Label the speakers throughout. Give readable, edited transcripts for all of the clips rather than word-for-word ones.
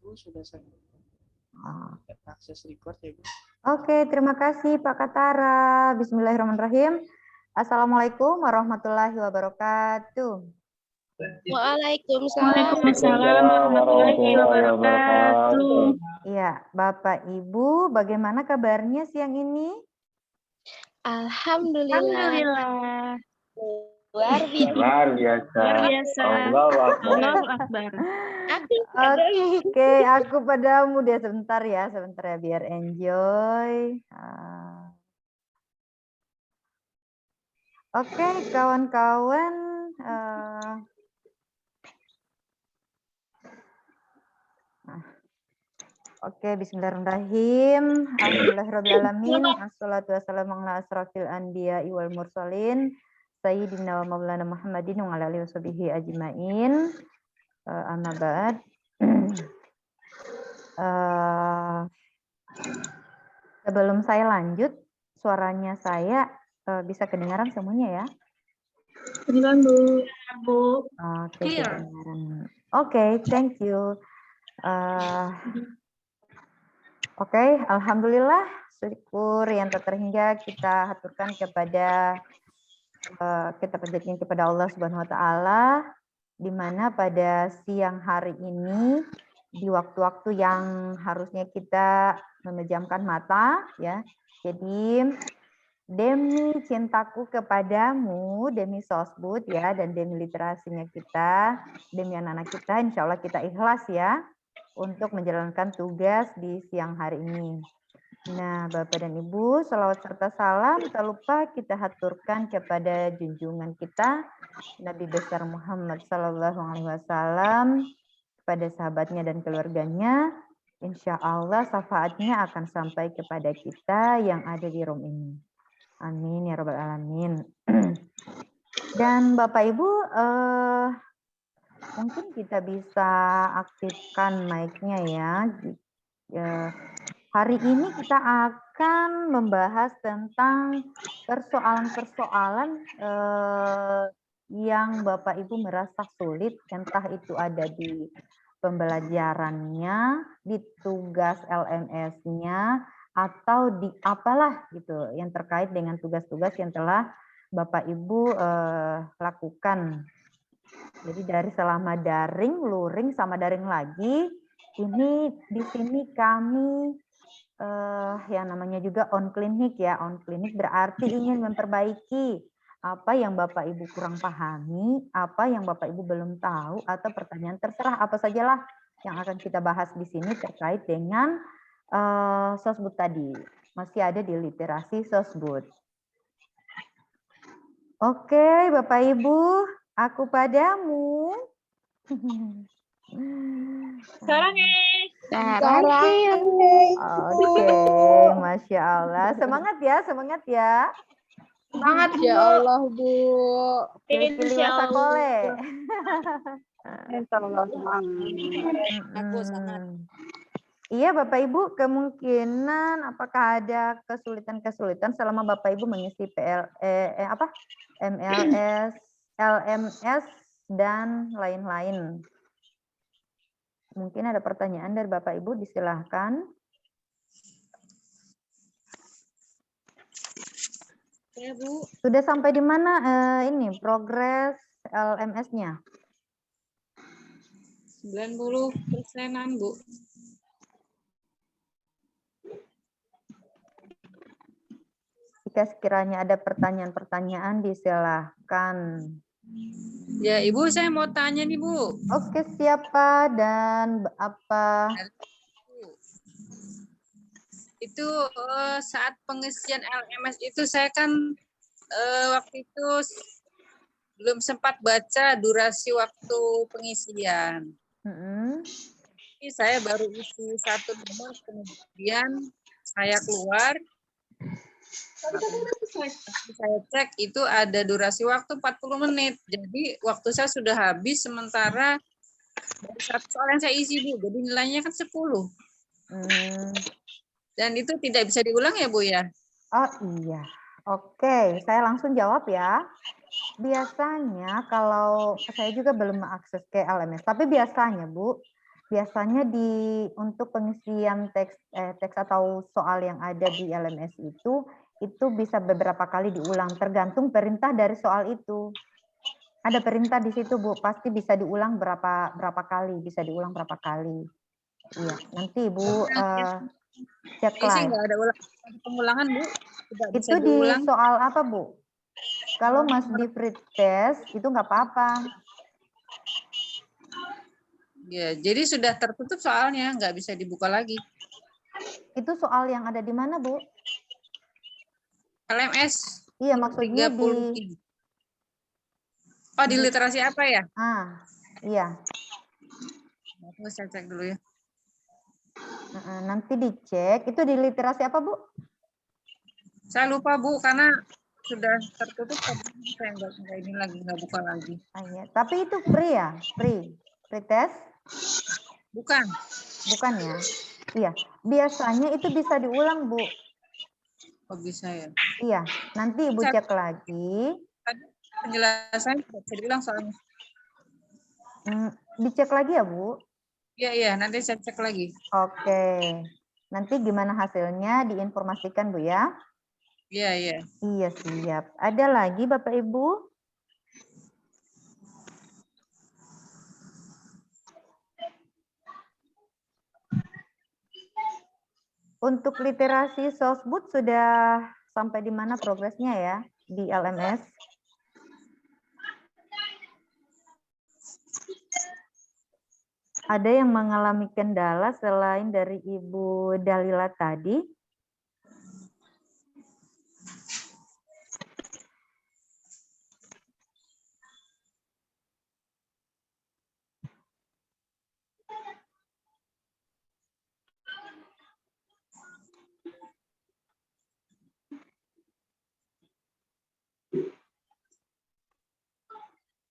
Speaker 1: Bu, sudah saya akses record ya Bu.
Speaker 2: Oke, terima kasih Pak Katara. Bismillahirrahmanirrahim. Assalamualaikum warahmatullahi wabarakatuh.
Speaker 3: Waalaikumsalam warahmatullahi wabarakatuh.
Speaker 2: Iya, Bapak Ibu, bagaimana kabarnya siang ini?
Speaker 3: Alhamdulillah.
Speaker 4: Luar biasa.
Speaker 3: Allahu Akbar.
Speaker 2: Oke, aku padamu deh sebentar ya biar enjoy. Oke, kawan-kawan. Oke, bismillahirrahmanirrahim. Alhamdulillahirrahmanirrahim. Assalatu wassalamu ala asrafil anbiya'i wal mursalin. Sayyidina wa maulana Muhammadin wa ala alihi washabihi ajmain. Amma ba'd. Sebelum saya lanjut, suaranya saya bisa kedengaran semuanya ya?
Speaker 3: Kedengaran, Bu.
Speaker 2: Oke, kedengaran. Oke, thank you. Oke, alhamdulillah, syukur yang tak terhingga kita haturkan kepada kita panjatkan kepada Allah Subhanahu wa taala, di mana pada siang hari ini di waktu-waktu yang harusnya kita memejamkan mata ya. Jadi demi cintaku kepadamu, demi sosbud ya, dan demi literasinya kita, demi anak-anak kita, insya Allah kita ikhlas ya untuk menjalankan tugas di siang hari ini. Nah, Bapak dan Ibu, salawat serta salam tak lupa kita haturkan kepada junjungan kita Nabi besar Muhammad Sallallahu Alaihi Wasallam, kepada sahabatnya dan keluarganya. Insya Allah syafaatnya akan sampai kepada kita yang ada di room ini. Amin ya Rabbal Alamin. Dan Bapak Ibu, mungkin kita bisa aktifkan mic-nya ya. Hari ini kita akan membahas tentang persoalan-persoalan yang Bapak Ibu merasa sulit, entah itu ada di pembelajarannya, di tugas LMS-nya, atau di apalah gitu yang terkait dengan tugas-tugas yang telah Bapak Ibu lakukan. Jadi dari selama daring, luring, sama daring lagi, ini di sini kami yang namanya juga on klinik ya. On klinik berarti ingin memperbaiki apa yang Bapak Ibu kurang pahami, apa yang Bapak Ibu belum tahu, atau pertanyaan terserah apa sajalah yang akan kita bahas di sini terkait dengan sosbud tadi. Masih ada di literasi sosbud. Oke, Bapak Ibu, aku padamu. Oke, Masya Allah. Semangat ya, semangat ya.
Speaker 4: Semangat ya Allah, Bu.
Speaker 2: Pilih wasakole. Iya Bapak Ibu, kemungkinan apakah ada kesulitan-kesulitan selama Bapak Ibu mengisi MLS, LMS, dan lain-lain. Mungkin ada pertanyaan dari Bapak Ibu, disilahkan.
Speaker 4: Ya, Bu.
Speaker 2: Sudah sampai di mana ini progres LMS-nya?
Speaker 4: 90%-an, Bu.
Speaker 2: Jika sekiranya ada pertanyaan-pertanyaan, disilahkan.
Speaker 4: Ya, Ibu, saya mau tanya nih, Bu.
Speaker 2: Oke, siapa dan apa?
Speaker 4: Itu saat pengisian LMS itu saya kan waktu itu belum sempat baca durasi waktu pengisian. Jadi saya baru isi satu nomor, kemudian saya keluar. Saya cek itu ada durasi waktu 40 menit. Jadi waktu saya sudah habis, sementara dari satu soal yang saya isi, Bu. Jadi nilainya kan 10. Dan itu tidak bisa diulang ya, Bu ya?
Speaker 2: Oh iya. Oke, saya langsung jawab ya. Biasanya kalau saya juga belum mengakses ke LMS, tapi biasanya Bu, biasanya untuk pengisian teks atau soal yang ada di LMS itu bisa beberapa kali diulang, tergantung perintah dari soal itu. Ada perintah di situ, Bu, pasti bisa diulang berapa kali, bisa diulang berapa kali. Iya, nanti Ibu cek
Speaker 4: Ini sih
Speaker 2: live.
Speaker 4: nggak ada pengulangan, Bu. Tidak bisa
Speaker 2: Itu di
Speaker 4: diulang.
Speaker 2: soal apa, Bu? Kalau Mas di free test itu nggak apa-apa.
Speaker 4: Ya, jadi sudah tertutup soalnya, nggak bisa dibuka lagi.
Speaker 2: Itu soal yang ada di mana, Bu?
Speaker 4: LMS.
Speaker 2: Iya, maksudnya
Speaker 4: 30. Oh, di literasi apa ya?
Speaker 2: Iya.
Speaker 4: Aku saya cek dulu ya.
Speaker 2: Nanti dicek, itu di literasi apa, Bu?
Speaker 4: Saya lupa, Bu, karena sudah tertutup, saya nggak ini lagi, nggak buka lagi.
Speaker 2: Iya. Tapi itu free ya? Free test?
Speaker 4: Bukan.
Speaker 2: Bukan ya? Iya. Biasanya itu bisa diulang, Bu.
Speaker 4: Oh, bisa ya?
Speaker 2: Iya. Nanti Ibu cek lagi.
Speaker 4: Penjelasan bisa diulang soalnya.
Speaker 2: Dicek lagi ya, Bu?
Speaker 4: Iya, nanti saya cek lagi.
Speaker 2: Oke. Nanti gimana hasilnya diinformasikan, Bu ya?
Speaker 4: Iya.
Speaker 2: Iya, siap. Ada lagi Bapak Ibu? Untuk literasi sosbud sudah sampai di mana progresnya ya di LMS? Ada yang mengalami kendala selain dari Ibu Dalila tadi?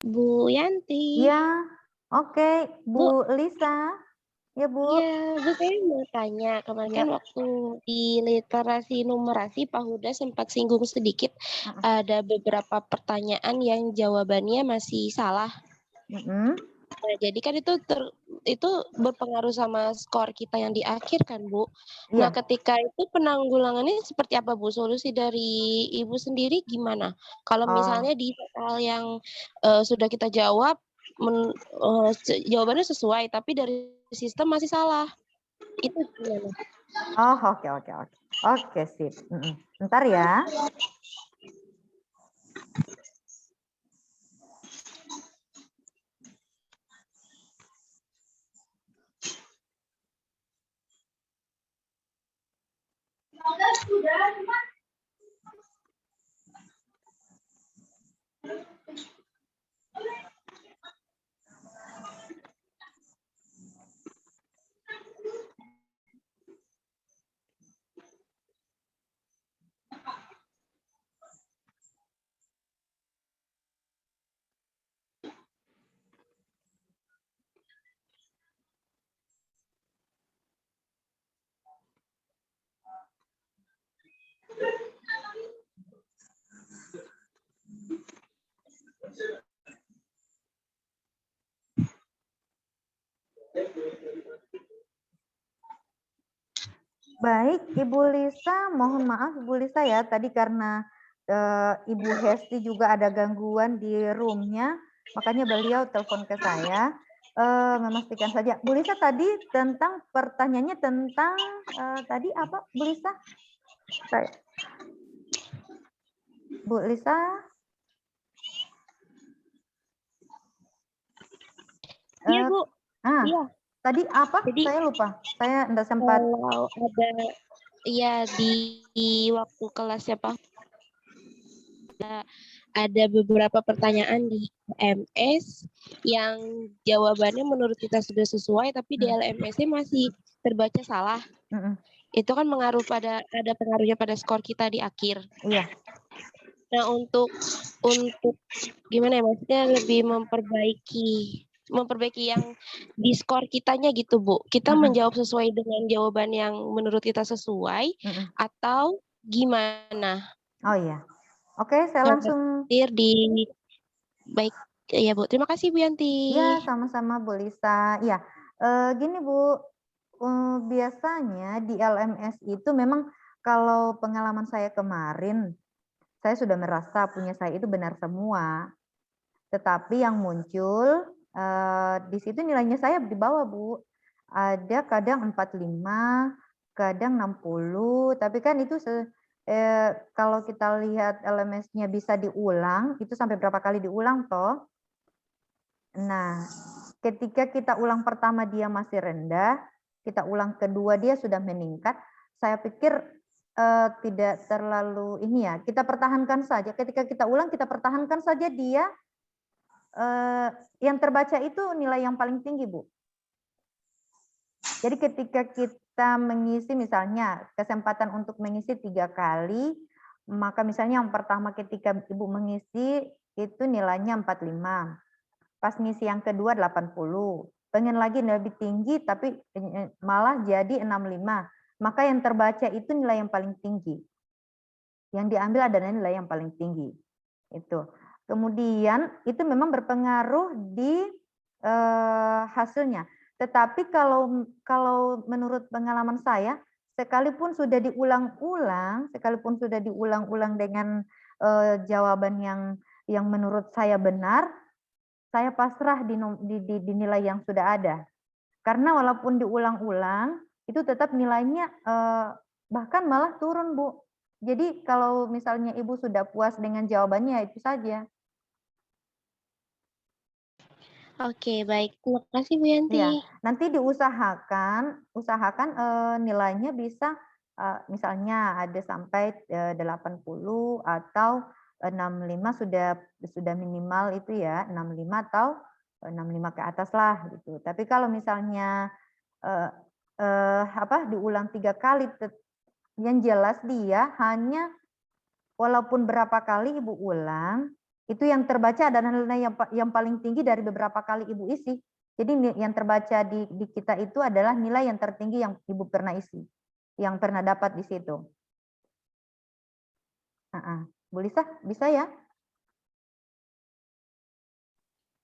Speaker 5: Bu Yanti.
Speaker 2: Ya, oke. Bu Lisa. Ya, Bu.
Speaker 5: Iya, Bu, saya mau tanya. Kemarin kan waktu di literasi numerasi, Pak Huda sempat singgung sedikit. Ada beberapa pertanyaan yang jawabannya masih salah. Nah, jadi kan itu berpengaruh sama skor kita yang di akhir kan, Bu. Nah, ketika itu penanggulangannya seperti apa, Bu? Solusi dari Ibu sendiri gimana? Kalau misalnya di soal yang sudah kita jawab, jawabannya sesuai, tapi dari sistem masih salah. Itu gimana?
Speaker 2: Oh, oke. Oke, sip. Bentar ya. Baik, Ibu Lisa, mohon maaf Ibu Lisa ya, tadi karena Ibu Hesti juga ada gangguan di room-nya, makanya beliau telepon ke saya, memastikan saja. Bu Lisa tadi tentang pertanyaannya tentang tadi apa Bu Lisa? Bu Lisa?
Speaker 5: Iya, Bu. Iya.
Speaker 2: Tadi apa?
Speaker 5: Jadi,
Speaker 2: saya lupa. Saya enggak sempat.
Speaker 5: Kalau ada di waktu kelasnya Pak, ada beberapa pertanyaan di LMS yang jawabannya menurut kita sudah sesuai, tapi di LMS-nya masih terbaca salah. Itu kan ada pengaruhnya pada skor kita di akhir.
Speaker 2: Iya.
Speaker 5: Nah, untuk gimana ya, maksudnya lebih memperbaiki yang di skor kitanya gitu, Bu. Kita menjawab sesuai dengan jawaban yang menurut kita sesuai atau gimana?
Speaker 2: Oh iya. Oke, saya langsung
Speaker 5: baik ya, Bu. Terima kasih Bu Yanti.
Speaker 2: Ya, sama-sama Bu Lisa. Ya, Gini Bu, biasanya di LMS itu memang kalau pengalaman saya kemarin, saya sudah merasa punya saya itu benar semua. Tetapi yang muncul di situ nilainya saya di bawah Bu. Ada kadang 45, kadang 60, tapi kan itu kalau kita lihat LMS-nya bisa diulang, itu sampai berapa kali diulang toh? Nah, ketika kita ulang pertama dia masih rendah, kita ulang kedua dia sudah meningkat, saya pikir tidak terlalu ini ya, kita pertahankan saja. Ketika kita ulang, kita pertahankan saja dia. Yang terbaca itu nilai yang paling tinggi, Bu. Jadi ketika kita mengisi misalnya kesempatan untuk mengisi 3 kali, maka misalnya yang pertama ketika Ibu mengisi itu nilainya 45. Pas ngisi yang kedua 80. Pengen lagi lebih tinggi tapi malah jadi 65. Maka yang terbaca itu nilai yang paling tinggi. Yang diambil adalah nilai yang paling tinggi. Itu. Kemudian itu memang berpengaruh di hasilnya. Tetapi kalau menurut pengalaman saya, sekalipun sudah diulang-ulang dengan jawaban yang menurut saya benar, saya pasrah di nilai yang sudah ada. Karena walaupun diulang-ulang, itu tetap nilainya bahkan malah turun, Bu. Jadi kalau misalnya Ibu sudah puas dengan jawabannya, itu saja.
Speaker 5: Oke, baik. Terima kasih Bu Yanti.
Speaker 2: Ya, nanti usahakan nilainya bisa misalnya ada sampai 80 atau 65 sudah minimal itu ya, 65 atau 65 ke atas lah gitu. Tapi kalau misalnya diulang 3 kali, yang jelas dia hanya walaupun berapa kali Ibu ulang, itu yang terbaca adalah nilai yang paling tinggi dari beberapa kali Ibu isi. Jadi yang terbaca di kita itu adalah nilai yang tertinggi yang Ibu pernah isi, yang pernah dapat di situ. Bu Lisa, bisa ya?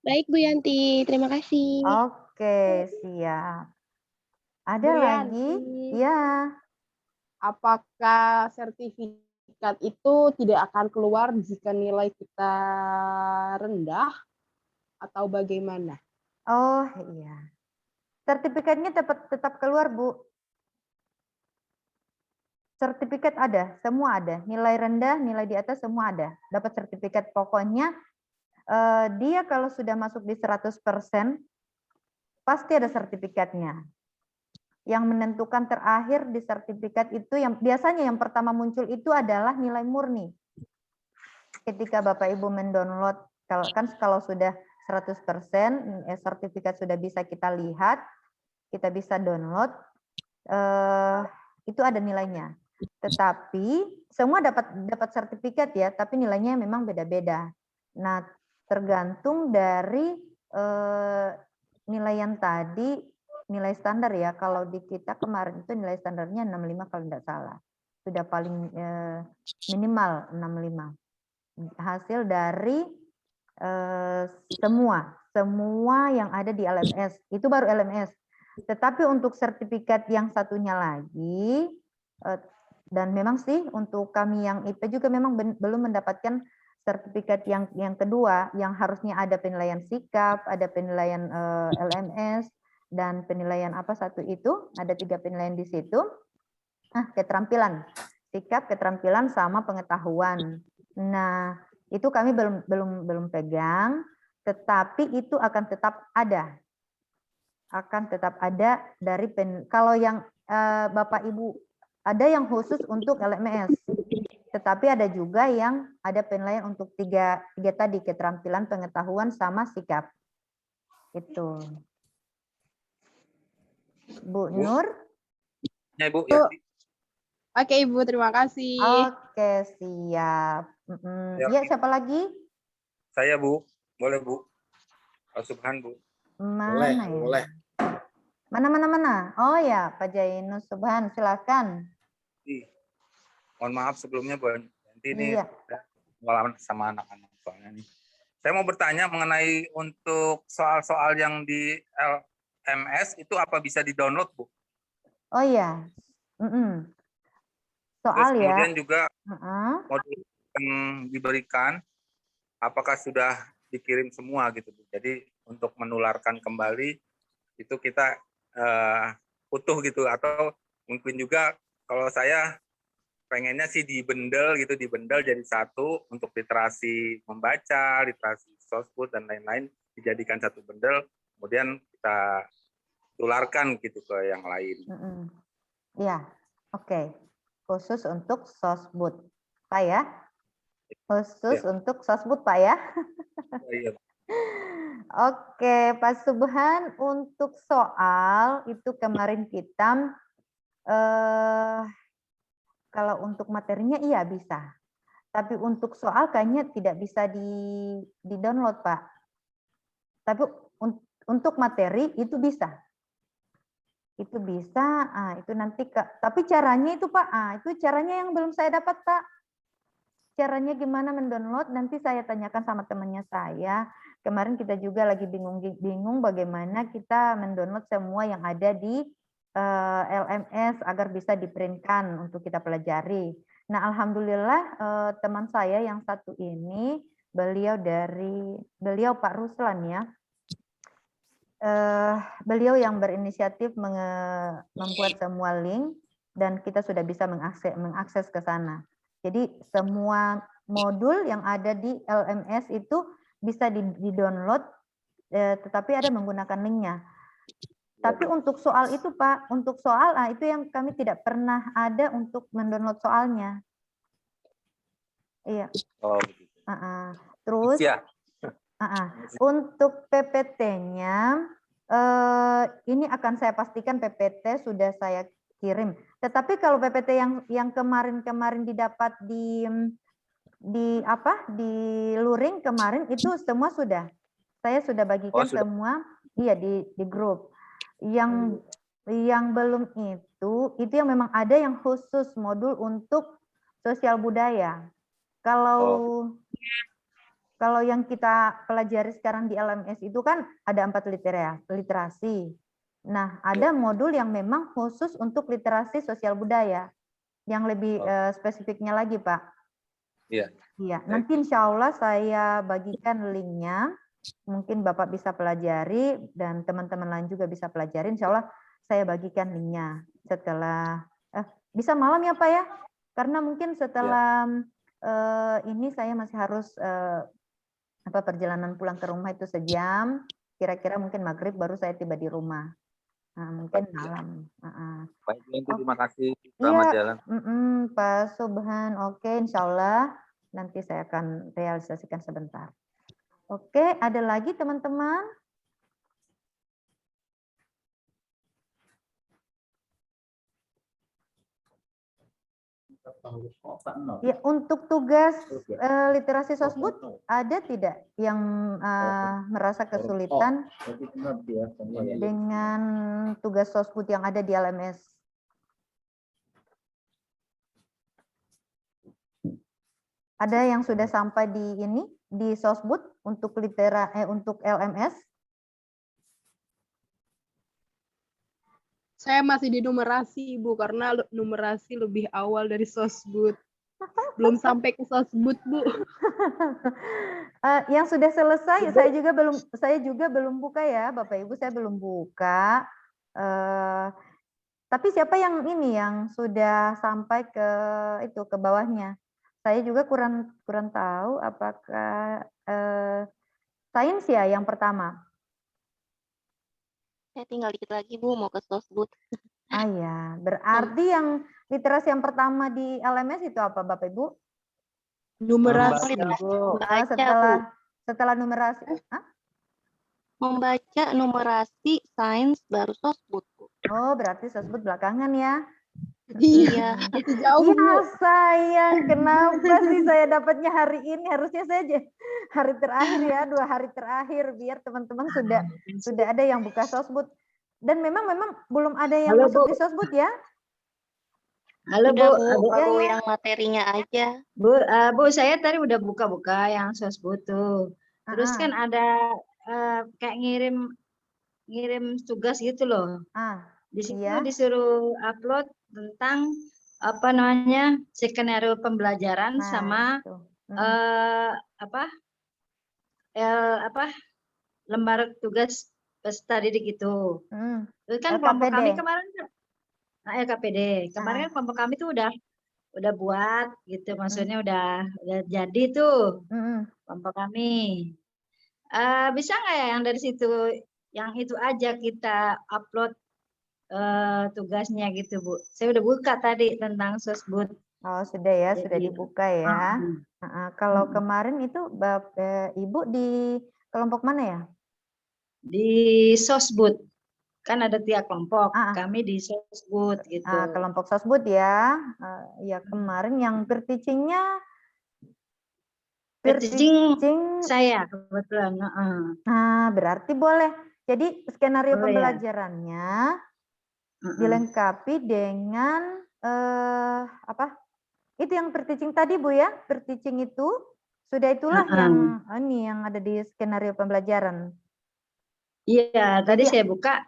Speaker 5: Baik Bu Yanti, terima kasih.
Speaker 2: Oke, siap. Ada
Speaker 1: Bu
Speaker 2: lagi?
Speaker 1: Yanti,
Speaker 2: Ya.
Speaker 1: apakah sertifikat itu tidak akan keluar jika nilai kita rendah atau bagaimana?
Speaker 2: Oh iya. Sertifikatnya tetap keluar, Bu. Sertifikat ada, semua ada. Nilai rendah, nilai di atas semua ada. Dapat sertifikat. Pokoknya dia kalau sudah masuk di 100%, pasti ada sertifikatnya. Yang menentukan terakhir di sertifikat itu yang biasanya yang pertama muncul itu adalah nilai murni. Ketika Bapak Ibu mendownload, kalau sudah 100%, sertifikat sudah bisa kita lihat, kita bisa download, itu ada nilainya. Tetapi semua dapat sertifikat ya, tapi nilainya memang beda-beda. Nah, tergantung dari nilai yang tadi, nilai standar ya. Kalau di kita kemarin itu nilai standarnya 65 kalau tidak salah. Sudah paling minimal 65. Hasil dari semua yang ada di LMS. Itu baru LMS. Tetapi untuk sertifikat yang satunya lagi, dan memang sih untuk kami yang IP juga memang belum mendapatkan sertifikat yang kedua, yang harusnya ada penilaian sikap, ada penilaian LMS, dan penilaian apa satu itu, ada 3 penilaian di situ. Keterampilan, sikap, keterampilan, sama pengetahuan. Nah, itu kami belum pegang, tetapi itu akan tetap ada. Akan tetap ada dari kalau yang Bapak Ibu ada yang khusus untuk LMS. Tetapi ada juga yang ada penilaian untuk tiga tadi, keterampilan, pengetahuan, sama sikap. Itu. Bu Nur?
Speaker 6: Ya, Ibu. Ya.
Speaker 1: Oke, Ibu, terima kasih.
Speaker 2: Oke, siap. Ya, siapa lagi?
Speaker 6: Saya, Bu. Boleh, Bu. Subhan, Bu.
Speaker 2: Mana ya?
Speaker 7: Boleh.
Speaker 2: Mana? Oh ya, Pak Jainus Subhan, silakan.
Speaker 6: Mohon maaf sebelumnya, Bu. Nanti ini
Speaker 2: Iya.
Speaker 6: pengalaman sama anak-anak soalnya nih. Saya mau bertanya mengenai untuk soal-soal yang di LMS itu apa bisa di-download, Bu?
Speaker 2: Oh iya. Mm-mm.
Speaker 6: Terus
Speaker 2: Soal ya.
Speaker 6: kemudian juga
Speaker 2: Heeh.
Speaker 6: modul yang diberikan, apakah sudah dikirim semua gitu, Bu? Jadi untuk menularkan kembali itu kita utuh gitu, atau mungkin juga kalau saya pengennya sih dibendel gitu, dibendel jadi satu untuk literasi membaca, literasi sosbud dan lain-lain dijadikan satu bendel, kemudian kita tularkan gitu ke yang lain.
Speaker 2: Iya, oke. Khusus untuk sosbud, Pak ya? Khusus untuk sosbud, Pak ya?
Speaker 6: Iya.
Speaker 2: Oke, Pak Subhan, untuk soal itu kemarin kita kalau untuk materinya iya bisa. Tapi untuk soal kayaknya tidak bisa di-download, Pak. Tapi untuk materi itu bisa. Itu bisa, itu nanti tapi caranya itu Pak, itu caranya yang belum saya dapat Pak. Caranya gimana mendownload, nanti saya tanyakan sama temannya saya. Kemarin kita juga lagi bingung bagaimana kita mendownload semua yang ada di LMS agar bisa diprintkan untuk kita pelajari. Nah, alhamdulillah teman saya yang satu ini, beliau Pak Ruslan ya, beliau yang berinisiatif membuat semua link dan kita sudah bisa mengakses ke sana. Jadi semua modul yang ada di LMS itu bisa di-download, tetapi ada menggunakan linknya. Tapi untuk soal itu Pak, untuk soal itu yang kami tidak pernah ada untuk mendownload soalnya. Iya.
Speaker 6: Oh,
Speaker 2: Terus
Speaker 6: ya.
Speaker 2: Untuk PPT-nya, ini akan saya pastikan PPT sudah saya kirim. Tetapi kalau PPT yang kemarin didapat di luring kemarin itu semua sudah. Saya sudah bagikan semua, iya di grup. Yang belum itu yang memang ada yang khusus modul untuk sosial budaya. Kalau yang kita pelajari sekarang di LMS itu kan ada 4 literasi. Nah, ada modul yang memang khusus untuk literasi sosial budaya, yang lebih spesifiknya lagi, Pak.
Speaker 6: Iya.
Speaker 2: Iya. Nanti insya Allah saya bagikan linknya. Mungkin Bapak bisa pelajari dan teman-teman lain juga bisa pelajari. Insya Allah saya bagikan linknya setelah bisa malam ya Pak ya, karena mungkin setelah ini saya masih harus perjalanan pulang ke rumah itu sejam, kira-kira mungkin maghrib baru saya tiba di rumah. Nah, mungkin malam.
Speaker 6: Baik, terima kasih. Selamat jalan.
Speaker 2: Pak Subhan, oke, insya Allah nanti saya akan realisasikan sebentar. Oke, ada lagi teman-teman? Ya, untuk tugas literasi sosbud ada tidak yang merasa kesulitan dengan tugas sosbud yang ada di LMS? Ada yang sudah sampai di sosbud untuk untuk LMS?
Speaker 7: Saya masih di numerasi, Bu, karena numerasi lebih awal dari sosbud. Belum sampai ke sosbud, Bu.
Speaker 2: Yang sudah selesai, saya juga belum buka ya, Bapak Ibu, saya belum buka. Tapi siapa yang sudah sampai ke bawahnya? Saya juga kurang tahu apakah sains ya yang pertama.
Speaker 5: Saya tinggal dikit lagi Bu, mau ke sosbud.
Speaker 2: Ya, berarti yang literasi yang pertama di LMS itu apa Bapak Ibu?
Speaker 7: Numerasi.
Speaker 2: Setelah numerasi.
Speaker 5: Membaca, numerasi, sains, baru sosbud.
Speaker 2: Oh, berarti sosbud belakangan ya?
Speaker 7: Iya, itu jauh.
Speaker 2: Ya sayang, kenapa sih saya dapatnya hari ini? Harusnya saja hari terakhir ya, 2 hari terakhir biar teman-teman sudah ada yang buka sosbud. Dan memang belum ada yang masuk di sosbud ya?
Speaker 5: Halo Bu, baru yang materinya aja.
Speaker 8: Bu, saya tadi udah buka-buka yang sosbud tuh. Terus kan ada kayak ngirim ngirim tugas gitu loh. Di situ
Speaker 2: iya.
Speaker 8: disuruh upload tentang apa namanya skenario pembelajaran
Speaker 2: Nah,
Speaker 8: sama
Speaker 2: itu.
Speaker 8: apa lembar tugas peserta didik itu. Itu kan kelompok
Speaker 2: LKPD.
Speaker 8: kami kemarin kan LKPD. Kemarin kan kelompok kami tuh udah buat gitu, maksudnya udah jadi tuh kelompok kami. Bisa nggak ya yang dari situ, yang itu aja kita upload tugasnya gitu Bu. Saya udah buka tadi tentang Sosbud.
Speaker 2: Oh sudah ya, sudah
Speaker 8: Jadi,
Speaker 2: dibuka ya. Kalau kemarin itu Ibu di kelompok mana ya?
Speaker 8: Di Sosbud. Kan ada tiap kelompok. Kami di Sosbud gitu.
Speaker 2: Kelompok Sosbud ya. Ya kemarin yang per-teaching-nya
Speaker 8: saya kebetulan.
Speaker 2: Nah, berarti boleh. Jadi skenario
Speaker 8: Boleh ya?
Speaker 2: pembelajarannya dilengkapi dengan apa? Itu yang per-teaching tadi Bu ya. Per-teaching itu sudah itulah yang ini yang ada di skenario pembelajaran.
Speaker 8: Iya, tadi saya buka.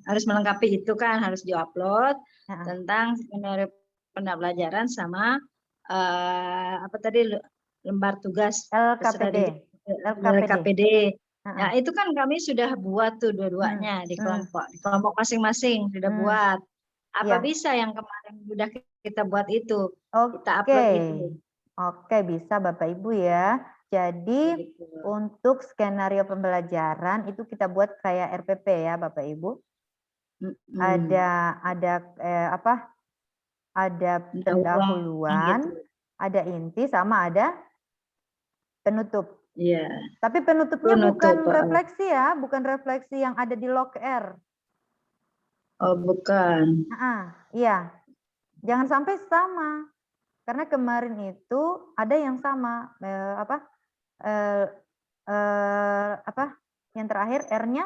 Speaker 8: Harus melengkapi itu kan, harus diupload tentang skenario pembelajaran sama apa tadi lembar tugas LKPD. Nah, itu kan kami sudah buat tuh dua-duanya di kelompok masing-masing sudah buat. Apa bisa yang kemarin sudah kita buat itu? Kita upload itu.
Speaker 2: Oke, bisa Bapak Ibu ya. Jadi untuk skenario pembelajaran itu kita buat kayak RPP ya Bapak Ibu. Ada apa? Ada pendahuluan, ada inti sama ada penutup.
Speaker 8: Iya.
Speaker 2: Tapi penutupnya bukan refleksi ya, bukan refleksi yang ada di log R.
Speaker 8: Oh, bukan.
Speaker 2: Iya. Jangan sampai sama. Karena kemarin itu ada yang sama yang terakhir R-nya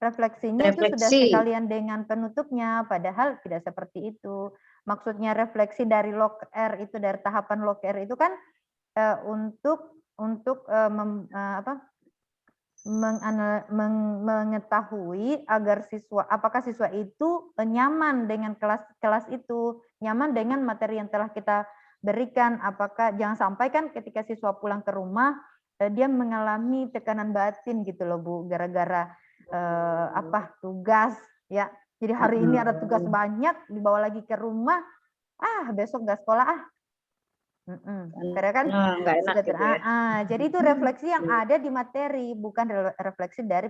Speaker 2: refleksinya itu sudah sekalian dengan penutupnya, padahal tidak seperti itu. Maksudnya refleksi dari log R itu, dari tahapan log R itu kan untuk mengetahui agar apakah siswa itu nyaman dengan kelas itu, nyaman dengan materi yang telah kita berikan. Apakah jangan sampai kan ketika siswa pulang ke rumah dia mengalami tekanan batin gitu loh Bu, gara-gara tugas ya. Jadi hari ini ada tugas banyak, dibawa lagi ke rumah, besok nggak sekolah karena kan sudah
Speaker 8: gitu ya.
Speaker 2: Jadi itu refleksi yang ada di materi, bukan refleksi dari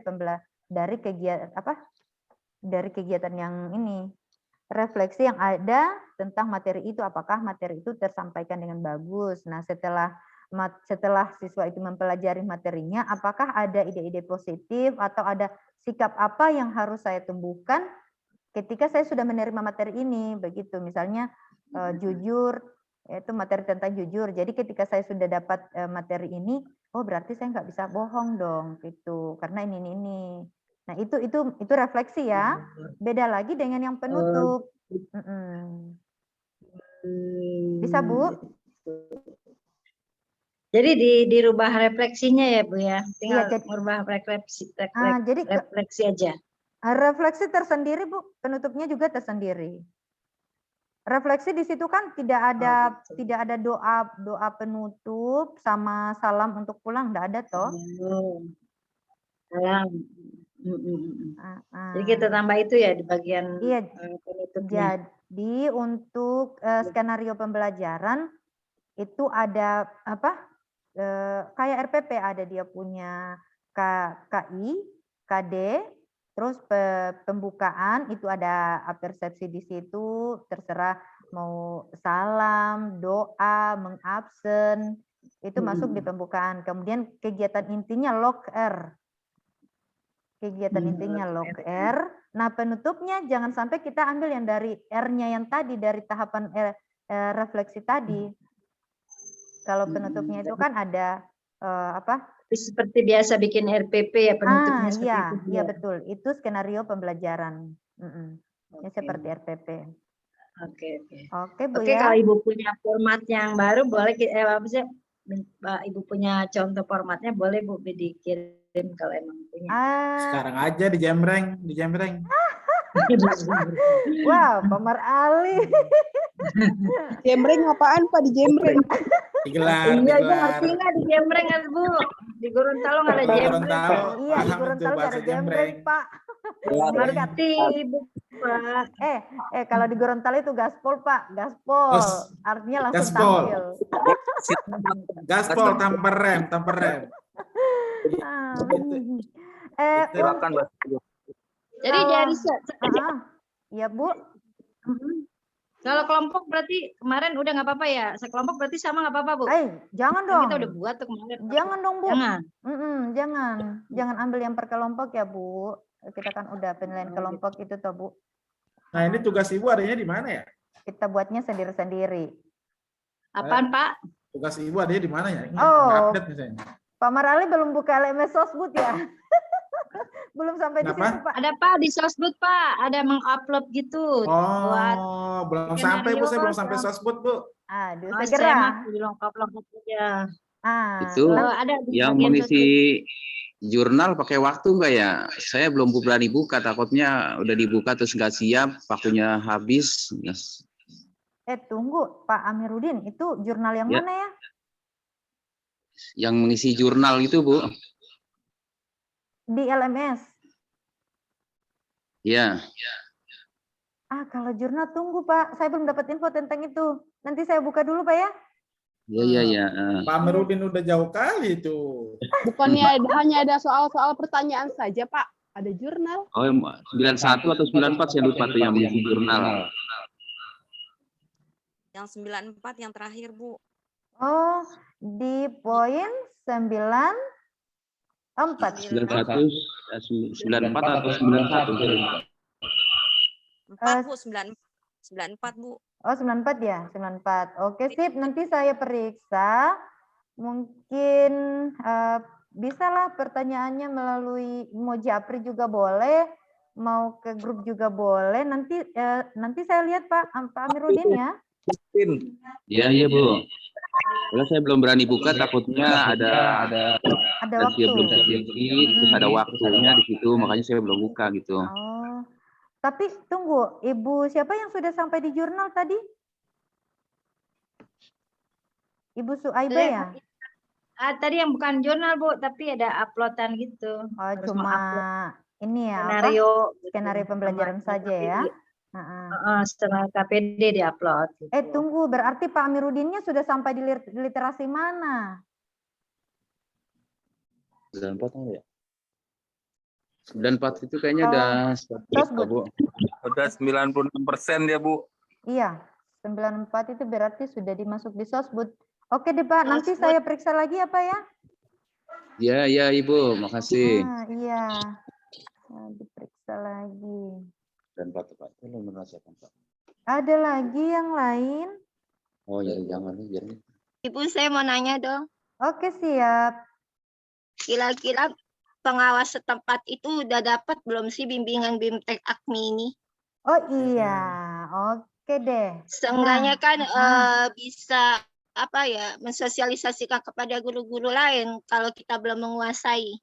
Speaker 2: kegiatan yang ini. Refleksi yang ada tentang materi itu, apakah materi itu tersampaikan dengan bagus. Nah, setelah siswa itu mempelajari materinya, apakah ada ide-ide positif atau ada sikap apa yang harus saya tumbuhkan ketika saya sudah menerima materi ini, begitu. Misalnya jujur, itu materi tentang jujur. Jadi ketika saya sudah dapat materi ini, oh berarti saya nggak bisa bohong dong, gitu. Karena ini. Nah itu refleksi ya. Beda lagi dengan yang penutup. Bisa Bu?
Speaker 8: Jadi dirubah refleksinya ya Bu ya. Tinggal merubah refleksi aja.
Speaker 2: Refleksi tersendiri Bu, penutupnya juga tersendiri. Refleksi di situ kan tidak ada doa penutup sama salam untuk pulang, enggak ada toh?
Speaker 8: Salam. Jadi kita tambah itu ya di bagian penutupnya.
Speaker 2: Jadi untuk skenario pembelajaran itu ada kayak RPP, ada dia punya KI, KD. Terus pembukaan itu ada persepsi di situ, terserah mau salam, doa, mengabsen, itu masuk di pembukaan. Kemudian kegiatan intinya log R. Kegiatan intinya log R. Nah penutupnya jangan sampai kita ambil yang dari R-nya yang tadi, dari tahapan refleksi tadi. Kalau penutupnya itu kan ada
Speaker 8: seperti biasa bikin RPP ya penutupnya seperti itu.
Speaker 2: Iya betul. Itu skenario pembelajaran. Ya, seperti RPP. Oke Bu ya.
Speaker 8: Kalau Ibu punya format yang baru boleh Ibu punya contoh formatnya boleh Bu dikirim kirim kalau emang punya.
Speaker 9: Sekarang aja di Jembreng.
Speaker 2: Wow, Pamar Ali.
Speaker 7: Jembreng apaan Pak di Jembreng?
Speaker 9: Digelar.
Speaker 8: Iya, itu ngerti nggak di Jembreng kan Bu? Di Gorontalo nggak ada
Speaker 9: Kalau
Speaker 8: Jembreng.
Speaker 9: Gorontalo
Speaker 2: Iya, di
Speaker 9: paham itu
Speaker 2: Gorontalo nggak ada
Speaker 9: bahasa
Speaker 2: Jembreng, Pak.
Speaker 8: Ngerti Ibu Pak.
Speaker 2: Kalau di Gorontalo itu gaspol, Pak. Gaspol. Artinya langsung
Speaker 9: gaspol.
Speaker 2: tampil.
Speaker 9: Gaspol tanpa rem.
Speaker 6: Silakan, Mbak.
Speaker 8: Jadi dari
Speaker 2: Iya, Bu.
Speaker 8: kalau kelompok berarti kemarin udah nggak apa-apa ya? Sekelompok berarti sama nggak apa-apa Bu?
Speaker 2: Jangan
Speaker 8: Kan
Speaker 2: dong.
Speaker 8: kita udah buat tuh kemarin.
Speaker 2: Jangan dong, Bu.
Speaker 8: Jangan.
Speaker 2: Jangan ambil yang per kelompok ya, Bu. Kita kan udah penilaian kelompok itu toh, Bu.
Speaker 9: Nah, ini tugas Ibu adanya di mana ya?
Speaker 2: Kita buatnya sendiri-sendiri.
Speaker 8: Apaan Pak?
Speaker 9: Tugas Ibu adanya di mana ya? Ini
Speaker 2: Oh.
Speaker 9: update misalnya.
Speaker 2: Pak Marali belum buka LMS Sosbud ya? Belum sampai di situ, Pak.
Speaker 8: Ada Pak di Sosbud Pak, ada mengupload gitu. Buat
Speaker 9: Belum sampai Bu, saya belum sampai Sosbud Bu.
Speaker 2: Aduh,
Speaker 8: saya
Speaker 2: segera.
Speaker 8: mah dilengkap-lengkap aja.
Speaker 10: Itu
Speaker 8: ada di
Speaker 10: yang
Speaker 8: bagian
Speaker 10: mengisi jurnal pakai waktu nggak ya? Saya belum berani buka, takutnya udah dibuka terus nggak siap, waktunya habis. Yes.
Speaker 2: Tunggu, Pak Amiruddin, itu jurnal yang
Speaker 10: Ya.
Speaker 2: mana ya?
Speaker 10: Yang mengisi jurnal itu, Bu.
Speaker 2: Di LMS.
Speaker 10: Ya.
Speaker 2: Kalau jurnal tunggu, Pak. Saya belum dapat info tentang itu. Nanti saya buka dulu, Pak ya.
Speaker 10: Iya.
Speaker 9: Pak Amiruddin udah jauh kali itu.
Speaker 7: Bukannya hanya ada soal-soal pertanyaan saja, Pak. Ada jurnal.
Speaker 10: Oh, 91 atau 94 saya lupa tuh yang mengisi jurnal.
Speaker 11: Yang 94 yang terakhir, Bu.
Speaker 2: Oh, di poin 94.
Speaker 10: 91, 94 atau 91.
Speaker 11: 4, Bu, 94, Bu.
Speaker 2: Oh, 94 ya, 94. Oke, sip. Nanti saya periksa. Mungkin bisalah pertanyaannya melalui mau Japri juga boleh, mau ke grup juga boleh. Nanti saya lihat Pak Amiruddin ya.
Speaker 10: Iya, Bu. Kalau saya belum berani buka, takutnya ada
Speaker 2: waktu.
Speaker 10: Belum sedikit, terus ada waktunya di situ, makanya saya belum buka gitu.
Speaker 2: Oh, tapi tunggu, Ibu siapa yang sudah sampai di jurnal tadi? Ibu Suaibah ya?
Speaker 8: Tadi yang bukan jurnal Bu, tapi ada uploadan gitu.
Speaker 2: Oh, cuma ini ya,
Speaker 8: skenario,
Speaker 2: skenario pembelajaran saja ya?
Speaker 8: Setelah KPD diupload. Gitu.
Speaker 2: Tunggu, berarti Pak Amiruddinnya sudah sampai di literasi mana?
Speaker 10: 94 ya? 94 itu kayaknya udah Bu.
Speaker 6: Udah 96% ya, Bu.
Speaker 2: Iya, 94 itu berarti sudah dimasuk di Sosbud. Oke deh Pak, nanti saya periksa lagi apa ya?
Speaker 10: Iya, Ibu, makasih.
Speaker 2: Iya, diperiksa lagi.
Speaker 10: Dan Pak, belum merasakan Pak.
Speaker 2: Ada lagi yang lain?
Speaker 10: Oh ya, jangan.
Speaker 5: Ibu, saya mau nanya dong.
Speaker 2: Oke, siap.
Speaker 5: Kira-kira pengawas setempat itu udah dapat belum sih bimbingan BIMTEK AKMI ini?
Speaker 2: Oh iya, oke deh.
Speaker 5: Seenggaknya kan bisa mensosialisasikan kepada guru-guru lain kalau kita belum menguasai.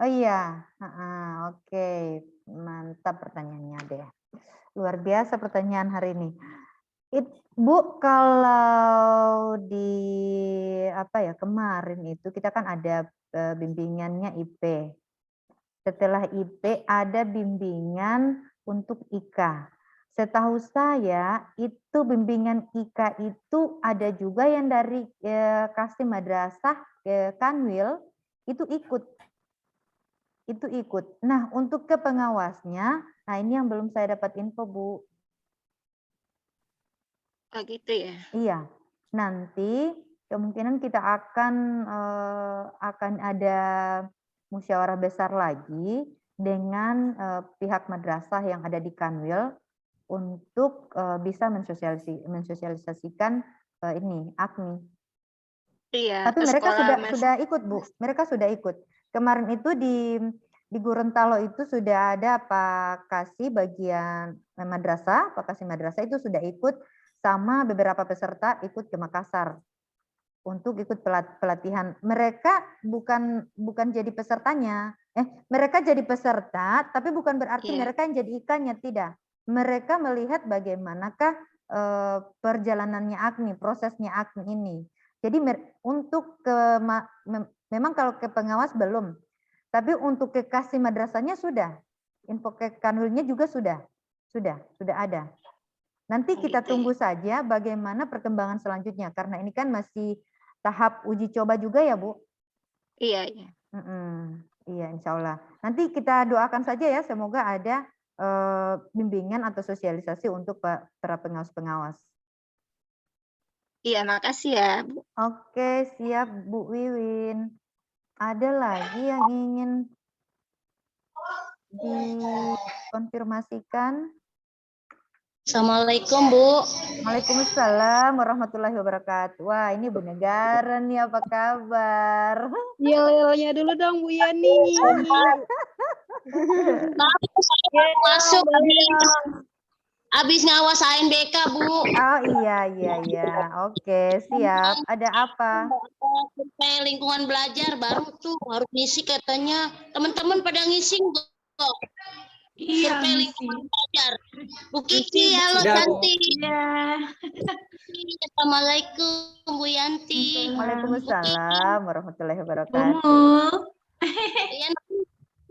Speaker 2: Oh iya, oke. Mantap pertanyaannya deh. Luar biasa pertanyaan hari ini. Bu, kalau di kemarin itu kita kan ada bimbingannya IP. Setelah IP ada bimbingan untuk IK. Setahu saya itu bimbingan IK itu ada juga yang dari Kasih Madrasah Kanwil itu ikut. Nah, untuk ke pengawasnya, nah ini yang belum saya dapat info, Bu.
Speaker 5: Oh gitu ya?
Speaker 2: Iya. Nanti kemungkinan kita akan ada musyawarah besar lagi dengan pihak madrasah yang ada di Kanwil untuk bisa mensosialisasikan ini AKMI.
Speaker 5: Iya.
Speaker 2: Tapi mereka sudah ikut, Bu. Mereka sudah ikut. Kemarin itu di Gorontalo itu sudah ada Pak Kasih bagian madrasah, Pak Kasih madrasah itu sudah ikut sama beberapa peserta ikut ke Makassar. untuk ikut pelatihan. Mereka bukan jadi pesertanya. Mereka jadi peserta, tapi bukan berarti mereka yang jadi ikannya, tidak. Mereka melihat bagaimanakah perjalanannya Agni, prosesnya Agni ini. Jadi untuk memang kalau ke pengawas belum, tapi untuk ke kasih madrasahnya sudah. Info ke kanwilnya juga sudah ada. Nanti kita tunggu saja bagaimana perkembangan selanjutnya, karena ini kan masih tahap uji coba juga ya, Bu?
Speaker 12: Iya.
Speaker 2: Iya, insya Allah. Nanti kita doakan saja ya, semoga ada bimbingan atau sosialisasi untuk para pengawas-pengawas.
Speaker 12: Iya, makasih ya, Bu.
Speaker 2: Oke, siap Bu Wiwin. Ada lagi yang ingin dikonfirmasikan?
Speaker 13: Assalamualaikum, Bu.
Speaker 2: Waalaikumsalam warahmatullahi wabarakatuh. Wah, ini Bu Negara nih, apa kabar?
Speaker 7: Yel-yelnya dulu dong, Bu Yani.
Speaker 13: Masuk habis ngawas ANBK, Bu.
Speaker 2: Oh iya. Oke, siap. Ada apa?
Speaker 13: Survei lingkungan belajar baru tuh harus ngisi katanya. Teman-teman pada ngisi kok.
Speaker 3: Iya,
Speaker 13: Survei lingkungan belajar. Bu Kiki, halo cantik. Assalamualaikum, Bu Yanti.
Speaker 2: Waalaikumsalam warahmatullahi wabarakatuh.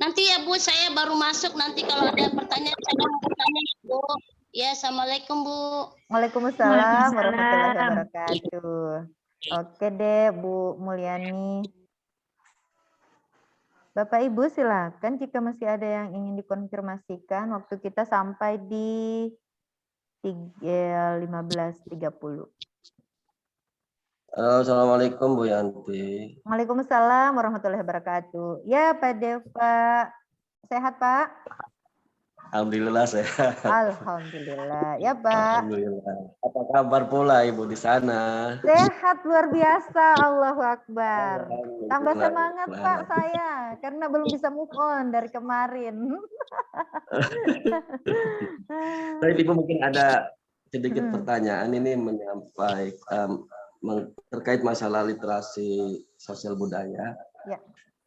Speaker 13: Nanti ya Bu, saya baru masuk. Nanti kalau ada pertanyaan, saya mau bertanya ya Bu. Ya, Assalamualaikum Bu.
Speaker 2: Waalaikumsalam warahmatullahi wabarakatuh. Oke deh Bu Mulyani. Bapak Ibu silakan jika masih ada yang ingin dikonfirmasikan. Waktu kita sampai di 15.30.
Speaker 14: Assalamualaikum Bu Yanti.
Speaker 2: Waalaikumsalam warahmatullahi wabarakatuh. Ya Pak Deva, sehat Pak?
Speaker 14: Alhamdulillah sehat.
Speaker 2: Alhamdulillah. Ya Pak.
Speaker 14: Alhamdulillah. Apa kabar pula Ibu di sana?
Speaker 2: Sehat luar biasa, Allahu Akbar. Tambah semangat Pak saya, karena belum bisa move on dari kemarin.
Speaker 14: Baik Ibu, mungkin ada sedikit pertanyaan ini menyampaikan terkait masalah literasi sosial budaya.
Speaker 2: Ya.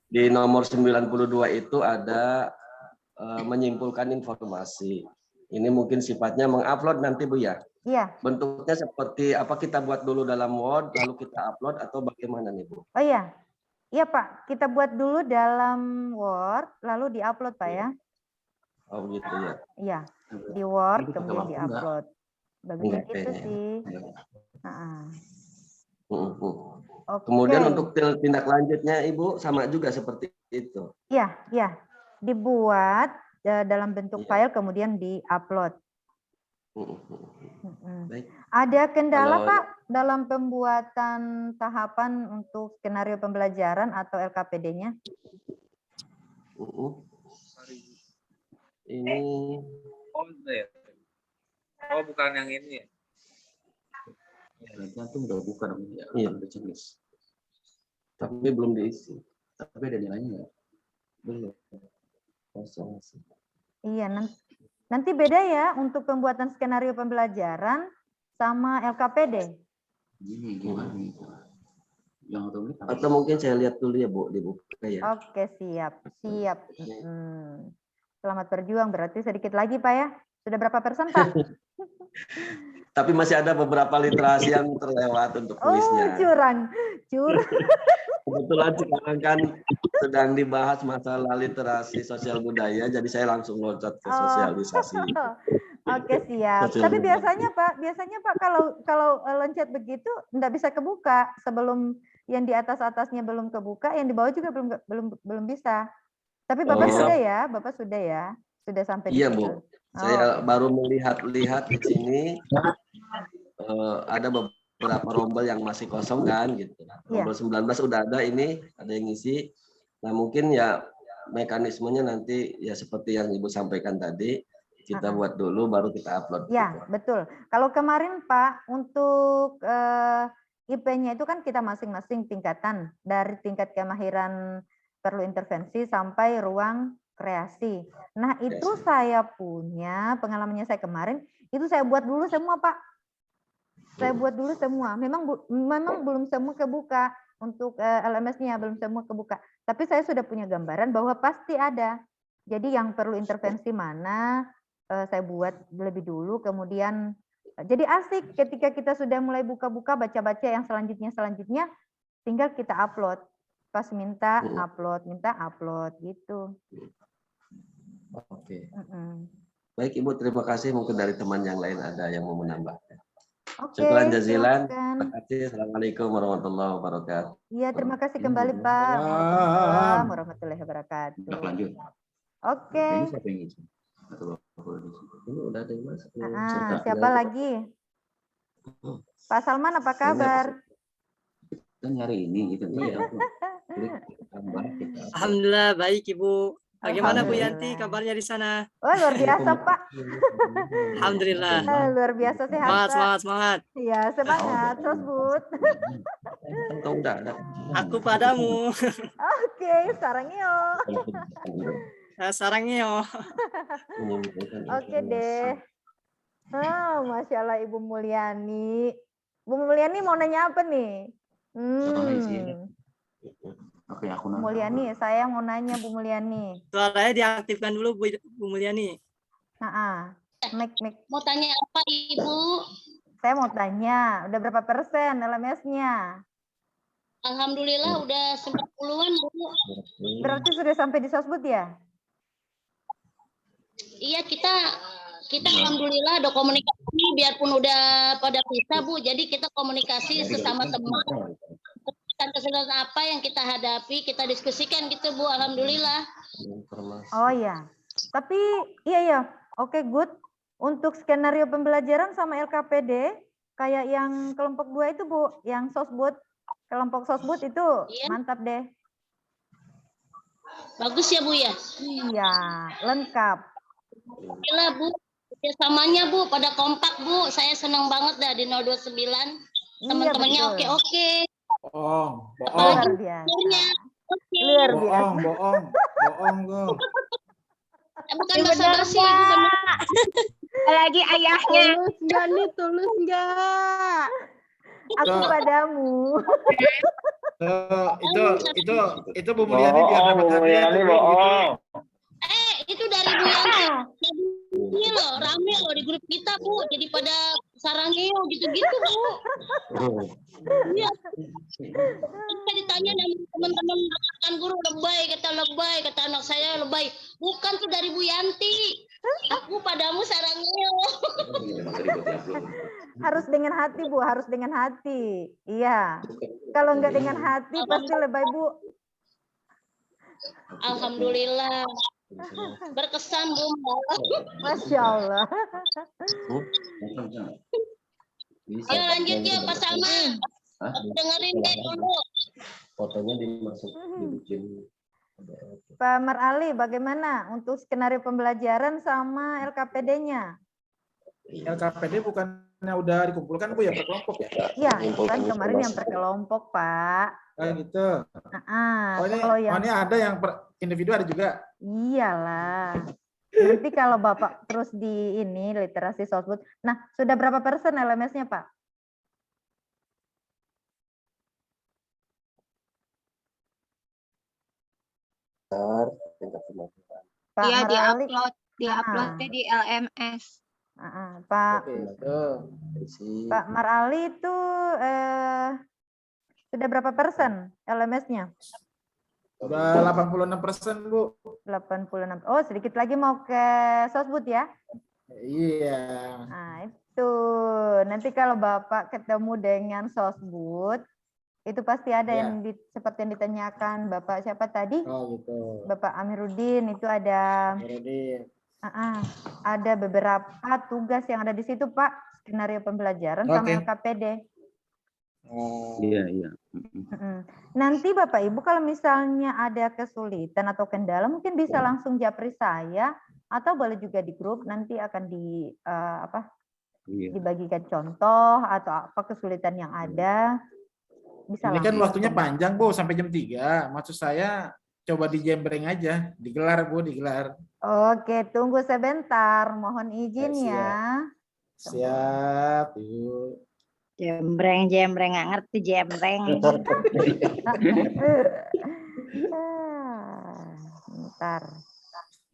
Speaker 14: Di nomor 92 itu ada menyimpulkan informasi. Ini mungkin sifatnya mengupload nanti Bu ya?
Speaker 2: Iya.
Speaker 14: Bentuknya seperti apa, kita buat dulu dalam Word, lalu kita upload atau bagaimana nih Bu?
Speaker 2: Oh iya. Iya Pak, kita buat dulu dalam Word, lalu di-upload Pak ya.
Speaker 14: Oh begitu ya?
Speaker 2: Iya, di Word kemudian di-upload. Bagus gitu sih.
Speaker 14: Kemudian untuk tindak lanjutnya Ibu sama juga seperti itu?
Speaker 2: Iya. Dibuat dalam bentuk file kemudian di-upload. Ada kendala Pak dalam pembuatan tahapan untuk skenario pembelajaran atau LKPD-nya?
Speaker 14: Ini
Speaker 6: bukan yang ini ya.
Speaker 10: Itu udah buka dong ya.
Speaker 14: Iya.
Speaker 10: Tapi belum diisi. Tapi ada nilainya nggak?
Speaker 14: Belum.
Speaker 2: Iya, nanti beda ya untuk pembuatan skenario pembelajaran sama LKPD.
Speaker 10: Ini gimana?
Speaker 14: Atau mungkin saya lihat dulu ya Bu, dibuka ya.
Speaker 2: Oke, siap. Selamat berjuang, berarti sedikit lagi Pak ya. Sudah berapa persen Pak?
Speaker 14: Tapi masih ada beberapa literasi yang terlewat untuk kuisnya.
Speaker 2: Curang.
Speaker 14: Kebetulan sekarang kan sedang dibahas masalah literasi sosial budaya, jadi saya langsung loncat ke sosialisasi.
Speaker 2: Oke, siap. Tapi biasanya Pak kalau loncat begitu enggak bisa kebuka sebelum yang di atasnya belum kebuka, yang di bawah juga belum bisa. Tapi Bapak sudah ya, sudah sampai di situ.
Speaker 14: Iya Bu, saya baru melihat di sini ada beberapa rombel yang masih kosong kan gitu. Rombel 19 udah ada, ini ada yang ngisi. Nah mungkin ya mekanismenya nanti ya seperti yang Ibu sampaikan tadi, kita buat dulu baru kita upload.
Speaker 2: Ya betul. Kalau kemarin Pak untuk IP-nya itu kan kita masing-masing tingkatan, dari tingkat kemahiran perlu intervensi sampai ruang kreasi. Nah itu saya punya pengalamannya saya kemarin, itu saya buat dulu semua Pak. Saya buat dulu semua. Memang belum semua kebuka untuk LMS-nya, belum semua kebuka. Tapi saya sudah punya gambaran bahwa pasti ada. Jadi yang perlu intervensi mana saya buat lebih dulu, kemudian jadi asik ketika kita sudah mulai buka-buka, baca-baca yang selanjutnya, tinggal kita upload. Pas minta upload gitu.
Speaker 14: Oke. Baik Ibu, terima kasih. Mungkin dari teman yang lain ada yang mau menambahkan.
Speaker 2: Oke,
Speaker 14: Syukran jazilan.
Speaker 2: silakan.
Speaker 14: Terima kasih. Assalamualaikum warahmatullahi wabarakatuh.
Speaker 2: Iya, terima kasih kembali Pak. Waalaikumsalam warahmatullahi wabarakatuh.
Speaker 10: Lanjut.
Speaker 2: Oke.
Speaker 10: Ini siapa yang ngisi?
Speaker 14: Ini udah ada yang masuk.
Speaker 2: Siapa lagi? Pak Salman, apa kabar?
Speaker 10: Kita nyari ini gitu.
Speaker 1: Alhamdulillah baik Ibu. Bagaimana Bu Yanti kabarnya di sana?
Speaker 2: Oh, luar biasa Pak.
Speaker 1: Alhamdulillah.
Speaker 2: Luar biasa sehat.
Speaker 1: Semangat.
Speaker 2: Iya, semangat. Sosbud.
Speaker 1: Aku padamu.
Speaker 2: Oke, sarangnya.
Speaker 1: Sarangnya.
Speaker 2: Oke deh. Masya Allah Ibu Mulyani. Bu Mulyani mau nanya apa nih?
Speaker 10: Oke, aku
Speaker 2: Bu Mulyani, saya mau nanya Bu Mulyani.
Speaker 1: Suaranya diaktifkan dulu Bu Mulyani.
Speaker 13: Mau tanya apa Ibu?
Speaker 2: Saya mau tanya, udah berapa persen LMS-nya?
Speaker 13: Alhamdulillah udah 90-an Bu.
Speaker 2: Berarti sudah sampai di Sosbud ya?
Speaker 13: Iya, kita alhamdulillah ada komunikasi, biarpun udah pada pisah Bu, jadi kita komunikasi sesama teman. Kesulitan apa yang kita hadapi, kita diskusikan gitu Bu, alhamdulillah.
Speaker 2: Oh ya, tapi iya, oke, good. Untuk skenario pembelajaran sama LKPD, kayak yang kelompok 2 itu Bu, yang Sosbud, kelompok Sosbud itu mantap deh.
Speaker 13: Bagus ya Bu ya?
Speaker 2: Iya, lengkap.
Speaker 13: Gila Bu, kerjasamanya Bu, pada kompak Bu, saya senang banget dah di 029. Teman-temannya oke.
Speaker 9: Bohong.
Speaker 2: Luar biasa. Luar biasa.
Speaker 9: Bohong kok.
Speaker 13: Bukan basa-basi.
Speaker 12: Lagi ayahnya.
Speaker 7: Tulus enggak?
Speaker 2: Aku padamu.
Speaker 9: Itu Bu Mulyani biar dapat hadiah bohong.
Speaker 13: Itu dari Bu Yanti. Ini loh, rame loh di grup kita Bu, jadi pada sarangeo gitu-gitu Bu. Iya. Kita ditanya sama teman-teman rekan guru lebay, kata anak saya lebay. Bukan tuh dari Bu Yanti. Aku padamu sarangeo.
Speaker 2: Harus dengan hati Bu, harus dengan hati. Iya. Kalau enggak dengan hati pasti lebay Bu.
Speaker 13: Alhamdulillah. Berkesan Bu.
Speaker 2: Masya Allah.
Speaker 13: Ayo lanjut yuk Pak Salman. Dengerin deh dulu.
Speaker 14: Fotonya dibikin.
Speaker 2: Pak Mar Ali, bagaimana untuk skenario pembelajaran sama LKPD-nya?
Speaker 9: LKPD bukannya udah dikumpulkan Bu ya per kelompok ya?
Speaker 2: Iya, kan kemarin yang per kelompok Pak.
Speaker 9: Gitu. Ini ada yang per individu ada juga? Iyalah.
Speaker 2: Nanti kalau Bapak terus di ini literasi Sosbud. Nah, sudah berapa persen LMS-nya Pak?
Speaker 12: Iya, diuploadnya di LMS.
Speaker 2: Pak Mar Ali itu sudah berapa persen LMS-nya?
Speaker 9: Udah 86% Bu.
Speaker 2: 86. Oh, sedikit lagi mau ke Sosbud ya?
Speaker 9: Iya.
Speaker 2: Nah, itu. Nanti kalau Bapak ketemu dengan Sosbud, itu pasti ada yang seperti yang ditanyakan Bapak siapa tadi?
Speaker 9: Oh, gitu.
Speaker 2: Bapak Amiruddin, itu ada ada beberapa tugas yang ada di situ Pak, skenario pembelajaran sama LKPD.
Speaker 10: Iya.
Speaker 2: Nanti Bapak Ibu kalau misalnya ada kesulitan atau kendala mungkin bisa langsung japri saya atau boleh juga di grup, nanti akan dibagikan contoh atau apa kesulitan yang ada. Bisa
Speaker 9: ini kan waktunya panjang Bu, sampai jam 3. Maksud saya coba dijembreng aja, digelar Bu, digelar.
Speaker 2: Oke, tunggu sebentar, mohon izin ya.
Speaker 9: Siap, Ibu.
Speaker 8: Jembreng nggak ngerti jembreng.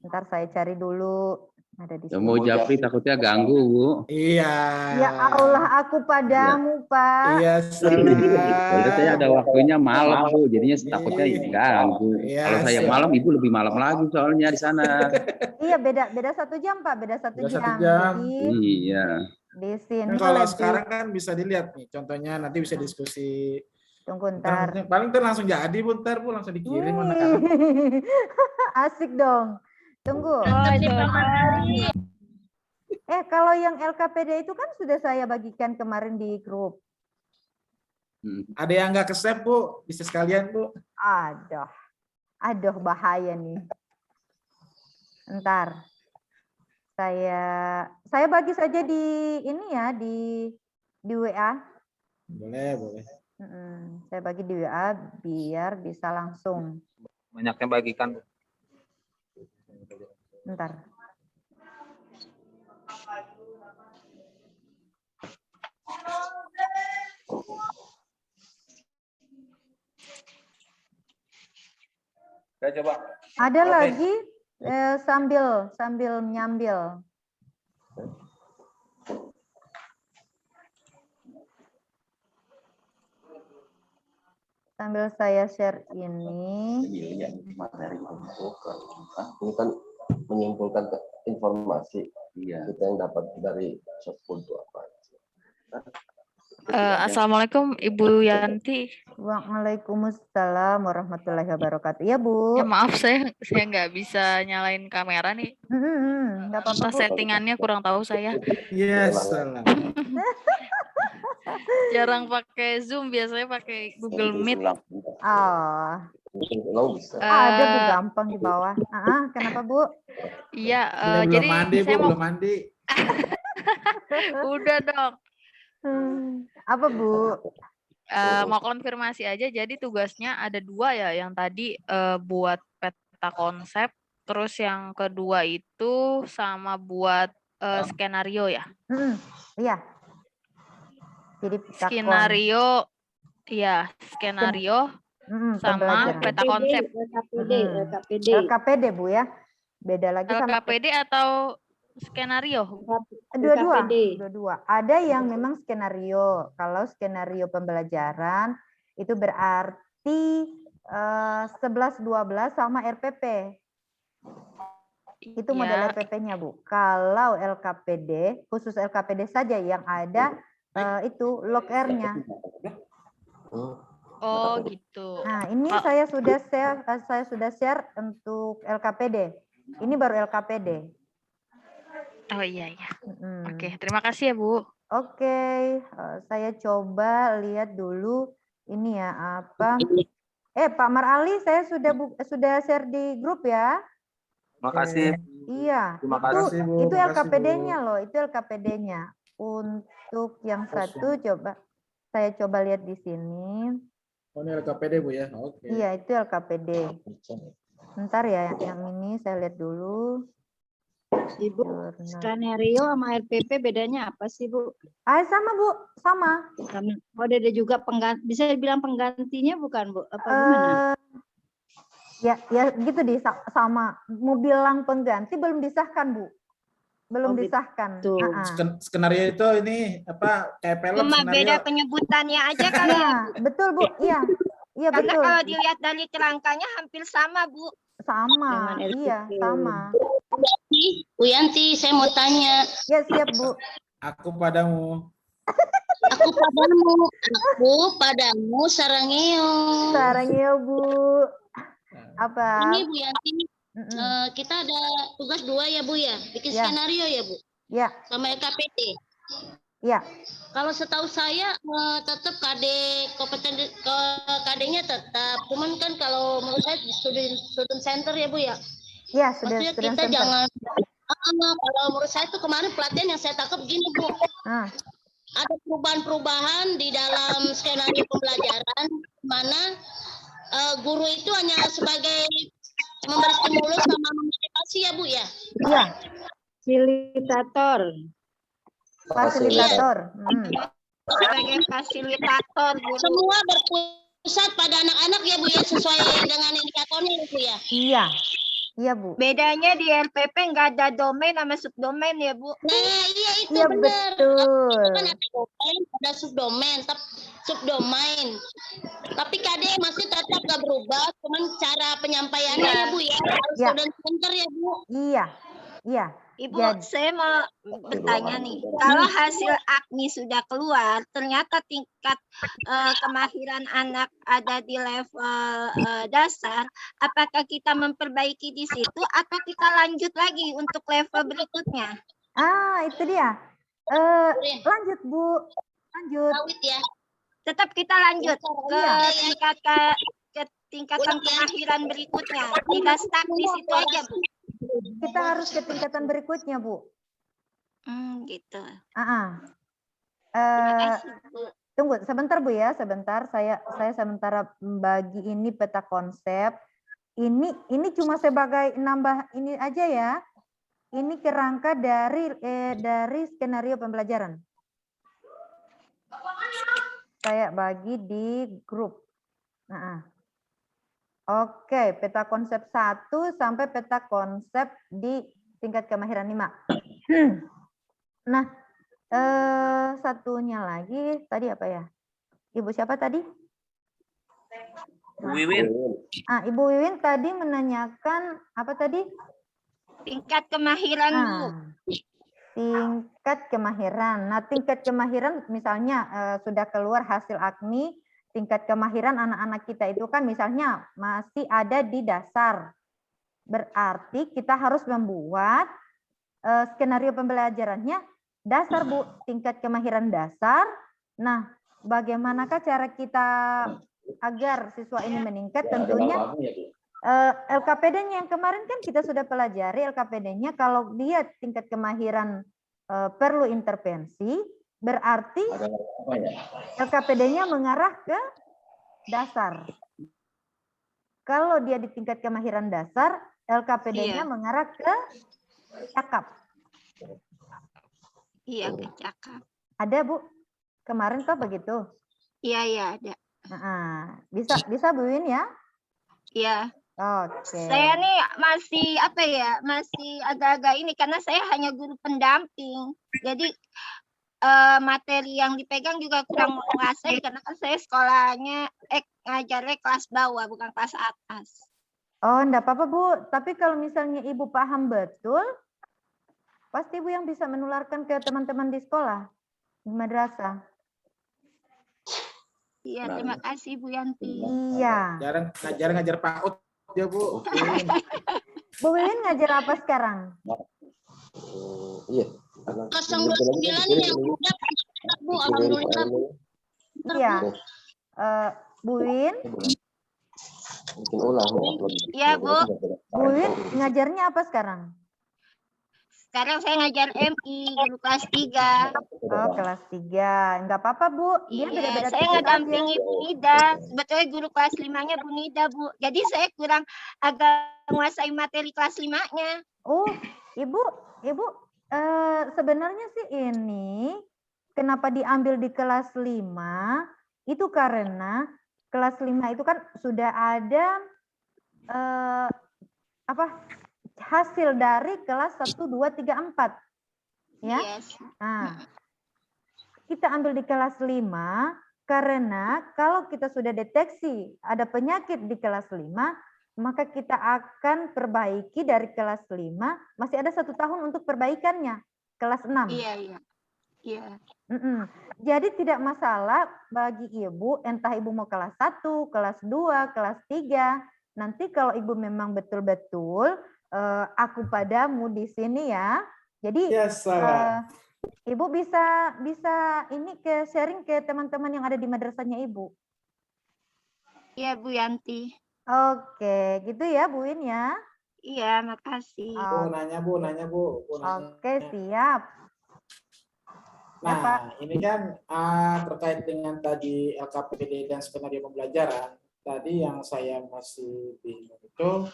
Speaker 2: Ntar saya cari dulu. Ada di
Speaker 10: Mau Japri takutnya ganggu, Bu.
Speaker 9: Iya.
Speaker 2: Ya Allah, aku padamu, Pak.
Speaker 9: Iya,
Speaker 10: Soalnya saya ada waktunya malam, Bu. Jadinya takutnya ganggu.
Speaker 9: Iya,
Speaker 10: Kalau saya
Speaker 9: siap.
Speaker 10: malam, Ibu lebih malam lagi soalnya di sana.
Speaker 2: Iya, beda 1 jam, Pak. Beda 1
Speaker 9: Beda 1
Speaker 2: jam.
Speaker 9: jam.
Speaker 2: Jadi
Speaker 10: Iya.
Speaker 2: di sini
Speaker 9: Kan kalau
Speaker 2: lebih-
Speaker 9: sekarang kan bisa dilihat nih, contohnya nanti bisa diskusi.
Speaker 2: Tunggu ntar.
Speaker 9: Paling ntar langsung jadi, Bu, ntar Bu langsung dikirim anak-anak.
Speaker 2: Asik dong. Tunggu. Kalau yang LKPD itu kan sudah saya bagikan kemarin di grup.
Speaker 9: Ada yang nggak ke-save, Bu? Bisa sekalian, Bu.
Speaker 2: Aduh bahaya nih. Ntar. Saya bagi saja di ini ya, di WA.
Speaker 9: Boleh.
Speaker 2: Saya bagi di WA biar bisa langsung.
Speaker 6: Banyaknya bagikan.
Speaker 2: Ntar.
Speaker 6: Saya coba.
Speaker 2: Ada lagi sambil nyambil. Sambil saya share ini.
Speaker 14: Ini kan menyimpulkan informasi kita yang dapat dari Sosbud itu apa.
Speaker 3: Assalamualaikum Ibu Yanti.
Speaker 2: Waalaikumsalam warahmatullahi wabarakatuh. Ya Bu.
Speaker 3: Ya maaf saya nggak bisa nyalain kamera nih.
Speaker 2: Nggak apa-apa, Bu.
Speaker 3: Settingannya kurang tahu saya.
Speaker 9: Yes, salah.
Speaker 3: Jarang pakai Zoom, biasanya pakai Google Meet.
Speaker 2: Ada Bu, gampang di bawah. Kenapa Bu?
Speaker 3: Iya,
Speaker 9: Belum
Speaker 3: jadi
Speaker 9: mandi, Bu,
Speaker 3: saya mau
Speaker 9: belum mandi.
Speaker 3: udah dong.
Speaker 2: Apa Bu?
Speaker 3: Mau konfirmasi aja. Jadi tugasnya ada 2 ya. Yang tadi buat peta konsep, terus yang kedua itu sama buat skenario ya.
Speaker 2: Iya. Jadi
Speaker 3: Skenario, ya skenario sama peta konsep.
Speaker 2: LKPD Bu ya. Beda lagi sama
Speaker 3: LKPD atau skenario?
Speaker 2: Dua-dua. Ada yang memang skenario. Kalau skenario pembelajaran itu berarti 11-12 sama RPP. Itu model RPP-nya Bu. Kalau LKPD, khusus LKPD saja yang ada itu log R-nya.
Speaker 3: Oh gitu.
Speaker 2: Nah ini saya sudah share untuk LKPD. Ini baru LKPD.
Speaker 3: Oh iya. Oke, terima kasih ya Bu.
Speaker 2: Oke, saya coba lihat dulu ini ya apa. Pak Marali, saya sudah share di grup ya.
Speaker 6: Makasih.
Speaker 2: Iya.
Speaker 6: Terima kasih, Bu.
Speaker 2: Itu
Speaker 6: Makasih,
Speaker 2: LKPD-nya
Speaker 6: Bu.
Speaker 2: loh, itu LKPD-nya. Untuk yang satu saya coba lihat di sini.
Speaker 9: Oh, ini LKPD, Bu ya. Oke.
Speaker 2: Iya, itu LKPD. Bentar ya, yang ini saya lihat dulu.
Speaker 8: Ibu, skenario sama RPP bedanya apa sih, Bu?
Speaker 2: Sama, Bu. Sama.
Speaker 8: Oh, ada juga bisa dibilang penggantinya bukan, Bu? Apa gimana?
Speaker 2: Ya gitu sama. Mau bilang pengganti belum disahkan, Bu. Belum disahkan.
Speaker 9: Skenario itu ini apa kayak film
Speaker 12: Cuma
Speaker 9: skenario.
Speaker 12: beda penyebutannya aja kali ya.
Speaker 2: Betul Bu, iya. Iya
Speaker 12: Karena
Speaker 2: betul.
Speaker 12: kalau dilihat dari kerangkanya hampir sama, Bu.
Speaker 2: Sama, iya sama.
Speaker 13: Bu Yanti, saya mau tanya.
Speaker 2: Ya siap Bu.
Speaker 9: Aku padamu.
Speaker 13: Aku padamu Sarangeo.
Speaker 2: Sarangeo Bu. Apa?
Speaker 13: Ini Bu Yanti, kita ada tugas 2 ya Bu ya, bikin skenario ya Bu.
Speaker 2: Ya.
Speaker 13: Sama LKPD.
Speaker 2: Ya.
Speaker 13: Kalau setahu saya tetap kompeten KD-nya tetap. Cuman kan kalau menurut saya student center ya Bu ya.
Speaker 2: Ya,
Speaker 13: maksudnya kita jangan kalau menurut saya itu kemarin pelatihan yang saya tangkap gini Bu. Ada perubahan-perubahan di dalam skenario pembelajaran mana guru itu hanya sebagai memberi stimulus sama memotivasi ya Bu ya.
Speaker 2: Iya.
Speaker 8: Fasilitator.
Speaker 2: Fasilitator.
Speaker 12: sebagai fasilitator guru.
Speaker 13: Semua berpusat pada anak-anak ya Bu ya, sesuai dengan indikatornya ya Bu ya.
Speaker 2: Iya. Iya, Bu.
Speaker 12: Bedanya di LPP nggak ada domain sama subdomain ya, Bu.
Speaker 13: Nah, iya itu
Speaker 2: Iya,
Speaker 13: benar.
Speaker 2: betul.
Speaker 13: Kan ada domain, ada subdomain. Tapi KD masih tetap nggak berubah, cuman cara penyampaiannya ya Bu ya, harus
Speaker 2: Ya.
Speaker 13: student center ya Bu.
Speaker 2: Iya. Iya.
Speaker 12: Ibu,
Speaker 2: Jadi-
Speaker 12: saya mau bertanya nih, kalau hasil AKMI sudah keluar, ternyata tingkat kemahiran anak ada di level dasar, apakah kita memperbaiki di situ atau kita lanjut lagi untuk level berikutnya?
Speaker 2: Ah, itu dia. Lanjut, Bu. Lanjut.
Speaker 13: Awit ya.
Speaker 12: Tetap kita lanjut ke
Speaker 2: Iya.
Speaker 12: tingkatan kemahiran berikutnya, tidak stuck di situ aja, Bu.
Speaker 2: Kita harus ke tingkatan berikutnya, Bu.
Speaker 12: Gitu.
Speaker 2: Tunggu sebentar, Bu ya, sebentar. Saya sementara bagi ini peta konsep. Ini cuma sebagai nambah ini aja ya. Ini kerangka dari skenario pembelajaran. Saya bagi di grup. Oke, peta konsep 1 sampai peta konsep di tingkat kemahiran 5. Nah, satunya lagi tadi apa ya? Ibu siapa tadi?
Speaker 6: Wiwin.
Speaker 2: Ibu Wiwin tadi menanyakan apa tadi?
Speaker 12: Tingkat kemahiran, Bu.
Speaker 2: Tingkat kemahiran. Nah, tingkat kemahiran misalnya sudah keluar hasil AKMI, tingkat kemahiran anak-anak kita itu kan misalnya masih ada di dasar. Berarti kita harus membuat skenario pembelajarannya dasar, Bu, tingkat kemahiran dasar. Nah, bagaimanakah cara kita agar siswa ini meningkat? Tentunya LKPD-nya yang kemarin kan kita sudah pelajari LKPD-nya kalau dia tingkat kemahiran perlu intervensi, berarti LKPD-nya mengarah ke dasar. Kalau dia di tingkat kemahiran dasar, LKPD-nya mengarah ke cakap.
Speaker 12: Iya, ke cakap.
Speaker 2: Ada, Bu? Kemarin kok begitu?
Speaker 12: Iya, ada.
Speaker 2: Bisa Bu Win ya?
Speaker 12: Iya.
Speaker 2: Oke.
Speaker 12: Saya nih masih masih agak-agak ini karena saya hanya guru pendamping. Jadi materi yang dipegang juga kurang menguasai karena kan saya sekolahnya ngajarnya kelas bawah bukan kelas atas.
Speaker 2: Oh, enggak apa-apa, Bu. Tapi kalau misalnya Ibu paham betul, pasti Ibu yang bisa menularkan ke teman-teman di sekolah, di madrasah.
Speaker 12: Iya, terima kasih Bu Yanti.
Speaker 2: Iya.
Speaker 9: Ngajar PAUD ya, Bu.
Speaker 2: Bu Wiwin ngajar apa sekarang?
Speaker 14: Iya.
Speaker 13: 029 yang muda Bu, alhamdulillah.
Speaker 2: Iya. Bu Win?
Speaker 14: Bikin ulang.
Speaker 12: Iya, Bu.
Speaker 2: Bu Win ngajarnya apa sekarang?
Speaker 12: Sekarang saya ngajar MI guru kelas 3.
Speaker 2: Oh, kelas 3. Enggak apa-apa, Bu. Dia beda-beda
Speaker 12: Saya ngedampingi Bu Nida. Sebetulnya guru kelas 5-nya Bu Nida, Bu. Jadi saya kurang agak menguasai materi kelas 5-nya.
Speaker 2: Oh, Ibu sebenarnya sih ini kenapa diambil di kelas 5 itu karena kelas 5 itu kan sudah ada hasil dari kelas 1, 2, 3, 4. Ya.
Speaker 12: Yes.
Speaker 2: Nah, kita ambil di kelas 5 karena kalau kita sudah deteksi ada penyakit di kelas 5, maka kita akan perbaiki dari kelas 5, masih ada 1 tahun untuk perbaikannya, kelas 6.
Speaker 12: Iya.
Speaker 2: Jadi tidak masalah bagi Ibu, entah Ibu mau kelas 1, kelas 2, kelas 3. Nanti kalau Ibu memang betul-betul aku padamu di sini ya. Jadi Ibu bisa ini sharing ke teman-teman yang ada di madrasahnya Ibu.
Speaker 12: Iya, Bu Yanti.
Speaker 2: Oke, gitu ya Bu Win ya.
Speaker 12: Iya, makasih.
Speaker 9: Bu, nanya Bu.
Speaker 2: Oke, siap.
Speaker 9: Nah, ini kan terkait dengan tadi LKPD dan skenario pembelajaran. Tadi yang saya masih bingung itu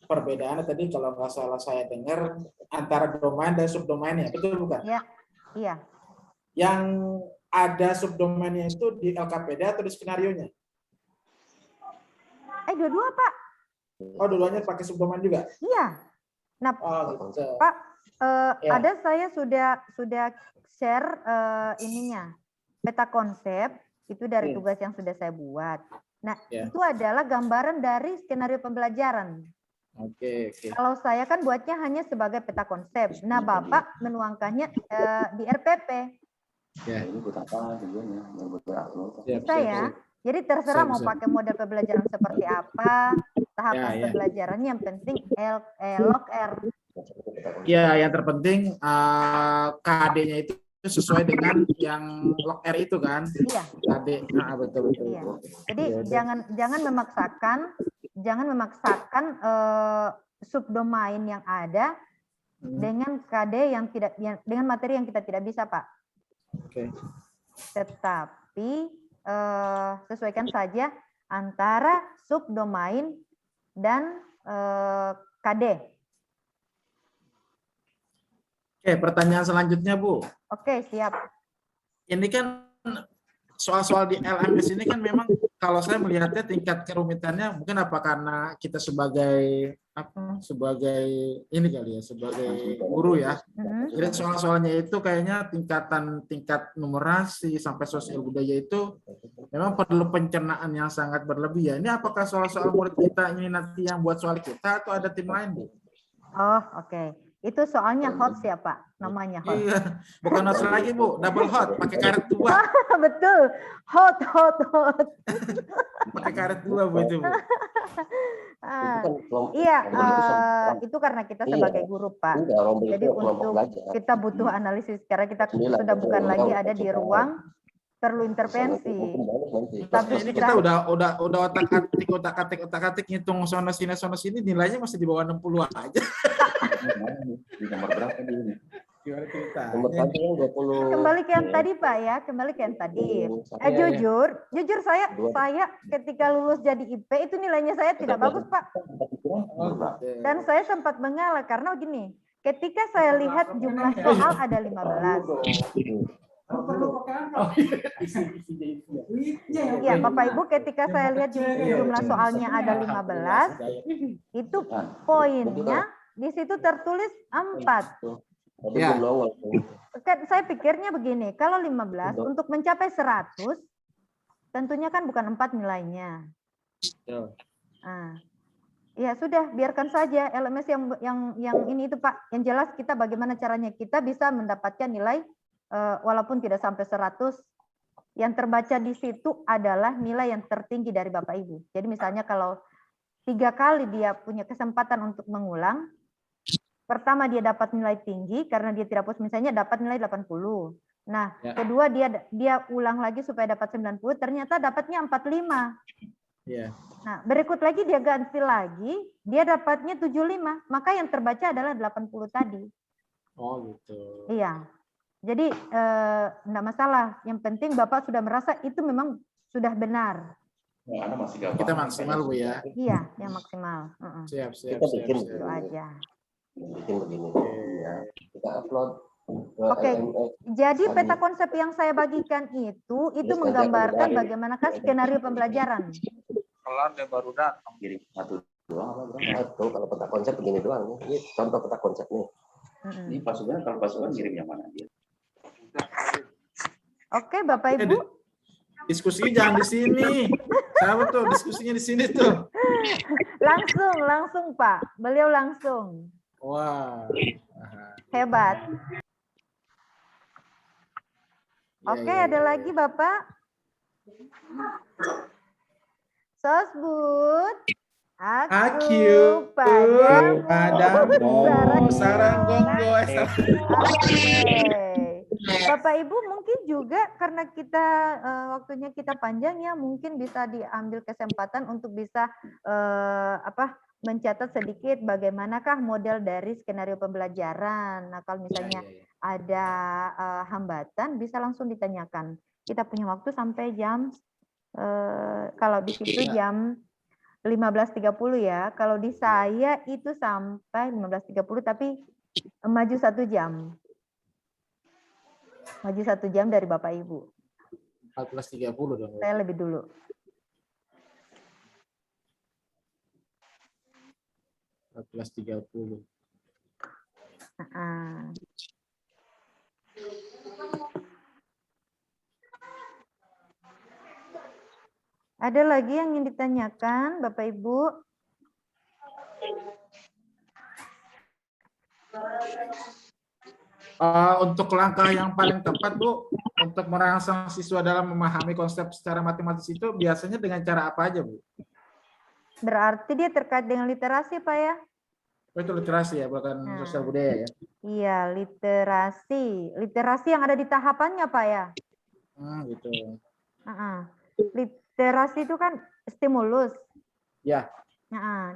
Speaker 9: perbedaannya tadi kalau nggak salah saya dengar antara domain dan subdomainnya, betul bukan?
Speaker 2: Iya.
Speaker 9: Yang ada subdomainnya itu di LKPD atau di skenarionya?
Speaker 2: Dua-dua, Pak.
Speaker 9: Oh, dua-duanya pakai subdomain juga?
Speaker 2: Iya. Nah,
Speaker 9: gitu.
Speaker 2: Pak,
Speaker 9: Ya.
Speaker 2: ada saya sudah share ininya, peta konsep itu dari tugas yang sudah saya buat. Nah,
Speaker 9: Ya.
Speaker 2: itu adalah gambaran dari skenario pembelajaran.
Speaker 9: Oke.
Speaker 2: Kalau saya kan buatnya hanya sebagai peta konsep. Nah, Bapak menuangkannya di RPP.
Speaker 9: Ya.
Speaker 2: Bisa ya. Jadi terserah mau
Speaker 9: Bisa.
Speaker 2: pakai model pembelajaran seperti apa, tahapan
Speaker 9: Ya.
Speaker 2: pembelajarannya yang penting log R.
Speaker 9: Ya, yang terpenting KD-nya itu sesuai dengan yang log R itu kan?
Speaker 2: Iya.
Speaker 9: KD. Nah, betul.
Speaker 2: Iya. Jadi
Speaker 9: Ya udah.
Speaker 2: jangan memaksakan subdomain yang ada dengan KD yang tidak dengan materi yang kita tidak bisa, Pak.
Speaker 9: Oke.
Speaker 2: Tetapi sesuaikan saja antara subdomain dan KD.
Speaker 9: Oke, pertanyaan selanjutnya, Bu.
Speaker 2: Oke, siap.
Speaker 9: Ini kan soal-soal di LMS ini kan memang kalau saya melihatnya tingkat kerumitannya mungkin apa karena kita sebagai sebagai guru ya. Jadi soal-soalnya itu kayaknya tingkat numerasi sampai sosial budaya itu memang perlu pencernaan yang sangat berlebih ya. Ini apakah soal-soal murid kita ini nanti yang buat soal kita atau ada tim lain, Bu?
Speaker 2: Oh, oke. Itu soalnya hot ya, Pak. Namanya hot.
Speaker 9: Iya, bukan hot lagi, Bu. Double hot, pakai karet 2.
Speaker 2: Betul. Hot.
Speaker 9: Pakai karet 2, Bu, itu, Bu.
Speaker 2: Iya, itu karena kita sebagai guru, Pak. Jadi untuk kita butuh analisis karena kita sudah bukan lagi ada di ruang perlu intervensi.
Speaker 9: Tapi ini kita udah otak-atik ngitung sono sini nilainya masih di bawah 60 aja.
Speaker 14: Di nomor berapa ini?
Speaker 9: Gimana ceritanya?
Speaker 14: Nomor 20.
Speaker 2: Kembali ke yang tadi, Pak ya, kembali ke yang tadi. Jujur saya ketika lulus jadi IP itu nilainya saya tidak bagus, Pak. Dan saya sempat mengalah karena gini, ketika saya lihat jumlah soal ada 15. Iya, Bapak Ibu, ketika saya lihat jumlah soalnya ada 15, itu poinnya di situ tertulis 4.
Speaker 14: Ya.
Speaker 2: Saya pikirnya begini, kalau 15 untuk mencapai 100 tentunya kan bukan 4 nilainya. Nah, ya sudah, biarkan saja LMS yang ini itu, Pak. Yang jelas kita bagaimana caranya kita bisa mendapatkan nilai walaupun tidak sampai 100, yang terbaca di situ adalah nilai yang tertinggi dari Bapak Ibu. Jadi misalnya kalau 3 kali dia punya kesempatan untuk mengulang, pertama dia dapat nilai tinggi karena dia tidak puas, misalnya dapat nilai 80. Nah, kedua dia ulang lagi supaya dapat 90, ternyata dapatnya 45. Nah, berikut lagi dia ganti lagi, dia dapatnya 75, maka yang terbaca adalah 80 tadi.
Speaker 9: Oh, gitu.
Speaker 2: Iya. Jadi enggak masalah. Yang penting Bapak sudah merasa itu memang sudah benar.
Speaker 9: Kita maksimal, Bu ya.
Speaker 2: Iya, yang maksimal.
Speaker 9: Siap.
Speaker 2: Itu aja.
Speaker 14: Bikin begini. Ya. Kita upload.
Speaker 2: Oke. Jadi peta konsep yang saya bagikan itu menggambarkan bagaimanakah skenario pembelajaran.
Speaker 6: Kelar dia baru datang.
Speaker 14: Kirim 1 doang apa berapa? Tuh kalau peta konsep begini doang. Ini contoh peta konsep nih.
Speaker 15: Ini pasukan, kalau pasukan kirim yang mana dia?
Speaker 2: Oke, Bapak Ibu.
Speaker 9: Diskusinya jangan di sini. Siapa tuh diskusinya di sini tuh?
Speaker 2: Langsung Pak. Beliau langsung.
Speaker 9: Wah.
Speaker 2: Hebat. Oke, ada lagi Bapak. Sosbud.
Speaker 9: Aku padamu sarang gonggo.
Speaker 2: Bapak Ibu mungkin juga karena kita waktunya kita panjang ya, mungkin bisa diambil kesempatan untuk bisa mencatat sedikit bagaimanakah model dari skenario pembelajaran. Nah, kalau misalnya ada hambatan bisa langsung ditanyakan. Kita punya waktu sampai jam kalau di situ jam 15.30 ya. Kalau di saya itu sampai 15.30 tapi maju 1 jam. Maju 1 jam dari Bapak Ibu.
Speaker 9: 14.30 dong.
Speaker 2: Saya lebih dulu.
Speaker 9: (14.30).
Speaker 2: Ada lagi yang ingin ditanyakan, Bapak Ibu?
Speaker 9: Untuk langkah yang paling tepat, Bu, untuk merangsang siswa dalam memahami konsep secara matematis itu biasanya dengan cara apa aja, Bu?
Speaker 2: Berarti dia terkait dengan literasi, Pak ya?
Speaker 9: Oh, itu literasi ya, bukan sosial budaya ya?
Speaker 2: Iya, literasi. Literasi yang ada di tahapannya, Pak ya?
Speaker 9: Gitu.
Speaker 2: Literasi itu kan stimulus.
Speaker 9: Ya.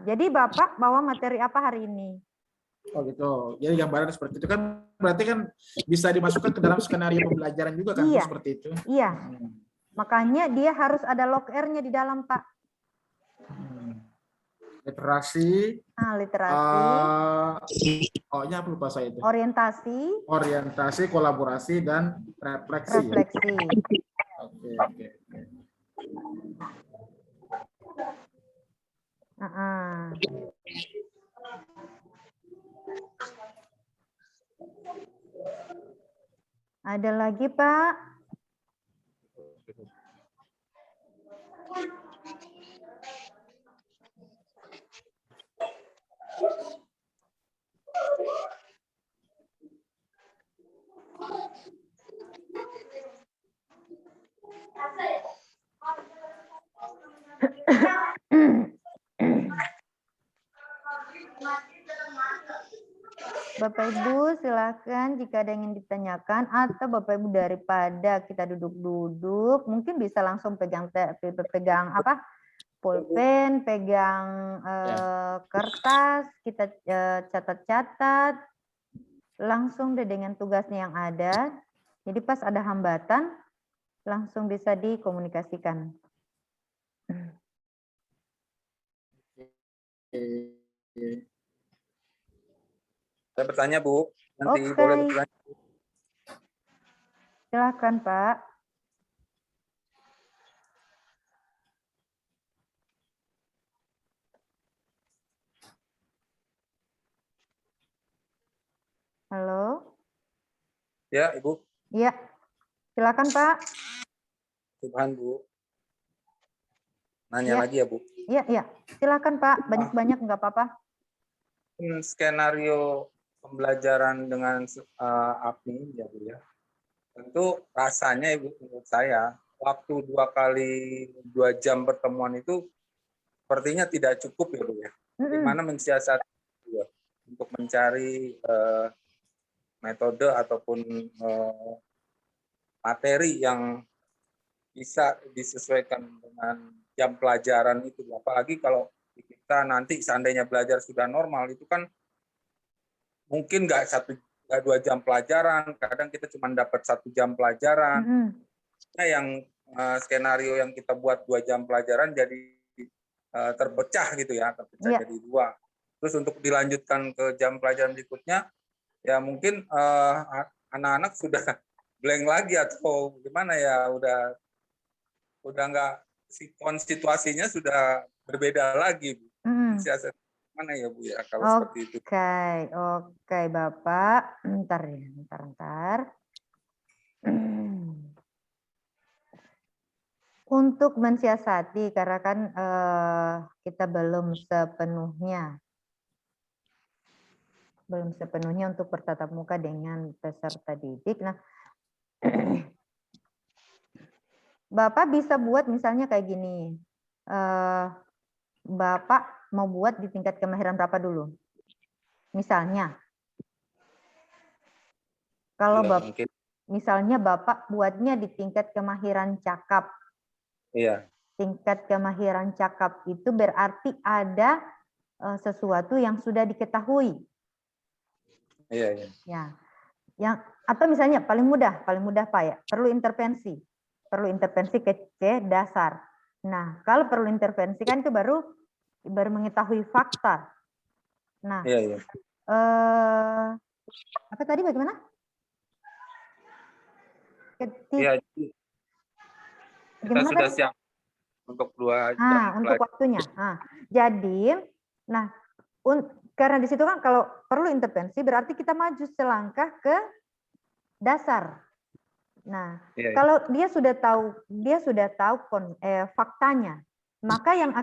Speaker 2: Jadi Bapak bawa materi apa hari ini?
Speaker 9: Oh gitu. Jadi gambaran seperti itu kan berarti kan bisa dimasukkan ke dalam skenario pembelajaran juga kan,
Speaker 2: Iya.
Speaker 9: seperti itu.
Speaker 2: Iya. Makanya dia harus ada log R-nya di dalam, Pak.
Speaker 9: Literasi.
Speaker 2: Literasi.
Speaker 9: Oh-nya apa lupa saya itu.
Speaker 2: Orientasi.
Speaker 9: Orientasi, kolaborasi, dan refleksi.
Speaker 2: Refleksi.
Speaker 9: Oke.
Speaker 2: Ada lagi, Pak? Bapak Ibu silakan jika ada yang ingin ditanyakan atau Bapak Ibu daripada kita duduk-duduk mungkin bisa langsung pegang apa pulpen, pegang kertas, kita catat-catat langsung deh dengan tugasnya yang ada. Jadi pas ada hambatan langsung bisa dikomunikasikan.
Speaker 6: Saya bertanya, Bu. Nanti boleh bertanya.
Speaker 2: Silakan, Pak. Halo?
Speaker 6: Ya, Ibu.
Speaker 2: Iya. Silakan, Pak.
Speaker 6: Subhan, Bu. Nanya lagi ya, Bu.
Speaker 2: Iya. Silakan, Pak. Banyak-banyak nggak apa-apa.
Speaker 6: Skenario pembelajaran dengan APMI ya, Bu ya. Tentu rasanya Ibu menurut saya waktu 2 kali 2 jam pertemuan itu sepertinya tidak cukup ya, Bu ya. Bagaimana mensiasati untuk mencari metode ataupun materi yang bisa disesuaikan dengan jam pelajaran itu. Apalagi kalau kita nanti seandainya belajar sudah normal, itu kan mungkin nggak 2 jam pelajaran, kadang kita cuma dapat 1 jam pelajaran. Yang skenario yang kita buat 2 jam pelajaran jadi terpecah gitu ya, terpecah jadi 2. Terus untuk dilanjutkan ke jam pelajaran berikutnya, ya mungkin anak-anak sudah blank lagi atau gimana ya, udah nggak, situasinya sudah berbeda lagi, Bu. Siasat mana ya, Bu ya, kalau seperti itu.
Speaker 2: Oke, Bapak. Bentar. Untuk mensiasati, karena kan kita belum sepenuhnya untuk bertatap muka dengan peserta didik. Nah, Bapak bisa buat misalnya kayak gini. Bapak mau buat di tingkat kemahiran berapa dulu? Misalnya. Kalau misalnya Bapak buatnya di tingkat kemahiran cakap.
Speaker 6: Iya.
Speaker 2: Tingkat kemahiran cakap itu berarti ada sesuatu yang sudah diketahui.
Speaker 6: Iya.
Speaker 2: Ya. Atau misalnya paling mudah Pak ya, perlu intervensi ke C dasar. Nah, kalau perlu intervensi kan itu baru mengetahui fakta. Nah, apa tadi bagaimana?
Speaker 6: Kita
Speaker 2: Gimana
Speaker 6: sudah
Speaker 2: tadi?
Speaker 6: siap untuk 2 jam
Speaker 2: Untuk waktunya. Jadi, karena di situ kan kalau perlu intervensi berarti kita maju selangkah ke dasar. Nah, kalau dia sudah tahu faktanya, maka yang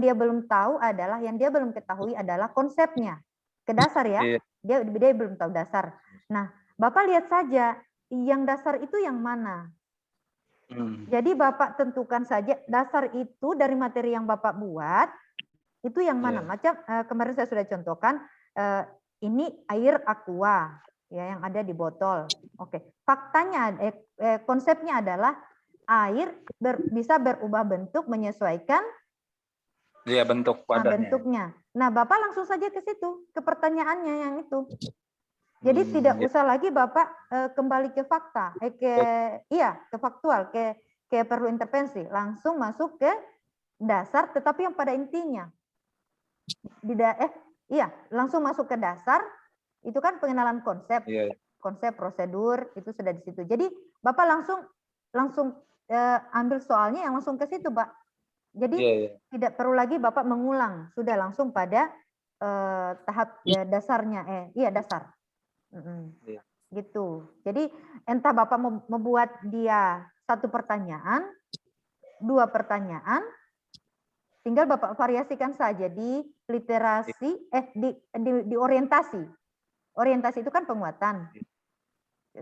Speaker 2: dia belum tahu adalah yang dia belum ketahui adalah konsepnya. Ke dasar ya. Dia belum tahu dasar. Nah, Bapak lihat saja yang dasar itu yang mana. Jadi Bapak tentukan saja dasar itu dari materi yang Bapak buat itu yang mana. Macam kemarin saya sudah contohkan ini air aqua ya yang ada di botol. Oke. Faktanya konsepnya adalah air bisa berubah bentuk menyesuaikan
Speaker 6: bentuk badannya.
Speaker 2: Bentuknya. Nah, Bapak langsung saja ke situ, ke pertanyaannya yang itu. Jadi tidak usah lagi Bapak kembali ke fakta, ke faktual, ke perlu intervensi, langsung masuk ke dasar, tetapi yang pada intinya. Langsung masuk ke dasar, itu kan pengenalan konsep, konsep prosedur itu sudah di situ. Jadi Bapak langsung ambil soalnya yang langsung ke situ, Pak. Jadi tidak perlu lagi Bapak mengulang, sudah langsung pada tahap dasarnya, dasar. Gitu. Jadi entah Bapak membuat dia 1 pertanyaan, 2 pertanyaan, tinggal Bapak variasikan saja di literasi, di orientasi. Orientasi itu kan penguatan.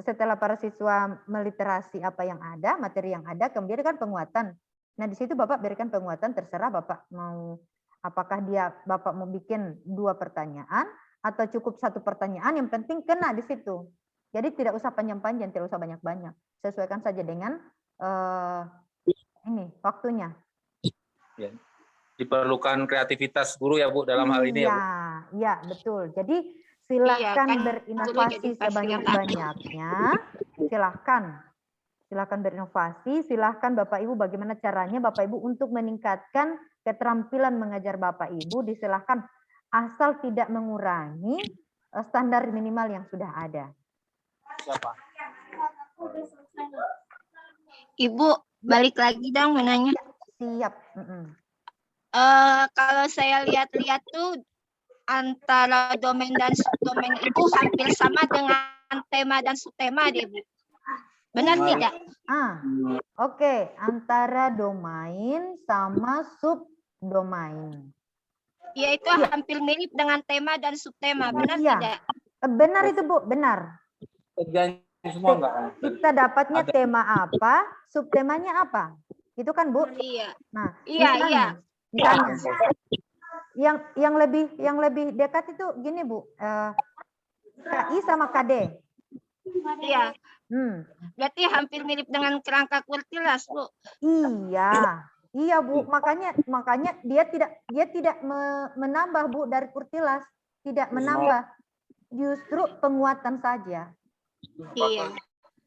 Speaker 2: Setelah para siswa meliterasi apa yang ada, materi yang ada, kemudian kan penguatan. Nah, di situ Bapak berikan penguatan, terserah Bapak mau, apakah Bapak mau bikin 2 pertanyaan, atau cukup 1 pertanyaan, yang penting kena di situ. Jadi tidak usah panjang-panjang, tidak usah banyak-banyak. Sesuaikan saja dengan waktunya.
Speaker 6: Diperlukan kreativitas guru ya Bu dalam hal ini ya Bu.
Speaker 2: Iya, betul. Jadi silakan berinovasi sebanyak-banyaknya. Silakan berinovasi, silakan Bapak Ibu bagaimana caranya Bapak Ibu untuk meningkatkan keterampilan mengajar Bapak Ibu, disilahkan asal tidak mengurangi standar minimal yang sudah ada.
Speaker 12: Ibu, balik lagi dong menanya.
Speaker 2: Siap.
Speaker 12: Kalau saya lihat-lihat tuh antara domain dan subdomain itu hampir sama dengan tema dan subtema deh, Bu. Benar tidak?
Speaker 2: Oke. Antara domain sama subdomain.
Speaker 12: Ya, itu hampir mirip dengan tema dan subtema, benar tidak?
Speaker 2: Benar itu Bu, benar.
Speaker 6: Semua enggak?
Speaker 2: Kita dapatnya tema apa, subtemanya apa? Itu kan Bu?
Speaker 12: Iya.
Speaker 2: Nah,
Speaker 12: iya.
Speaker 2: Misalnya, yang lebih dekat itu gini Bu, KI sama KD.
Speaker 12: Iya. Berarti hampir mirip dengan kerangka kuartilas, Bu.
Speaker 2: Iya Bu, makanya dia tidak menambah Bu dari kurtilas, tidak menambah, justru penguatan saja.
Speaker 12: Iya.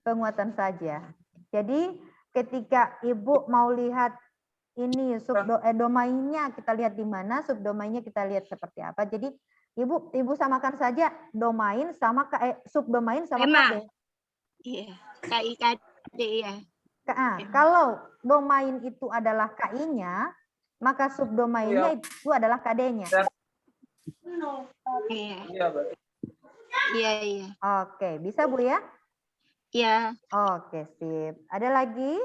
Speaker 2: Penguatan saja. Jadi ketika Ibu mau lihat ini domainnya kita lihat di mana, subdomainnya kita lihat seperti apa. Jadi Ibu samakan saja domain sama subdomain sama KD.
Speaker 12: Iya, KI-KD ya.
Speaker 2: Kalau domain itu adalah KI-nya, maka subdomainnya itu adalah KD-nya.
Speaker 12: Iya.
Speaker 2: Oke, bisa Bu ya?
Speaker 12: Iya.
Speaker 2: Oke, sip. Ada lagi?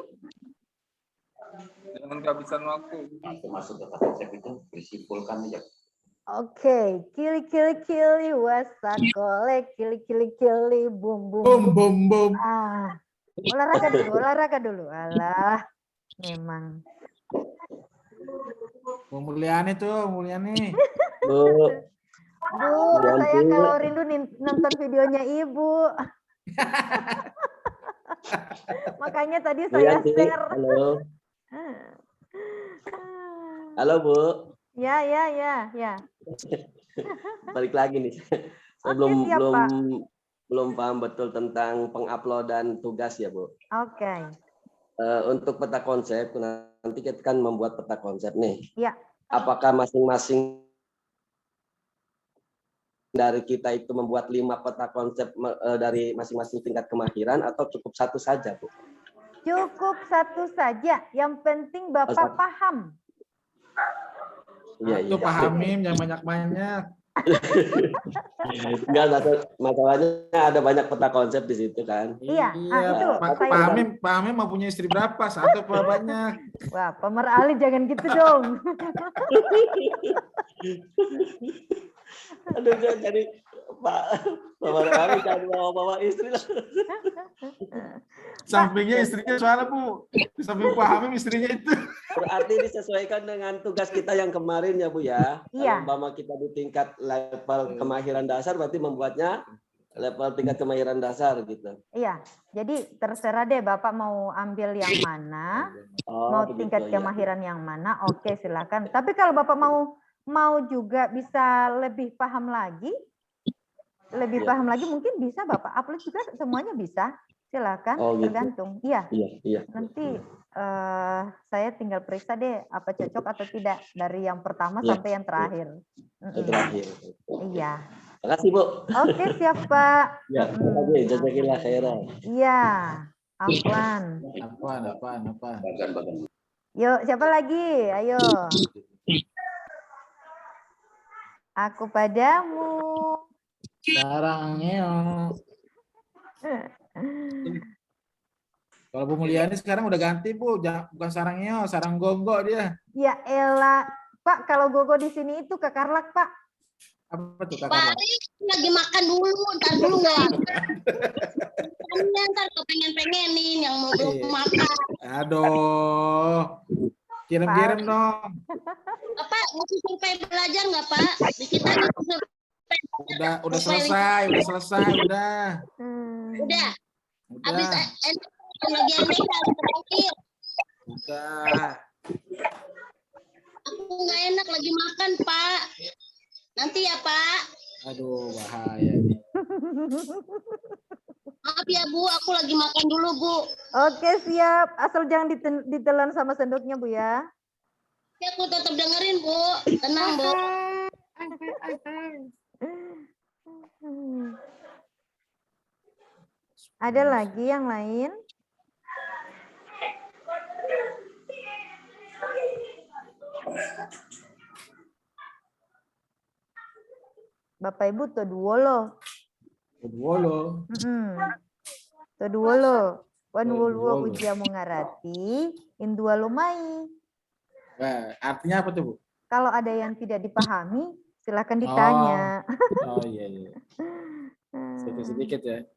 Speaker 6: Dengan kehabisan waktu.
Speaker 15: Masuk ke konsep itu disimpulkan aja.
Speaker 2: Oke, kili wasakole, kili bum. Olahraga dulu. Alah, memang.
Speaker 9: Mulyani tuh, Mulyani.
Speaker 2: Bu, saya kalau rindu nonton videonya Ibu. Makanya tadi saya share.
Speaker 14: Halo Bu.
Speaker 2: Ya.
Speaker 14: Balik lagi nih. Saya belum paham betul tentang penguploadan tugas ya Bu.
Speaker 2: Oke.
Speaker 14: Untuk peta konsep nanti kita kan membuat peta konsep nih.
Speaker 2: Ya.
Speaker 14: Apakah masing-masing dari kita itu membuat 5 peta konsep dari masing-masing tingkat kemahiran atau cukup 1 saja Bu?
Speaker 2: Cukup satu saja. Yang penting Bapak paham.
Speaker 14: Iya,
Speaker 9: Itu pahamin yang banyak-banyak.
Speaker 14: Enggak, masalahnya ada banyak peta konsep di situ kan.
Speaker 2: Iya, itu
Speaker 9: Pahamin mau punya istri berapa? Satu apa banyak?
Speaker 2: Wah, Pemer Ali jangan gitu dong.
Speaker 14: Aduh, jadi Pak Ali jangan bawa istri lah.
Speaker 9: Sampingnya istrinya soalnya Bu. Di samping pahamin istrinya itu.
Speaker 14: Berarti disesuaikan dengan tugas kita yang kemarin ya Bu ya.
Speaker 2: Iya.
Speaker 14: Kalau umpama kita di tingkat level kemahiran dasar berarti membuatnya level tingkat kemahiran dasar gitu.
Speaker 2: Iya, jadi terserah deh Bapak mau ambil yang mana, mau
Speaker 14: begitu,
Speaker 2: tingkat
Speaker 14: ya.
Speaker 2: kemahiran yang mana, oke silakan. Tapi kalau Bapak mau juga bisa lebih paham lagi, mungkin bisa Bapak upload juga semuanya bisa, silakan,
Speaker 14: gitu.
Speaker 2: tergantung. Iya.
Speaker 14: Iya.
Speaker 2: Nanti saya tinggal periksa deh apa cocok atau tidak dari yang pertama
Speaker 14: Iya.
Speaker 2: sampai yang terakhir.
Speaker 14: Terakhir.
Speaker 2: Iya.
Speaker 14: Makasih Bu.
Speaker 2: Oke, siap Pak.
Speaker 14: Ya, terima kasih. Jazakillah khairan.
Speaker 2: Iya, Afwan.
Speaker 9: Apaan?
Speaker 2: Yuk, siapa lagi? Ayo. Aku padamu.
Speaker 9: Sarangnya. Kalau Bu Mulyani sekarang udah ganti Bu, bukan sarangnya, sarang gonggo dia.
Speaker 2: Ya elah, Pak, kalau gogo di sini itu kekarlak, Pak.
Speaker 9: Apa tuh
Speaker 13: Pak
Speaker 9: kakak?
Speaker 13: Ari lagi makan dulu, ntar dulu nggak. Ntar kepengen-pengenin yang mau belum makan.
Speaker 9: Aduh, kirim-kirim dong.
Speaker 13: Bapak mau survei belajar nggak Pak? Di kita nih
Speaker 9: Udah selesai, udah.
Speaker 13: Udah. Habis lagi enak terakhir.
Speaker 9: Udah.
Speaker 13: Aku nggak enak lagi makan Pak. Nanti ya Pak.
Speaker 9: Aduh, bahaya nih.
Speaker 13: Maaf ya Bu, aku lagi makan dulu Bu.
Speaker 2: Oke, siap. Asal jangan ditelan sama sendoknya Bu ya.
Speaker 13: Ya, aku tetap dengerin Bu. Tenang Bu.
Speaker 2: Ada lagi yang lain? Bapak Ibu toduolo. Toduolo. Wanwulwo ujiamu ngarati indualo mai.
Speaker 9: Nah, artinya apa tuh Bu?
Speaker 2: Kalau ada yang tidak dipahami, silakan ditanya.
Speaker 9: Oh iya. Sedikit ya.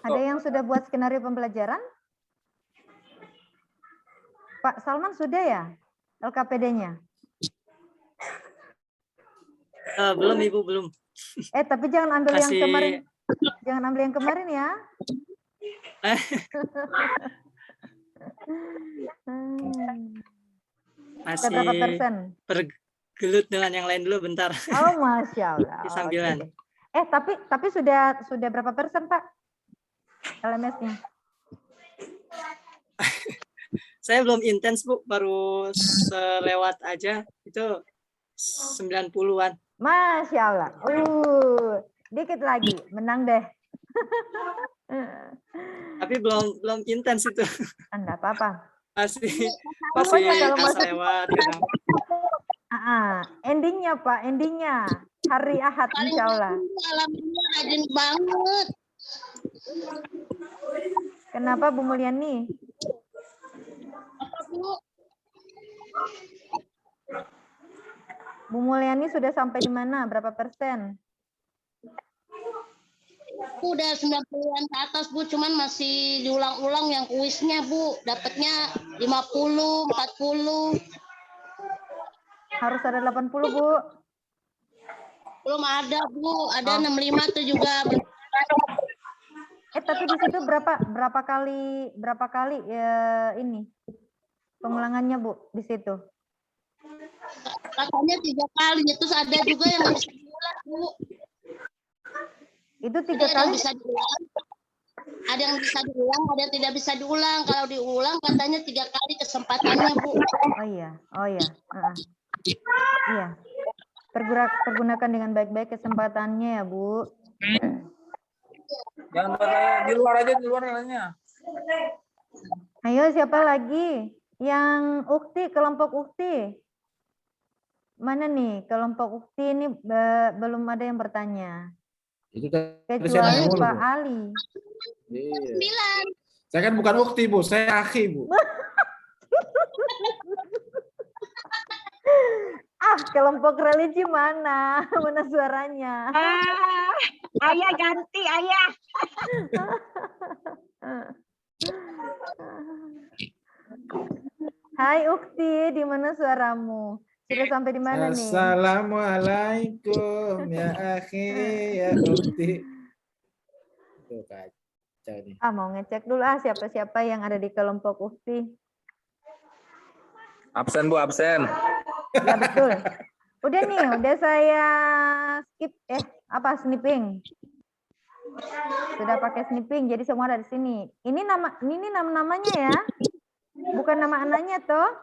Speaker 2: Ada yang sudah buat skenario pembelajaran? Pak Salman sudah ya? LKPD-nya?
Speaker 1: Belum Ibu, belum.
Speaker 2: Tapi jangan ambil yang
Speaker 1: Masih-
Speaker 2: kemarin. Jangan ambil yang kemarin ya.
Speaker 1: Masih
Speaker 2: Berapa persen?
Speaker 1: bergelut dengan yang lain dulu bentar.
Speaker 2: Oh, Masya Allah.
Speaker 1: Di sambilan.
Speaker 2: Oke. Tapi sudah berapa persen Pak? LMS-nya?
Speaker 1: Saya belum intens Bu, baru selewat aja. Itu 90-an.
Speaker 2: Masya Allah. Dikit lagi, menang deh.
Speaker 1: Tapi belum intens itu.
Speaker 2: Enggak apa-apa.
Speaker 1: Masih
Speaker 2: Pokoknya kalau
Speaker 1: asal
Speaker 2: masuk-
Speaker 1: lewat. Kadang.
Speaker 2: Endingnya Pak, endingnya hari Ahad insya Allah.
Speaker 13: Alhamdulillah rajin banget.
Speaker 2: Kenapa Bu Mulyani?
Speaker 13: Apa Bu?
Speaker 2: Bu Mulyani sudah sampai di mana? Berapa persen?
Speaker 13: Aku udah 90-an ke atas Bu, cuman masih diulang-ulang yang kuisnya Bu. Dapatnya 50, 40.
Speaker 2: Harus ada 80 Bu.
Speaker 13: Belum ada Bu, ada 65 tuh juga.
Speaker 2: Tapi di situ berapa kali ini pengulangannya Bu di situ?
Speaker 13: Katanya 3 kali, terus ada juga yang harus diulang Bu.
Speaker 2: Itu Itu 3
Speaker 13: Ada yang
Speaker 2: kali.
Speaker 13: bisa diulang, ada yang bisa diulang, ada yang tidak bisa diulang. Kalau diulang katanya 3 kali kesempatannya, Bu.
Speaker 2: Oh iya. Iya. Pergunakan dengan baik-baik kesempatannya ya, Bu.
Speaker 6: Jangan di luar aja, di luar nanya.
Speaker 2: Ayo, siapa lagi? Yang ukti, kelompok ukti. Mana nih kelompok ukti ini belum ada yang bertanya.
Speaker 9: Itu tadi saya
Speaker 2: Kecuali
Speaker 9: nanya mulu,
Speaker 2: Pak
Speaker 9: Bu.
Speaker 2: Ali.
Speaker 9: Iya. Saya kan bukan ukti, Bu. Saya akhi, Bu.
Speaker 2: Kelompok religi mana? Mana suaranya?
Speaker 12: Ayah ganti, ayah.
Speaker 2: Hai Ukti, di mana suaramu? Sudah sampai di mana nih?
Speaker 9: Assalamualaikum ya akhi ya ukti. Tuh kacau nih.
Speaker 2: Mau ngecek dulu siapa-siapa yang ada di kelompok Ukti.
Speaker 6: Absen Bu, absen.
Speaker 2: Ya betul. Udah nih, udah saya skip snipping. Sudah pakai snipping, jadi semua ada di sini. Ini nama-namanya ya. Bukan nama anaknya toh?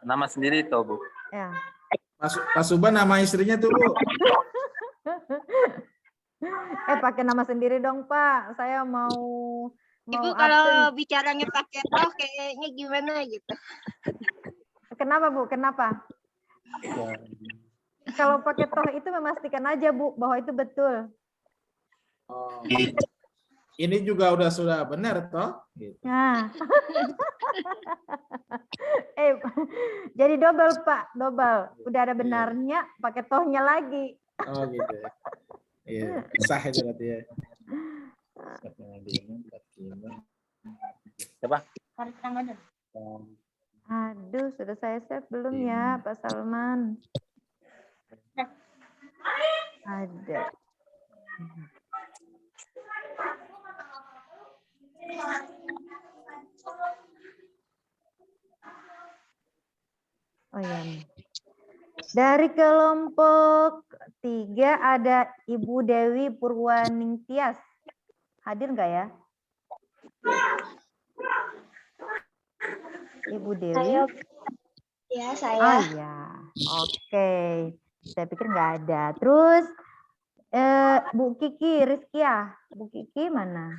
Speaker 6: Nama sendiri toh, Bu.
Speaker 2: Ya.
Speaker 9: Pak Suban nama istrinya tuh, Bu.
Speaker 2: Pakai nama sendiri dong, Pak. Saya mau
Speaker 12: Ibu kalau bicaranya pakai toh kayaknya gimana gitu.
Speaker 2: Kenapa, Bu? Kenapa? Kalau pakai toh itu memastikan aja, Bu, bahwa itu betul.
Speaker 9: Oh. Ini juga sudah benar toh? Gitu.
Speaker 2: Nah. Jadi double, Pak, double. Udah ada benarnya, pakai tohnya lagi.
Speaker 9: Oh gitu ya. Iya, sah itu berarti ya.
Speaker 6: Siapa?
Speaker 2: Aduh, sudah saya save belum ya, Pak Salman? Ada. Oh iya nih. Dari kelompok 3 ada Ibu Dewi Purwaningtyas. Hadir nggak ya? Ibu Dewi?
Speaker 12: Ya, saya.
Speaker 2: Oh iya. Oke. Saya pikir nggak ada. Terus Bu Kiki Rizkia. Bu Kiki mana?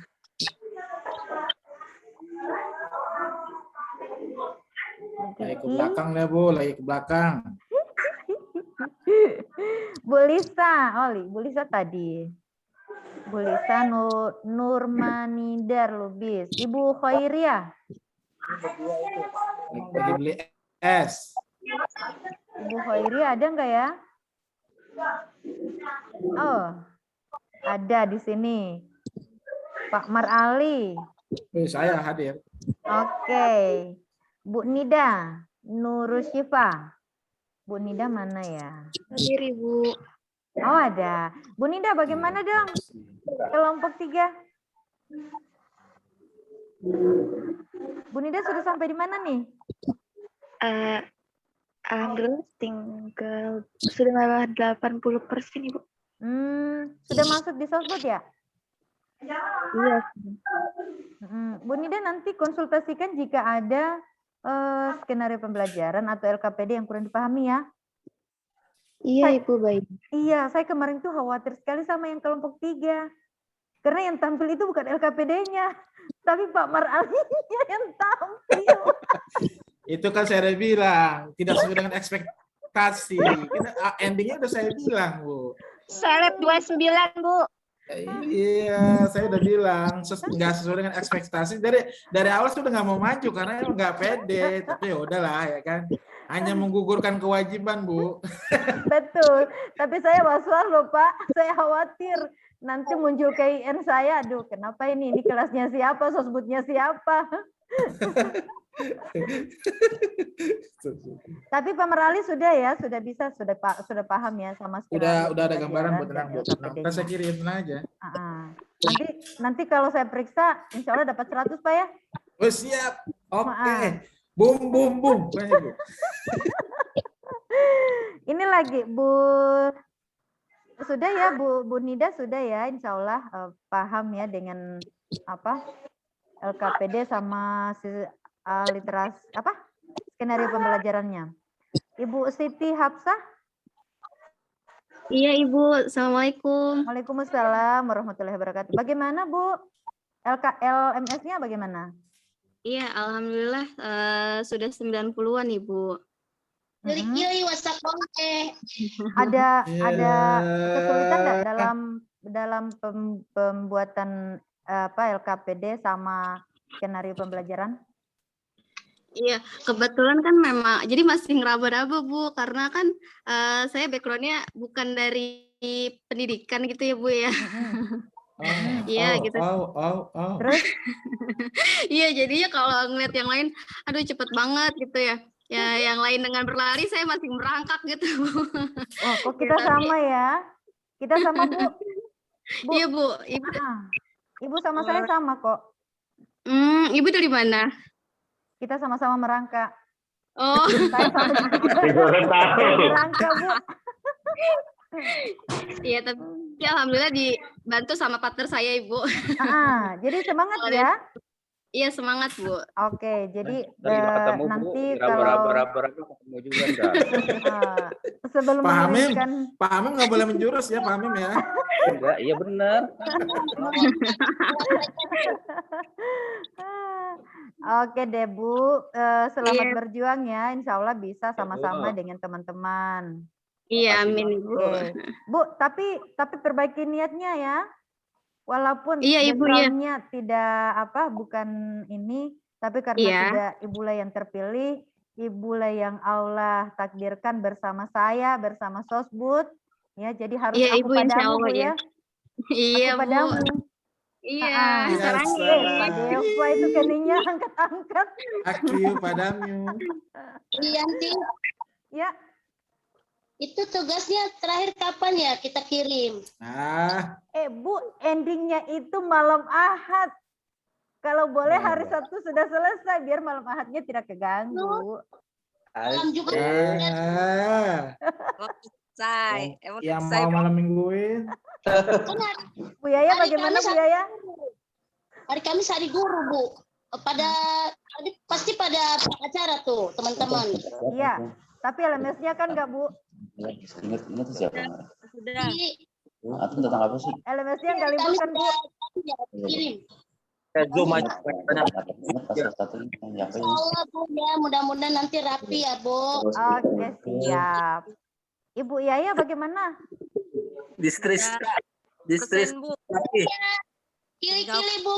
Speaker 9: Lagi ke belakang deh, Bu. Lagi ke belakang.
Speaker 2: Bu Lisa. Bu Lisa tadi. Bu Lisa Nurmanidar Lubis. Ibu Khairiah.
Speaker 9: Lagi beli es.
Speaker 2: Ibu Khairiah ada nggak ya? Oh, ada di sini. Pak Mar Ali.
Speaker 9: Saya hadir.
Speaker 2: Oke. Bu Nida Nurusyifa. Bu Nida mana ya?
Speaker 3: Hadir, Ibu.
Speaker 2: Oh, ada. Bu Nida bagaimana dong? Kelompok 3. Bu Nida sudah sampai di mana nih?
Speaker 3: Alhamdulillah tinggal sudah 80%, Ibu.
Speaker 2: Sudah masuk di sosmed ya?
Speaker 3: Iya.
Speaker 2: Bu Nida nanti konsultasikan jika ada skenario pembelajaran atau LKPD yang kurang dipahami ya.
Speaker 3: Iya, Ibu, baik.
Speaker 2: Iya, saya kemarin tuh khawatir sekali sama yang kelompok 3. Karena yang tampil itu bukan LKPD-nya, tapi Pak Mar Ali-nya yang tampil.
Speaker 9: Itu kan saya udah bilang, tidak sesuai dengan ekspektasi. Endingnya udah saya bilang, Bu.
Speaker 12: Seleb 29, Bu.
Speaker 9: Iya, saya udah bilang nggak sesuai dengan ekspektasi. Dari awal sudah nggak mau maju karena emang nggak pede. Tapi ya udahlah ya kan. Hanya menggugurkan kewajiban, Bu.
Speaker 2: Betul. Tapi saya was-was loh, Pak. Saya khawatir nanti muncul KIN saya. Aduh, kenapa ini? Ini kelasnya siapa? Sosbudnya siapa? Tapi Pak Merali sudah ya, sudah bisa, sudah paham ya sama
Speaker 9: Udah ada gambaran buat tenang, Bu. Kita saya kirim aja.
Speaker 2: Nanti kalau saya periksa, insya Allah dapat 100 Pak ya.
Speaker 9: Oh siap, oke. Bum bum bum. Banyak, Bu.
Speaker 2: Ini lagi Bu sudah ya Bu Nida, sudah ya, insya Allah paham ya dengan apa LKPD sama literasi apa skenario pembelajarannya. Ibu Siti Hafsah.
Speaker 16: Iya Ibu, Assalamualaikum.
Speaker 2: Waalaikumsalam warahmatullahi wabarakatuh. Bagaimana Bu? LMS-nya bagaimana?
Speaker 16: Iya, alhamdulillah sudah 90-an Ibu.
Speaker 13: Kili-kili WhatsApp
Speaker 2: Ada kesulitan nggak dalam pembuatan LKPD sama skenario pembelajaran?
Speaker 16: Iya, kebetulan kan memang jadi masih ngeraba-raba Bu, karena kan saya background-nya bukan dari pendidikan gitu ya Bu ya. Iya gitu.
Speaker 2: Terus?
Speaker 16: Iya, jadinya kalau ngeliat yang lain, aduh cepet banget gitu ya. Ya, yang lain dengan berlari saya masih merangkak gitu.
Speaker 2: Oh, kok kita sama ya? Kita sama Bu.
Speaker 16: Iya Bu.
Speaker 2: Ibu sama saya sama kok.
Speaker 16: Ibu dari mana?
Speaker 2: Kita sama-sama merangkak.
Speaker 16: Oh.
Speaker 2: Saya sama merangkak Bu.
Speaker 16: Iya, tapi alhamdulillah dibantu sama partner saya Ibu.
Speaker 2: Jadi semangat ya.
Speaker 16: Iya semangat Bu.
Speaker 2: Oke, jadi
Speaker 10: ketemu,
Speaker 2: nanti
Speaker 10: Bu,
Speaker 2: kalau
Speaker 10: ketemu juga enggak?
Speaker 2: sebelum
Speaker 9: Pak Hamim,
Speaker 2: memberikan
Speaker 9: Pak Hamim nggak boleh menjurus ya Pak Hamim ya.
Speaker 10: Enggak, iya benar.
Speaker 2: Oke deh Bu, selamat berjuang ya. Insya Allah bisa sama-sama dengan teman-teman.
Speaker 16: Iya, amin Bu.
Speaker 2: Oke. Bu, tapi perbaiki niatnya ya. Walaupun
Speaker 16: Ibu
Speaker 2: background-nya tidak bukan ini, tapi karena sudah Ibulah yang terpilih, Ibulah yang Allah takdirkan bersama saya, bersama Sosbud, ya. Jadi harus aku
Speaker 16: Ibu,
Speaker 2: padamu Bu ya.
Speaker 16: Iya
Speaker 2: aku padamu.
Speaker 16: Bu. Iya,
Speaker 2: sarangnya. Deva itu keningnya angkat-angkat.
Speaker 9: Aku padamu.
Speaker 13: Yanti.
Speaker 2: Ya.
Speaker 13: Itu tugasnya terakhir kapan ya kita kirim?
Speaker 2: Bu, endingnya itu malam Ahad. Kalau boleh hari Sabtu sudah selesai, biar malam Ahadnya tidak keganggu.
Speaker 13: Malam Jumat.
Speaker 9: Yang mau malam mingguin.
Speaker 2: Bu Yaya bagaimana Bu Yaya?
Speaker 13: Hari Kamis hari guru Bu. Pasti pada acara tuh teman-teman.
Speaker 2: Iya, tapi LMS-nya kan enggak Bu?
Speaker 15: Ingat siapa?
Speaker 11: Sudah.
Speaker 15: Atau tentang apa sih?
Speaker 2: LMS-nya enggak libur kan Bu?
Speaker 13: Kirim.
Speaker 15: Zoom aja.
Speaker 13: Allah Bu ya, mudah-mudahan nanti rapi ya Bu.
Speaker 2: Oke, siap. Ibu Yaya bagaimana?
Speaker 6: Distris.
Speaker 13: Kili-kili Bu.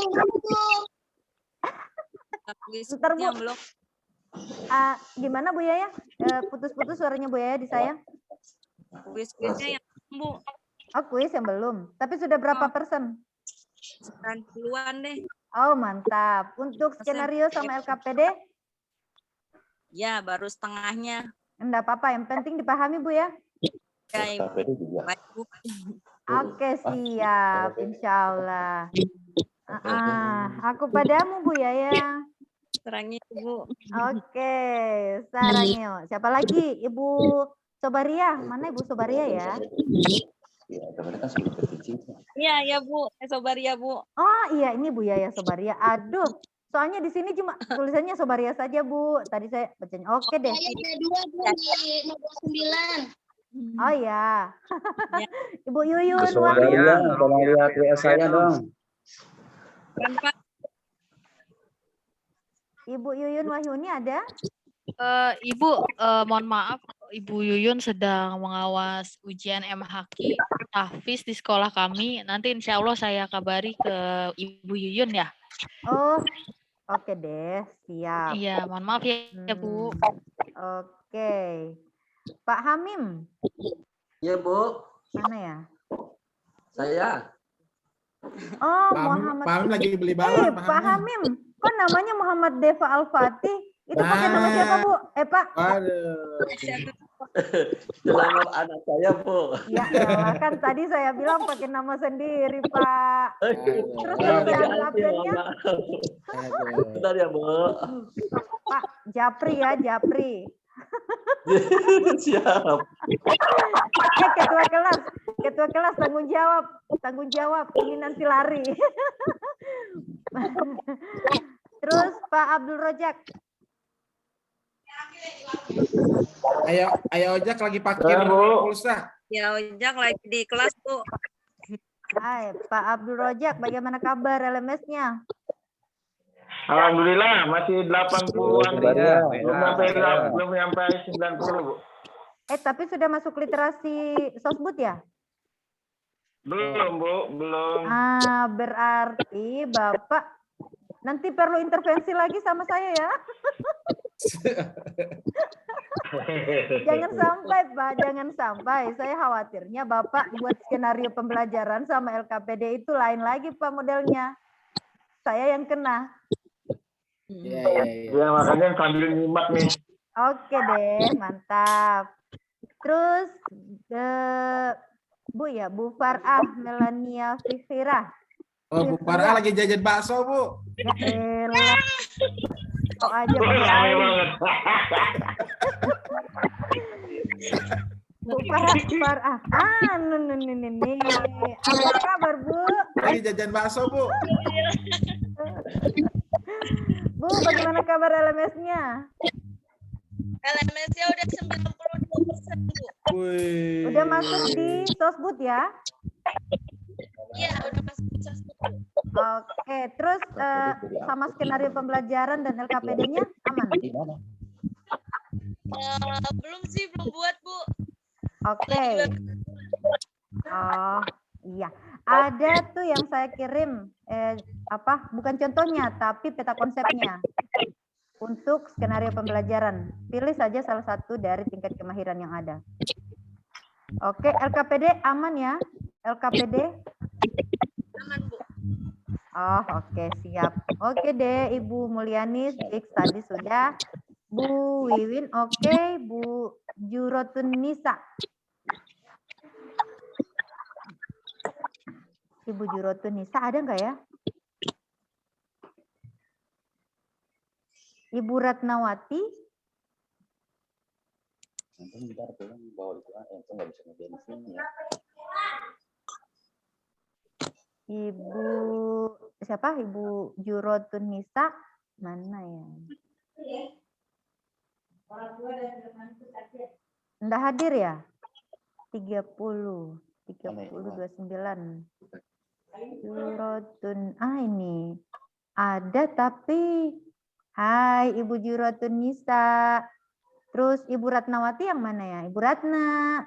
Speaker 2: Ntar Bu. Gimana Bu Yaya? Putus-putus suaranya Bu Yaya di saya.
Speaker 11: Kuis-kuisnya yang Bu.
Speaker 2: Oh, kuis yang belum. Tapi sudah berapa persen?
Speaker 11: 90-an deh.
Speaker 2: Oh, mantap. Untuk skenario sama LKPD?
Speaker 11: Ya, baru setengahnya.
Speaker 2: Enggak apa-apa, yang penting dipahami Bu ya.
Speaker 11: Ya,
Speaker 15: LKPD juga.
Speaker 2: Oke, siap. Insya Allah. Aku padamu Bu Yaya.
Speaker 11: Sarangnya Bu.
Speaker 2: Oke, sarangnya. Siapa lagi? Ibu Sobaria. Mana Ibu Sobaria ya?
Speaker 11: Iya Bu, Sobaria Bu.
Speaker 2: Oh iya, ini Bu Yaya Sobaria. Aduh, soalnya di sini cuma tulisannya Sobaria saja Bu. Tadi saya bacanya. Oke deh.
Speaker 13: Ada 2 di nomor 9.
Speaker 2: Oh ya. Ibu Yuyun.
Speaker 10: Sobaria, tolong lihat WA saya dong.
Speaker 2: Ibu Yuyun Wahyuni ada?
Speaker 3: Ibu, mohon maaf, Ibu Yuyun sedang mengawas ujian MHQ tahfiz di sekolah kami. Nanti insya Allah saya kabari ke Ibu Yuyun ya.
Speaker 2: Oh, oke deh, siap.
Speaker 3: Iya, mohon maaf ya Bu.
Speaker 2: Oke, Pak Hamim.
Speaker 14: Iya Bu.
Speaker 2: Mana ya?
Speaker 14: Saya.
Speaker 2: Oh,
Speaker 9: Pak
Speaker 2: Muhammad.
Speaker 9: Hamim lagi beli balon.
Speaker 2: Pak Hamim, kok namanya Muhammad Deva Al-Fatih? Itu pakai nama siapa Bu? Pak.
Speaker 14: Nama anak saya Bu.
Speaker 2: Ya elah, kan tadi saya bilang pakai nama sendiri Pak. Terus kalau saya ambil absennya?
Speaker 14: Bentar ya Bu.
Speaker 2: Pak, Japri ya, Japri.
Speaker 14: Siap.
Speaker 2: Ketua Ketua kelas tanggung jawab. Ini nanti lari. Terus Pak Abdul Rojak.
Speaker 9: Ayo Ojak lagi parkir pulsa.
Speaker 11: Ya, Ojak lagi di kelas, Bu.
Speaker 2: Hai, Pak Abdul Rojak, bagaimana kabar LMS-nya?
Speaker 17: Alhamdulillah masih 80-an ya. Belum sampai 90, Bu.
Speaker 2: Tapi sudah masuk literasi sosbud ya?
Speaker 17: Belum, Bu, belum.
Speaker 2: Berarti Bapak nanti perlu intervensi lagi sama saya ya. Jangan sampai Pak, jangan sampai. Saya khawatirnya Bapak buat skenario pembelajaran sama LKPD itu lain lagi Pak modelnya. Saya yang kena.
Speaker 17: Ya, makanya sambil nyimak nih.
Speaker 2: Oke deh, mantap. Terus Bu ya, Bu Farah Melania Fifira.
Speaker 9: Oh, Bu Farah lagi jajan bakso, Bu.
Speaker 2: Ya elah. Kok aja banget. Bu Farah. Nih. Apa kabar, Bu?
Speaker 9: Lagi jajan bakso, Bu.
Speaker 2: Bu, bagaimana kabar LMS-nya?
Speaker 11: LMS-nya udah 92%, Bu.
Speaker 2: Udah masuk di sosbud ya?
Speaker 11: Iya, udah masuk di sosbud.
Speaker 2: Oke, terus sama skenario pembelajaran dan LKPD-nya aman?
Speaker 11: Belum sih, belum buat, Bu.
Speaker 2: Oke. Oh, iya. Ada tuh yang saya kirim bukan contohnya tapi peta konsepnya untuk skenario pembelajaran. Pilih saja salah satu dari tingkat kemahiran yang ada. Oke, LKPD aman ya? LKPD?
Speaker 11: Aman, Bu.
Speaker 2: Oh, oke, siap. Oke deh, Ibu Mulyani X tadi sudah. Bu Wiwin oke, Bu Jurotun Nisa. Ibu Jurotun Nisa ada nggak ya? Ibu Ratnawati? Ibu siapa? Ibu Jurotun Nisa mana ya? Nggak hadir ya? 30, 29. Jurotun, ini ada tapi hai Ibu Jurotun Nisa. Terus Ibu Ratnawati yang mana ya? Ibu Ratna.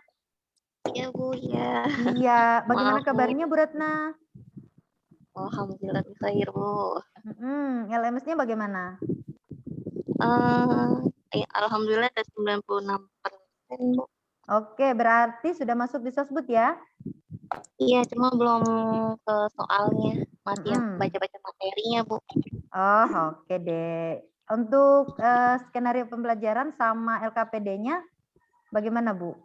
Speaker 5: Iya Bu, ya.
Speaker 2: Iya, bagaimana
Speaker 5: Maaf, Bu.
Speaker 2: kabarnya Bu Ratna?
Speaker 5: Alhamdulillah khair Bu.
Speaker 2: LMS-nya bagaimana?
Speaker 5: Alhamdulillah ada 96%, Bu.
Speaker 2: Oke, berarti sudah masuk di sosbud ya?
Speaker 5: Iya, cuma belum ke soalnya. Masih yang baca-baca materinya, Bu.
Speaker 2: Oh, oke deh. Untuk skenario pembelajaran sama LKPD-nya bagaimana, Bu?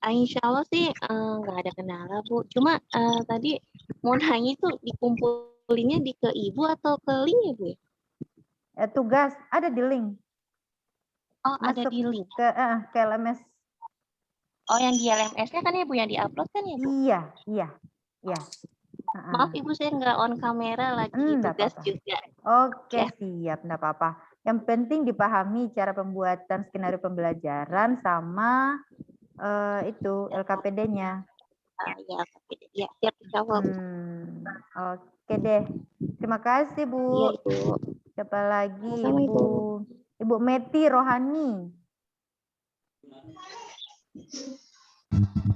Speaker 5: Insya Allah sih nggak ada kendala, Bu. Cuma tadi mau nanya itu dikumpulinnya ke Ibu atau ke link ya, Bu?
Speaker 2: Tugas ada di link.
Speaker 5: Oh, ada
Speaker 2: Masuk
Speaker 5: di link.
Speaker 2: Ke LMS.
Speaker 5: Oh, yang di LMS-nya kan ya, Bu, yang di-upload kan ya, Bu?
Speaker 2: Iya.
Speaker 5: Maaf Ibu, saya nggak on kamera lagi, tugas juga.
Speaker 2: Oke, siap, enggak apa-apa. Yang penting dipahami cara pembuatan skenario pembelajaran sama itu LKPD-nya.
Speaker 5: Ya, LKPD. Ya, siap, insya Allah.
Speaker 2: Oke deh. Terima kasih, Bu.
Speaker 5: Iya, Ibu.
Speaker 2: Siapa lagi?
Speaker 5: Sama-sama,
Speaker 2: Ibu Meti Rohani.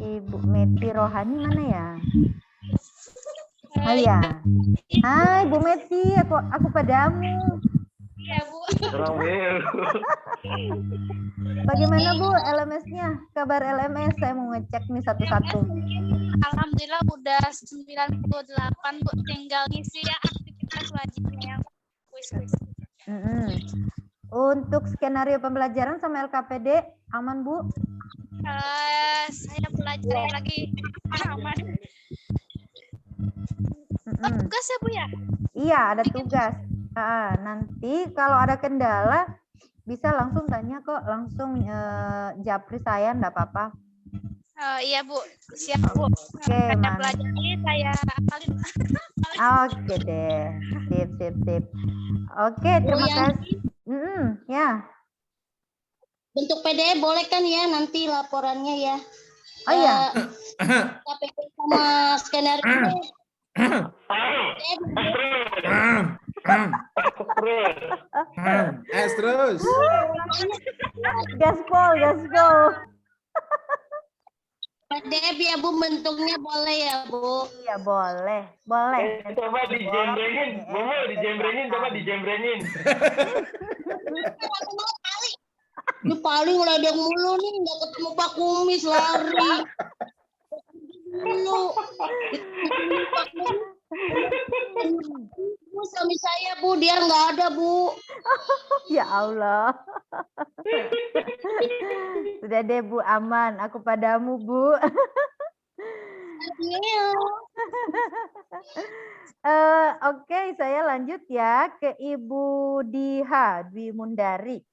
Speaker 2: Ibu Meti Rohani mana ya? Oh ya. Hai Bu Meti, aku padamu.
Speaker 11: Iya, Bu.
Speaker 2: Bagaimana Bu LMS-nya? Kabar LMS, saya mau ngecek nih satu-satu.
Speaker 11: Alhamdulillah udah 98, Bu. Tinggal ngisi ya aktivitas wajibnya yang kuis-kuis.
Speaker 2: Untuk skenario pembelajaran sama LKPD aman, Bu?
Speaker 11: Saya belajar lagi aman. Tugas ya, Bu ya?
Speaker 2: Iya, ada tugas. Nanti kalau ada kendala bisa langsung tanya kok, langsung japri saya, enggak apa-apa.
Speaker 11: Iya Bu, siap Bu.
Speaker 2: Oke,
Speaker 11: Saya
Speaker 2: mantap.
Speaker 11: pelajari, saya hafalin.
Speaker 2: Oke deh, sip. Oke, terima
Speaker 13: yang
Speaker 2: kasih. Ya.
Speaker 13: bentuk PDF boleh kan ya nanti laporannya ya?
Speaker 2: Oh iya.
Speaker 13: KPP sama skenario.
Speaker 9: Terus.
Speaker 2: Gaspol.
Speaker 13: PDF ya Bu, bentuknya boleh ya Bu?
Speaker 2: Iya boleh.
Speaker 17: Coba dijembrengin, coba dijembrengin.
Speaker 13: Ini paling ledek mulu nih, nggak ketemu Pak Kumis lari. Dulu. Bu, suami saya Bu, dia nggak ada Bu.
Speaker 2: Ya Allah. Sudah deh Bu, aman. Aku padamu Bu. Oke, saya lanjut ya ke Ibu Diha Dwi Mundari.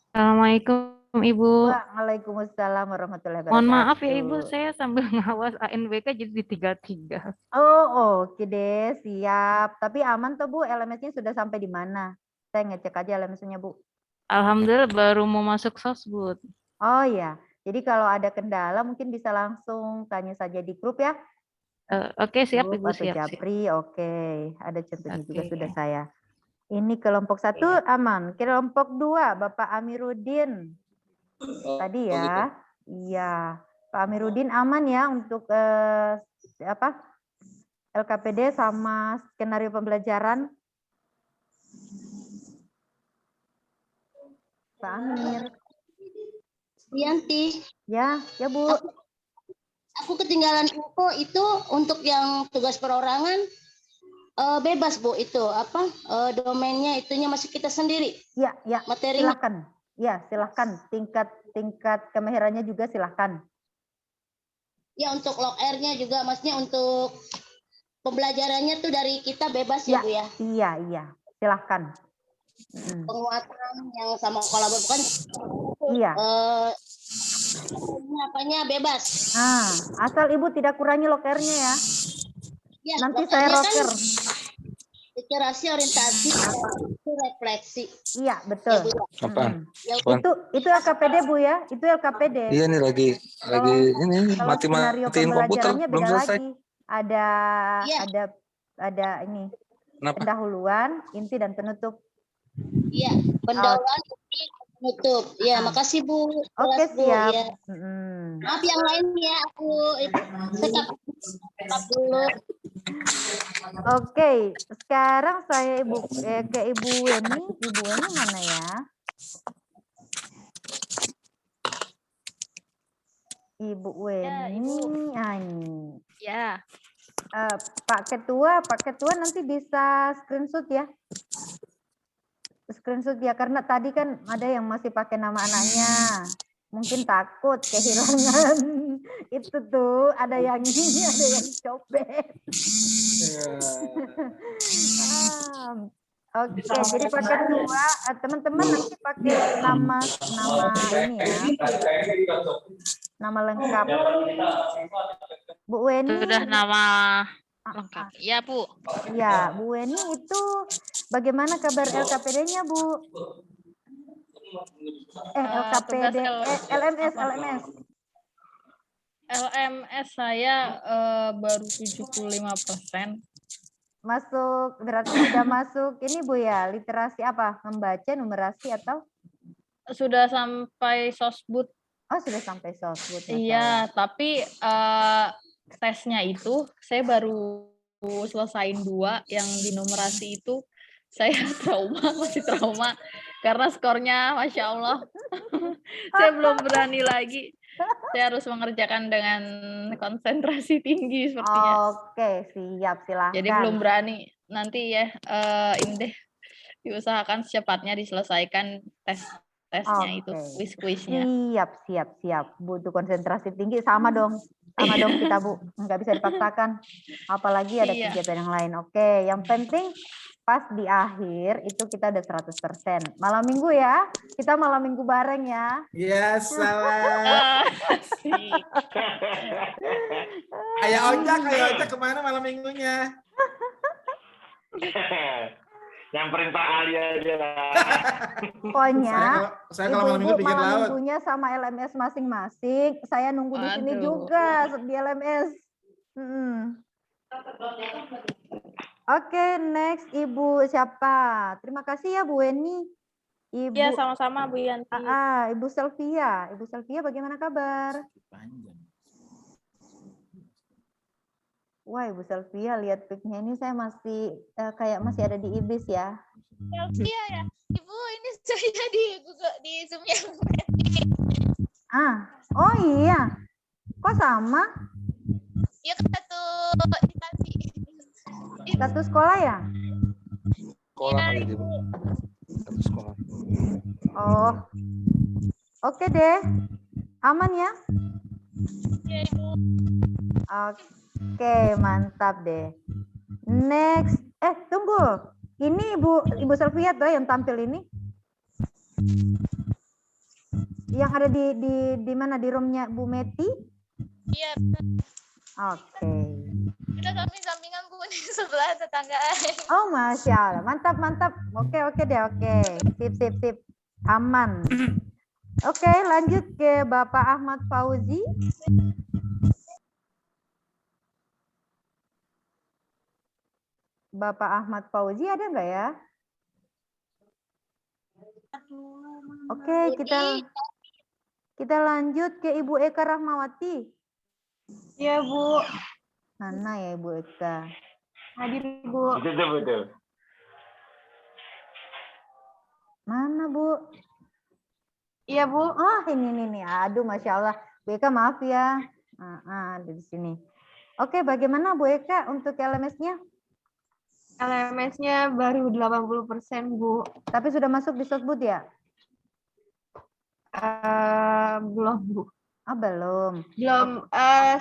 Speaker 18: Assalamualaikum Ibu.
Speaker 2: Waalaikumsalam warahmatullahi wabarakatuh.
Speaker 18: Mohon maaf ya Ibu, saya sambil ngawas ANBK jadi ditinggal-tinggal.
Speaker 2: Oh, oke deh, siap. Tapi aman tuh Bu, LMS-nya sudah sampai di mana? Saya ngecek aja LMS-nya Bu.
Speaker 18: Alhamdulillah baru mau masuk Sosbud.
Speaker 2: Oh ya, jadi kalau ada kendala mungkin bisa langsung tanya saja di grup ya.
Speaker 18: Oke, siap
Speaker 2: Grup
Speaker 18: Ibu,
Speaker 2: atau
Speaker 18: siap.
Speaker 2: Japri, oke. Ada contohnya juga
Speaker 18: Oke.
Speaker 2: sudah saya. Ini kelompok 1 aman. Kelompok 2 Bapak Amiruddin. Tadi ya. Iya. Pak Amiruddin aman ya untuk LKPD sama skenario pembelajaran. Pak Amir.
Speaker 13: Yanti.
Speaker 2: Ya Bu.
Speaker 13: Aku ketinggalan info itu untuk yang tugas perorangan bebas Bu, itu domainnya itunya masih kita sendiri.
Speaker 2: Ya.
Speaker 13: Materi.
Speaker 2: Silakan. Ya, silakan. Tingkat kemahirannya juga silakan.
Speaker 13: Ya, untuk log R-nya juga, maksudnya untuk pembelajarannya tuh dari kita bebas ya Bu ya.
Speaker 2: Iya. Silakan.
Speaker 13: Penguatan yang sama kolaborasi bukan.
Speaker 2: Iya.
Speaker 13: Apanya bebas.
Speaker 2: Asal Ibu tidak kurangi log R-nya ya.
Speaker 13: Ya,
Speaker 2: nanti
Speaker 13: log
Speaker 2: saya
Speaker 13: R-nya
Speaker 2: rocker.
Speaker 13: Kan, literasi, orientasi, refleksi.
Speaker 2: Iya, betul.
Speaker 6: Apaan?
Speaker 2: Itu LKPD Bu ya, itu LKPD.
Speaker 6: Iya nih lagi ini
Speaker 2: Kalau
Speaker 6: mati-matiin komputer
Speaker 2: pembelajarannya
Speaker 6: belum
Speaker 2: beda
Speaker 6: selesai.
Speaker 2: lagi. Ada ini.
Speaker 6: Kenapa?
Speaker 2: Pendahuluan, inti dan penutup.
Speaker 13: Iya, pendahuluan, inti, penutup. Ya, makasih Bu.
Speaker 2: Oke,
Speaker 13: Bu,
Speaker 2: siap.
Speaker 13: ya. Maaf yang lain ya, aku sekap dulu.
Speaker 2: Oke, sekarang saya ke Ibu Weni. Ibu Weni mana ya? Ibu Weni. Ini.
Speaker 3: Ya.
Speaker 2: Pak Ketua nanti bisa screenshot ya. Screenshot ya, karena tadi kan ada yang masih pakai nama anaknya. Mungkin takut kehilangan itu tuh, ada yang ini, ada yang copet. Oke, jadi Pak Ketua, teman-teman nanti pakai nama ini ya. Nama lengkap. Bu Weni.
Speaker 3: Sudah nama lengkap. Iya, Bu.
Speaker 2: Ya, Bu Weni itu bagaimana kabar LKPD-nya, Bu? LKPD, LMS.
Speaker 3: LMS saya baru 75%.
Speaker 2: Masuk, berarti sudah masuk ini Bu ya, literasi apa? Membaca, numerasi atau?
Speaker 3: Sudah sampai Sosbud.
Speaker 2: Oh, sudah sampai Sosbud.
Speaker 3: Iya, tapi tesnya itu saya baru selesain 2, yang di numerasi itu saya masih trauma karena skornya Masya Allah. Saya belum berani lagi. Saya harus mengerjakan dengan konsentrasi tinggi sepertinya.
Speaker 2: Oke, siap, silahkan.
Speaker 3: Jadi belum berani. Nanti ya ini deh diusahakan secepatnya diselesaikan tesnya itu, kuis-kuisnya.
Speaker 2: Siap. Butuh konsentrasi tinggi, sama dong kita Bu, nggak bisa dipaksakan. Apalagi ada kegiatan yang lain. Oke, yang penting pas di akhir itu kita udah 100%. Malam minggu ya, kita malam minggu bareng ya.
Speaker 9: Ya salah. Kayak ojek kemana malam minggunya?
Speaker 17: Nyamperin Pak Ali aja lah.
Speaker 2: Pokoknya
Speaker 9: saya kalau malam minggu
Speaker 2: ibu-ibu
Speaker 9: pinggir
Speaker 2: malam
Speaker 9: laut.
Speaker 2: minggunya sama LMS masing-masing. Saya nunggu di sini juga di LMS. Oke, next Ibu siapa? Terima kasih ya Bu Weni. Ibu.
Speaker 1: Ya, sama-sama Bu Yanti.
Speaker 2: Ibu Selvia. Ibu Selvia bagaimana kabar? Wah, Ibu Selvia, lihat pic-nya ini saya masih kayak masih ada di IBIS ya.
Speaker 11: Selvia ya. Ibu, ini saya di Google di Zoom yang
Speaker 2: Oh iya. Kok sama?
Speaker 11: ya kan satu instansi.
Speaker 2: Satu sekolah ya?
Speaker 6: Sekolah kali Ibu. Satu sekolah.
Speaker 2: Oh. Oke deh. Aman ya?
Speaker 11: Ya, Ibu.
Speaker 2: Oke, mantap deh. Next. Tunggu. Ini Ibu Selvia tuh yang tampil ini. Yang ada di mana, di roomnya Bu Meti?
Speaker 11: Iya.
Speaker 2: Oke.
Speaker 11: Kita samping-sampingan Bu di sebelah tetangga.
Speaker 2: Oh, Masya Allah. Mantap, mantap. Oke deh, oke. Sip. Aman. Oke, lanjut ke Bapak Ahmad Fauzi. Bapak Ahmad Fauzi ada nggak ya? Oke, kita lanjut ke Ibu Eka Rahmawati.
Speaker 7: Iya, Bu.
Speaker 2: Mana ya Ibu Eka?
Speaker 7: Hadir, Bu.
Speaker 17: Betul.
Speaker 2: Mana, Bu?
Speaker 7: Iya, Bu.
Speaker 2: Oh, ini nih. Aduh, Masya Allah. Bu Eka, maaf ya. Ada di sini. Oke, bagaimana Bu Eka untuk LMS-nya?
Speaker 7: LMS-nya baru 80%, Bu.
Speaker 2: Tapi sudah masuk di Sosbud ya?
Speaker 7: Belum, Bu.
Speaker 2: Oh, belum.
Speaker 7: Belum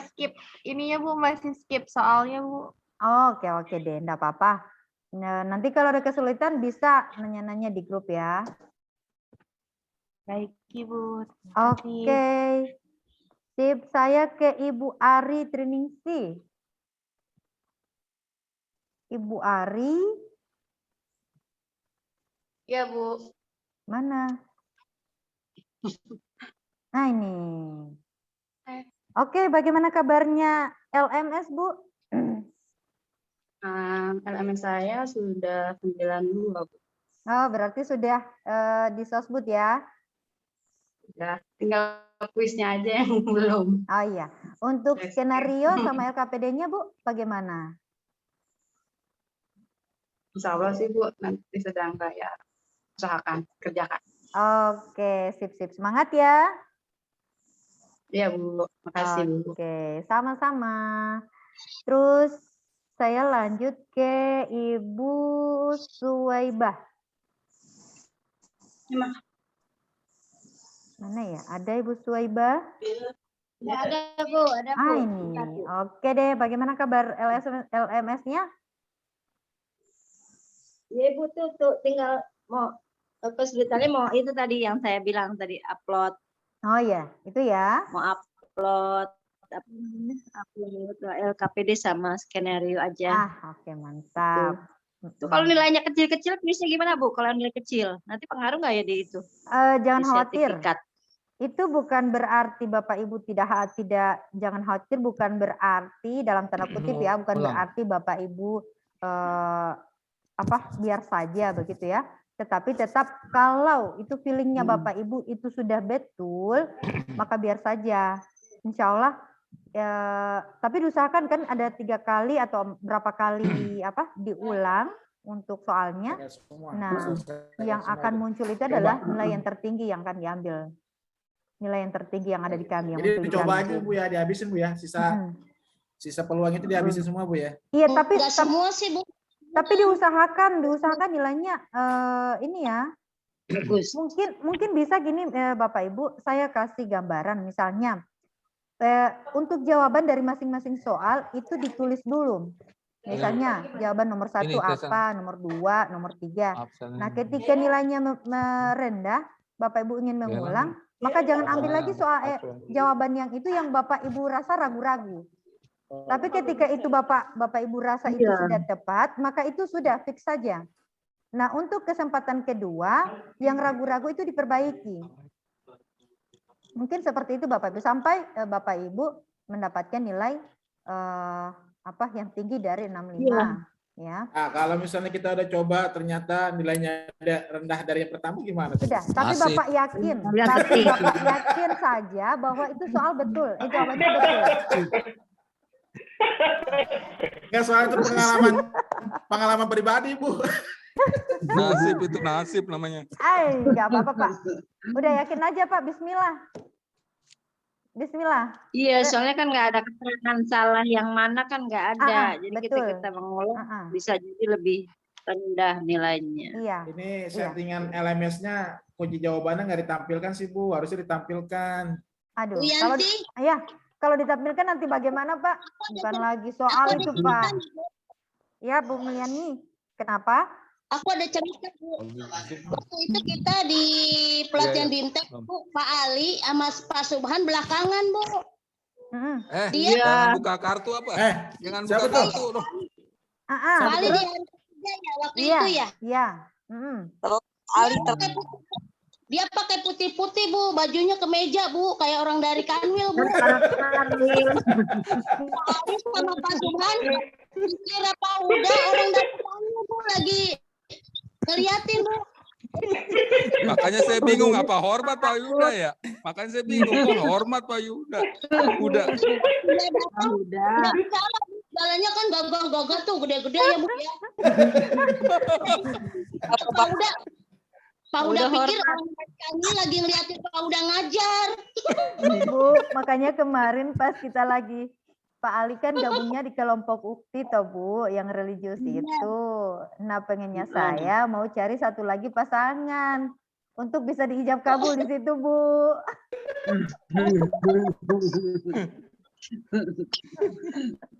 Speaker 7: skip ininya, Bu, masih skip soalnya, Bu.
Speaker 2: Oke deh, enggak apa-apa. Nah, nanti kalau ada kesulitan bisa nanya-nanya di grup ya.
Speaker 7: Baik, Ibu.
Speaker 2: Oke. Sip, saya ke Ibu Ari Triningsih. Ibu Ari.
Speaker 7: Ya, Bu.
Speaker 2: Mana? Nah, ini. Oke, bagaimana kabarnya LMS, Bu?
Speaker 7: LMS saya sudah 92, Bu.
Speaker 2: Oh, berarti sudah di Sosbud ya?
Speaker 7: Sudah, tinggal kuisnya aja yang belum.
Speaker 2: Oh iya. Untuk skenario sama LKPD-nya, Bu, bagaimana?
Speaker 7: Insya Allah sih, Bu, nanti sedang saya usahakan, kerjakan.
Speaker 2: Oke, sip. Semangat ya.
Speaker 7: Iya, Bu. Makasih, Bu.
Speaker 2: Oke, sama-sama. Terus saya lanjut ke Ibu Suwaibah. Mana ya? Ada Ibu Suwaibah?
Speaker 12: Ya, ada, Bu. Ada, Bu.
Speaker 2: Ini. Oke deh, bagaimana kabar LMS-nya?
Speaker 8: Ya, Ibu tuh tinggal mau kesulitannya mau itu tadi yang saya bilang tadi upload.
Speaker 2: Oh ya, itu ya.
Speaker 8: Mau upload LKPD sama skenario aja.
Speaker 2: Oke, mantap.
Speaker 8: Tuh kalau nilainya kecil-kecil kuisnya gimana, Bu? Kalau nilai kecil, nanti pengaruh nggak ya di itu?
Speaker 2: Jangan
Speaker 8: Di
Speaker 2: khawatir.
Speaker 8: sertifikat.
Speaker 2: Itu bukan berarti Bapak Ibu jangan khawatir, bukan berarti dalam tanda kutip ya, bukan berarti Bapak Ibu biar saja begitu ya. Tetapi tetap kalau itu feelingnya Bapak Ibu itu sudah betul, maka biar saja. Insya Allah. Tapi diusahakan kan ada 3 kali atau berapa kali diulang untuk soalnya. Nah, yang akan muncul itu adalah nilai yang tertinggi yang akan diambil. Nilai yang tertinggi yang ada di kami. Yang
Speaker 9: Jadi dicoba aja Bu ya, dihabisin Bu ya. Sisa peluang itu dihabisin semua Bu ya.
Speaker 2: Iya, tapi
Speaker 13: Nggak semua sih, Bu.
Speaker 2: Tapi diusahakan nilainya ini ya.
Speaker 8: Bagus.
Speaker 2: Mungkin bisa gini Bapak Ibu, saya kasih gambaran misalnya untuk jawaban dari masing-masing soal itu ditulis dulu. Misalnya jawaban nomor 1 apa, nomor 2, nomor 3. Nah, ketika nilainya merendah, Bapak Ibu ingin mengulang, maka jangan ambil lagi soal jawaban yang itu yang Bapak Ibu rasa ragu-ragu. Tapi ketika itu Bapak Ibu rasa itu sudah tepat, maka itu sudah fix saja. Nah, untuk kesempatan kedua, yang ragu-ragu itu diperbaiki. Mungkin seperti itu Bapak Ibu, sampai Bapak Ibu mendapatkan nilai yang tinggi dari 65. Ya.
Speaker 9: Nah, kalau misalnya kita udah coba ternyata nilainya rendah dari yang pertama gimana?
Speaker 2: Sudah, tapi Bapak yakin saja bahwa itu soal betul. Jawabannya betul.
Speaker 9: Enggak, soal itu pengalaman pribadi, Bu.
Speaker 19: Nasib itu nasib namanya.
Speaker 2: Enggak apa-apa, Pak. Udah yakin aja, Pak. Bismillah. Bismillah.
Speaker 8: Iya, soalnya kan nggak ada keterangan salah yang mana kan nggak ada. Jadi
Speaker 2: betul.
Speaker 8: kita mengulang bisa jadi lebih rendah nilainya.
Speaker 2: Iya.
Speaker 9: Ini settingan LMS-nya kunci jawabannya nggak ditampilkan sih, Bu. Harusnya ditampilkan.
Speaker 2: Aduh, kalau ditampilkan nanti bagaimana, Pak? Bukan lagi soal itu, Pak. Ya, Bu Mulyani. Kenapa?
Speaker 13: Aku ada cerita, Bu. Waktu itu kita di pelatihan Bintek, Bu, Pak Ali sama Pak Subhan belakangan, Bu. Dia
Speaker 19: jangan buka kartu apa? Jangan buka kartu.
Speaker 13: Pak Ali di hari kerja ya waktu itu ya?
Speaker 2: Iya.
Speaker 13: Dia pakai putih-putih, Bu, bajunya kemeja, Bu, kayak orang dari Kanwil, Bu. Pak Ali sama Pak Subhan kira Pak Huda orang dari Kanwil, Bu, lagi ngeliatin, Bu.
Speaker 19: Makanya saya bingung apa hormat Pak Yuda ya. Makanya saya bingung kok hormat Pak Yuda. Udah.
Speaker 13: Udah bicara, jalannya kan gagah-gagah tuh gede-gede ya, Bu ya. Pak Uda pikir orang kami lagi ngeliatin Pak Uda ngajar.
Speaker 2: Bu, makanya kemarin pas kita lagi Pak Ali kan gabungnya di kelompok ukti toh Bu, yang religius itu. Nah, pengennya saya mau cari satu lagi pasangan untuk bisa diijab kabul di situ, Bu.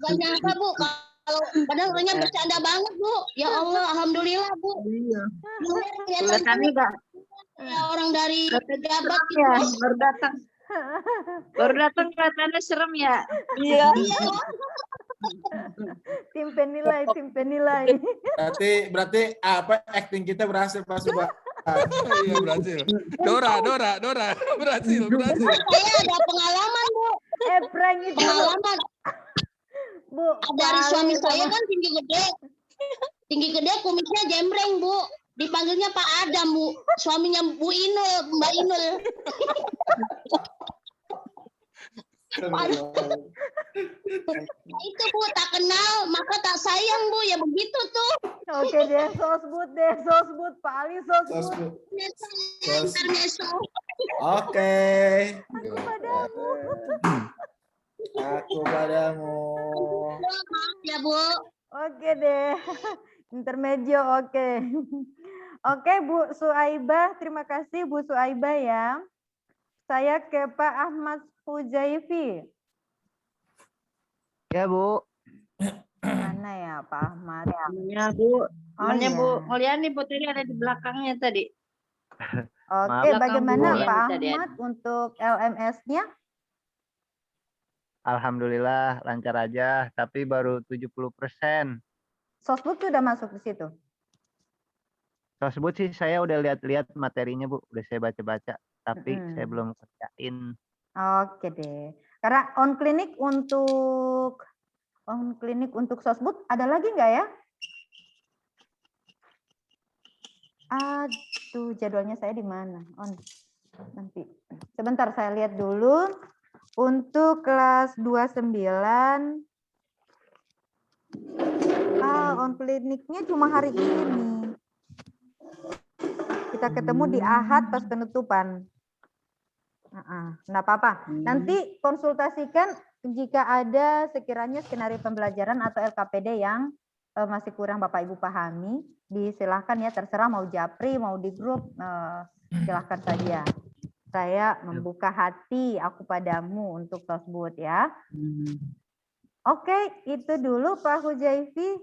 Speaker 13: Gak nyangka, Bu, kalau padahal orangnya bercanda banget, Bu. Ya Allah, alhamdulillah, Bu.
Speaker 8: Iya. Kami enggak
Speaker 13: orang dari pejabat gitu.
Speaker 8: Ya, baru datang kelihatannya serem ya. Iya.
Speaker 2: Tim penilai.
Speaker 9: Berarti apa acting kita berhasil Pak Subhan?
Speaker 19: Iya berhasil. Dora berhasil.
Speaker 13: Saya ada pengalaman, Bu.
Speaker 2: Prank itu.
Speaker 13: Pengalaman.
Speaker 2: Bu,
Speaker 13: dari suami saya kan tinggi gede, kumisnya jembreng, Bu. Dipanggilnya Pak Adam, Bu. Suaminya Bu Inul, Mbak Inul. Nah, itu, Bu, tak kenal maka tak sayang, Bu, ya begitu tuh.
Speaker 2: Oke deh, sosbud Pak Ali, sosbud.
Speaker 9: Oke.
Speaker 2: Aku padamu.
Speaker 9: Aku padamu.
Speaker 13: Maaf ya, Bu.
Speaker 2: Oke deh. Intermedio, oke. Oke, Bu Suaibah, terima kasih Bu Suaibah ya. Saya ke Pak Ahmad Huzaifi.
Speaker 20: Ya, Bu.
Speaker 2: Mana ya Pak Ahmad?
Speaker 8: Ya, Bu. Namanya
Speaker 2: iya.
Speaker 8: Bu Mulyani Putri ada di belakangnya tadi.
Speaker 2: Oke,
Speaker 20: Maaf,
Speaker 2: bagaimana
Speaker 8: Bu.
Speaker 2: Pak
Speaker 8: Tadi
Speaker 2: Ahmad untuk LMS-nya?
Speaker 20: Alhamdulillah lancar aja, tapi baru 70%.
Speaker 2: Sosbud sudah masuk di situ?
Speaker 20: Sosbud sih saya udah lihat-lihat materinya, Bu. Udah saya baca-baca, tapi saya belum kerjain.
Speaker 2: Oke deh. Karena on klinik untuk Sosbud ada lagi nggak ya? Aduh, jadwalnya saya di mana? Nanti. Sebentar saya lihat dulu. Untuk kelas 29 on kliniknya cuma hari ini. Kita ketemu di Ahad pas penutupan. Nggak apa-apa. Nanti konsultasikan jika ada sekiranya skenario pembelajaran atau LKPD yang masih kurang Bapak Ibu pahami, disilahkan ya, terserah mau japri, mau di grup, silahkan saja. Saya membuka hati aku padamu untuk Sosbud ya. Oke, itu dulu Pak Huzaifi.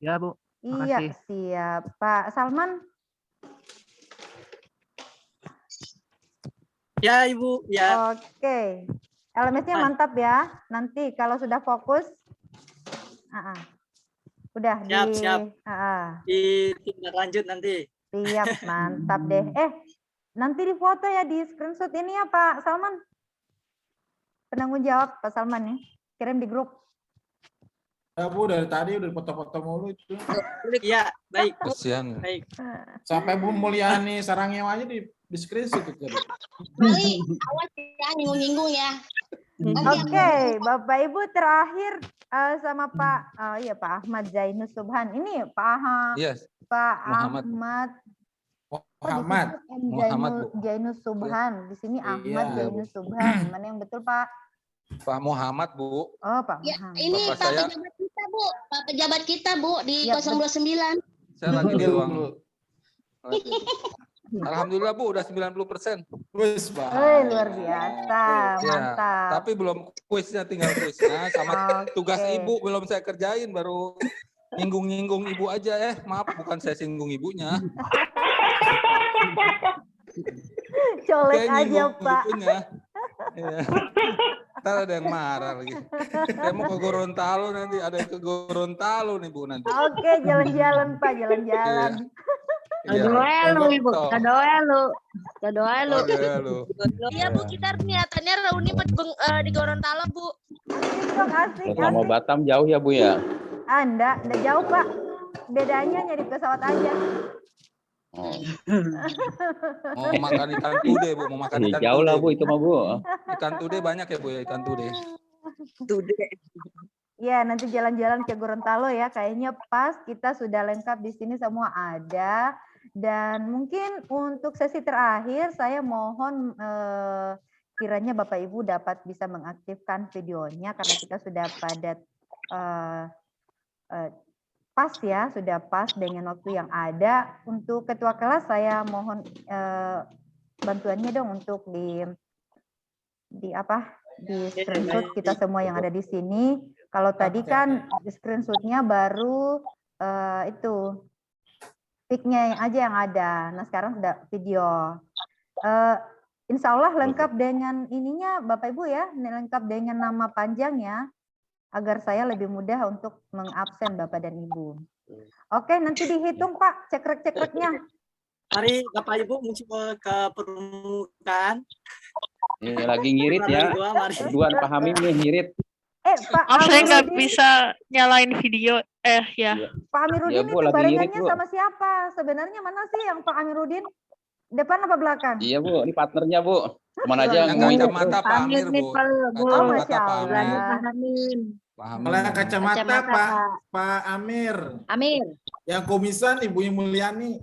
Speaker 20: Ya, Bu.
Speaker 2: Iya,
Speaker 20: Makasih.
Speaker 2: siap. Pak Salman?
Speaker 1: Ya, Ibu. Ya.
Speaker 2: Oke. LMS-nya mantap ya. Nanti kalau sudah fokus, udah
Speaker 1: Siap. Tindak lanjut nanti.
Speaker 2: Siap, mantap deh. Nanti di foto ya, di screenshot ini ya Pak Salman. Penanggung jawab Pak Salman ya. Kirim di grup.
Speaker 9: Ya Bu, dari tadi udah foto-foto mulu itu.
Speaker 1: Iya, baik.
Speaker 19: Kasihan.
Speaker 1: Baik.
Speaker 9: Sampai Bu Mulyani Sarangnya aja di screenshot itu.
Speaker 13: Kali, awas ya, nyinggung-nyinggung ya.
Speaker 2: Oke, Bapak Ibu terakhir sama Pak Ahmad Zainus Subhan. Ini Pak
Speaker 19: Muhammad.
Speaker 2: Zainus Subhan. Di sini Ahmad Zainus Subhan. Mana yang betul Pak?
Speaker 19: Pak Muhammad, Bu.
Speaker 2: Oh, Pak
Speaker 13: Ya,
Speaker 2: Muhammad.
Speaker 13: ini Pak pejabat kita, Bu. Pak pejabat kita, Bu, di 029.
Speaker 19: Saya lagi di ruang. Alhamdulillah Bu, udah 90%.
Speaker 9: Wis, Pak.
Speaker 2: Luar biasa, mantap.
Speaker 19: Tapi belum kuisnya, tinggal kuisnya sama tugas Ibu belum saya kerjain, baru nyinggung-nyinggung Ibu aja. Maaf, bukan saya singgung ibunya.
Speaker 2: Colek aja, Pak.
Speaker 19: Ya. Ntar ada yang marah lagi. Saya mau ke Gorontalo nanti, ada yang ke Gorontalo nih Bu nanti.
Speaker 2: Oke, jalan-jalan Pak, jalan-jalan.
Speaker 8: Doa lu, Ibu. Doa lu.
Speaker 16: Iya Bu, kita niatannya reuni di Gorontalo Bu.
Speaker 2: Asik.
Speaker 10: Kalau mau Batam jauh ya Bu ya?
Speaker 2: Enggak jauh Pak. Bedanya nyari pesawat aja.
Speaker 19: Mau makan ikan tude Bu, mau makan ikan
Speaker 10: jauh lah
Speaker 19: tude.
Speaker 10: Bu itu mah Bu.
Speaker 19: Ikan tude banyak ya Bu ya, ikan tude.
Speaker 2: Ya, nanti jalan-jalan ke Gorontalo ya. Kayaknya pas, kita sudah lengkap di sini semua ada. Dan mungkin untuk sesi terakhir saya mohon kiranya Bapak Ibu dapat bisa mengaktifkan videonya karena kita sudah pada pas ya, sudah pas dengan waktu yang ada. Untuk ketua kelas saya mohon bantuannya dong untuk di screenshot kita semua yang ada di sini. Kalau tadi kan screenshotnya baru itu pic-nya aja yang ada. Nah sekarang sudah video. Insya Allah lengkap dengan ininya Bapak Ibu ya, lengkap dengan nama panjang ya, agar saya lebih mudah untuk mengabsen Bapak dan Ibu. Oke, nanti dihitung Pak cekrek-cekreknya.
Speaker 1: Mari Bapak Ibu muncul ke permukaan.
Speaker 10: Lagi ngirit ya. Duan Pak Hamim nih ngirit.
Speaker 2: Pak
Speaker 3: saya nggak bisa nyalain video. Ya.
Speaker 2: Pak Amiruddin itu barengannya sama siapa? Sebenarnya mana sih yang Pak Amiruddin? Depan apa belakang?
Speaker 10: Iya Bu, ini partnernya Bu. Kemana aja
Speaker 19: yang kacamata Pak Amir Bu.
Speaker 2: Kacamata Pak Amir.
Speaker 9: Kalau kacamata Pak Amir. Yang komisan Ibu Mulyani.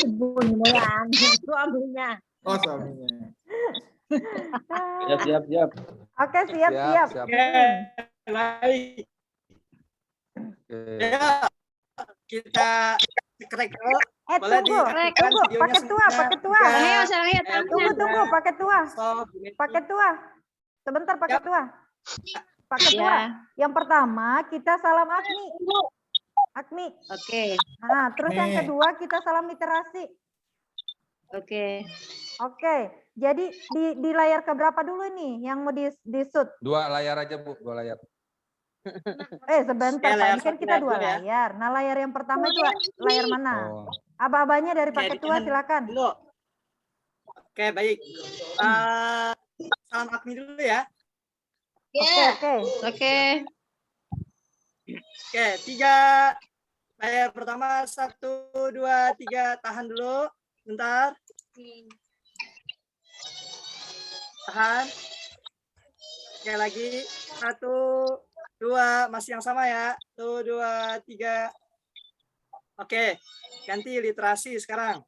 Speaker 8: Ibu Mulyani, suaminya.
Speaker 9: Oh, suaminya.
Speaker 10: Siap.
Speaker 2: Oke, siap.
Speaker 1: Baik. Ya, kita cekrek dulu.
Speaker 2: Tunggu, Pak Ketua. Tunggu, Pak Ketua. Sebentar, Pak Ketua. Pak Ketua, yang pertama kita salam Akmi.
Speaker 8: Oke.
Speaker 2: Nah, terus yang kedua kita salam literasi.
Speaker 8: Oke.
Speaker 2: Jadi di layar keberapa dulu nih yang mau di-shoot?
Speaker 19: 2 layar aja Bu, 2 layar.
Speaker 2: Sebentar Pak, ini kan kita 2 layar. Nah, layar yang pertama itu layar mana? Aba-abanya dari Pak Ketua silakan.
Speaker 1: Oke, baik. Salam Akmi dulu ya.
Speaker 2: Oke.
Speaker 1: Oke, 3 layar pertama 1, 2, 3 tahan dulu, bentar. Tahan. Oke lagi 1, 2 masih yang sama ya. 1, 2, 3. Oke, ganti literasi sekarang.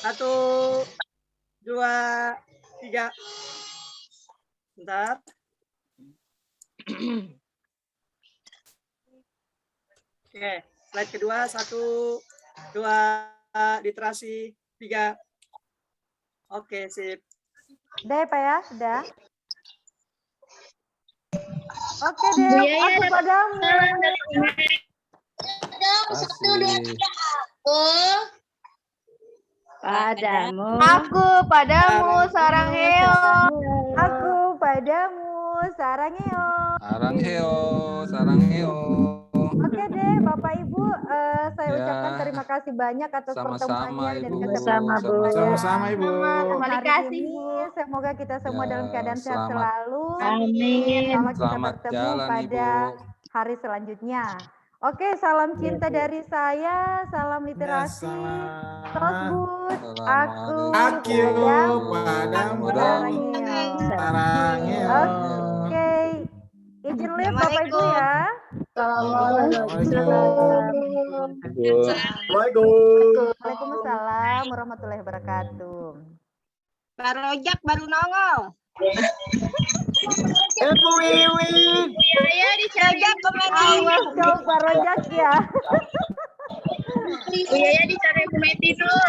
Speaker 1: Satu, 2, 3. Bentar. Oke, slide kedua 1, 2 literasi. 3. Oke, sip.
Speaker 2: Udah ya Pak ya? Sudah? Oke
Speaker 13: Bu
Speaker 2: deh,
Speaker 13: Yaya
Speaker 2: aku
Speaker 13: dapat
Speaker 2: padamu.
Speaker 13: salam dari
Speaker 8: Padamu.
Speaker 2: Aku padamu sarangeo. Aku padamu sarangeo.
Speaker 19: Sarangeo.
Speaker 2: Oke deh, Bapak Ibu, saya
Speaker 19: Ya.
Speaker 2: ucapkan terima kasih banyak atas
Speaker 19: Sama-sama,
Speaker 2: pertemuannya dan
Speaker 19: Ibu.
Speaker 8: Sama, Bu.
Speaker 9: Sama-sama, Ibu.
Speaker 2: Terima kasih Bu. Semoga kita semua
Speaker 19: Ya,
Speaker 2: dalam keadaan sehat
Speaker 19: selamat.
Speaker 2: selalu.
Speaker 8: Amin.
Speaker 2: Insyaallah kita
Speaker 19: Selamat
Speaker 2: bertemu
Speaker 19: jalan,
Speaker 2: pada
Speaker 19: Ibu.
Speaker 2: hari selanjutnya. Oke, salam cinta dari saya, salam literasi. Sosbud, aku
Speaker 9: padamu
Speaker 2: sarangeo. Oke, izin live Bapak Ibu ya. Waalaikumsalam warahmatullahi wabarakatuh.
Speaker 12: Pak Rojak baru nongol.
Speaker 9: Ibu Wiwi.
Speaker 13: Yaya dicari
Speaker 12: Rojak kemana?
Speaker 2: Awas kau Pak Rojak ya.
Speaker 13: Bu Yaya dicari Bu Meti dulu.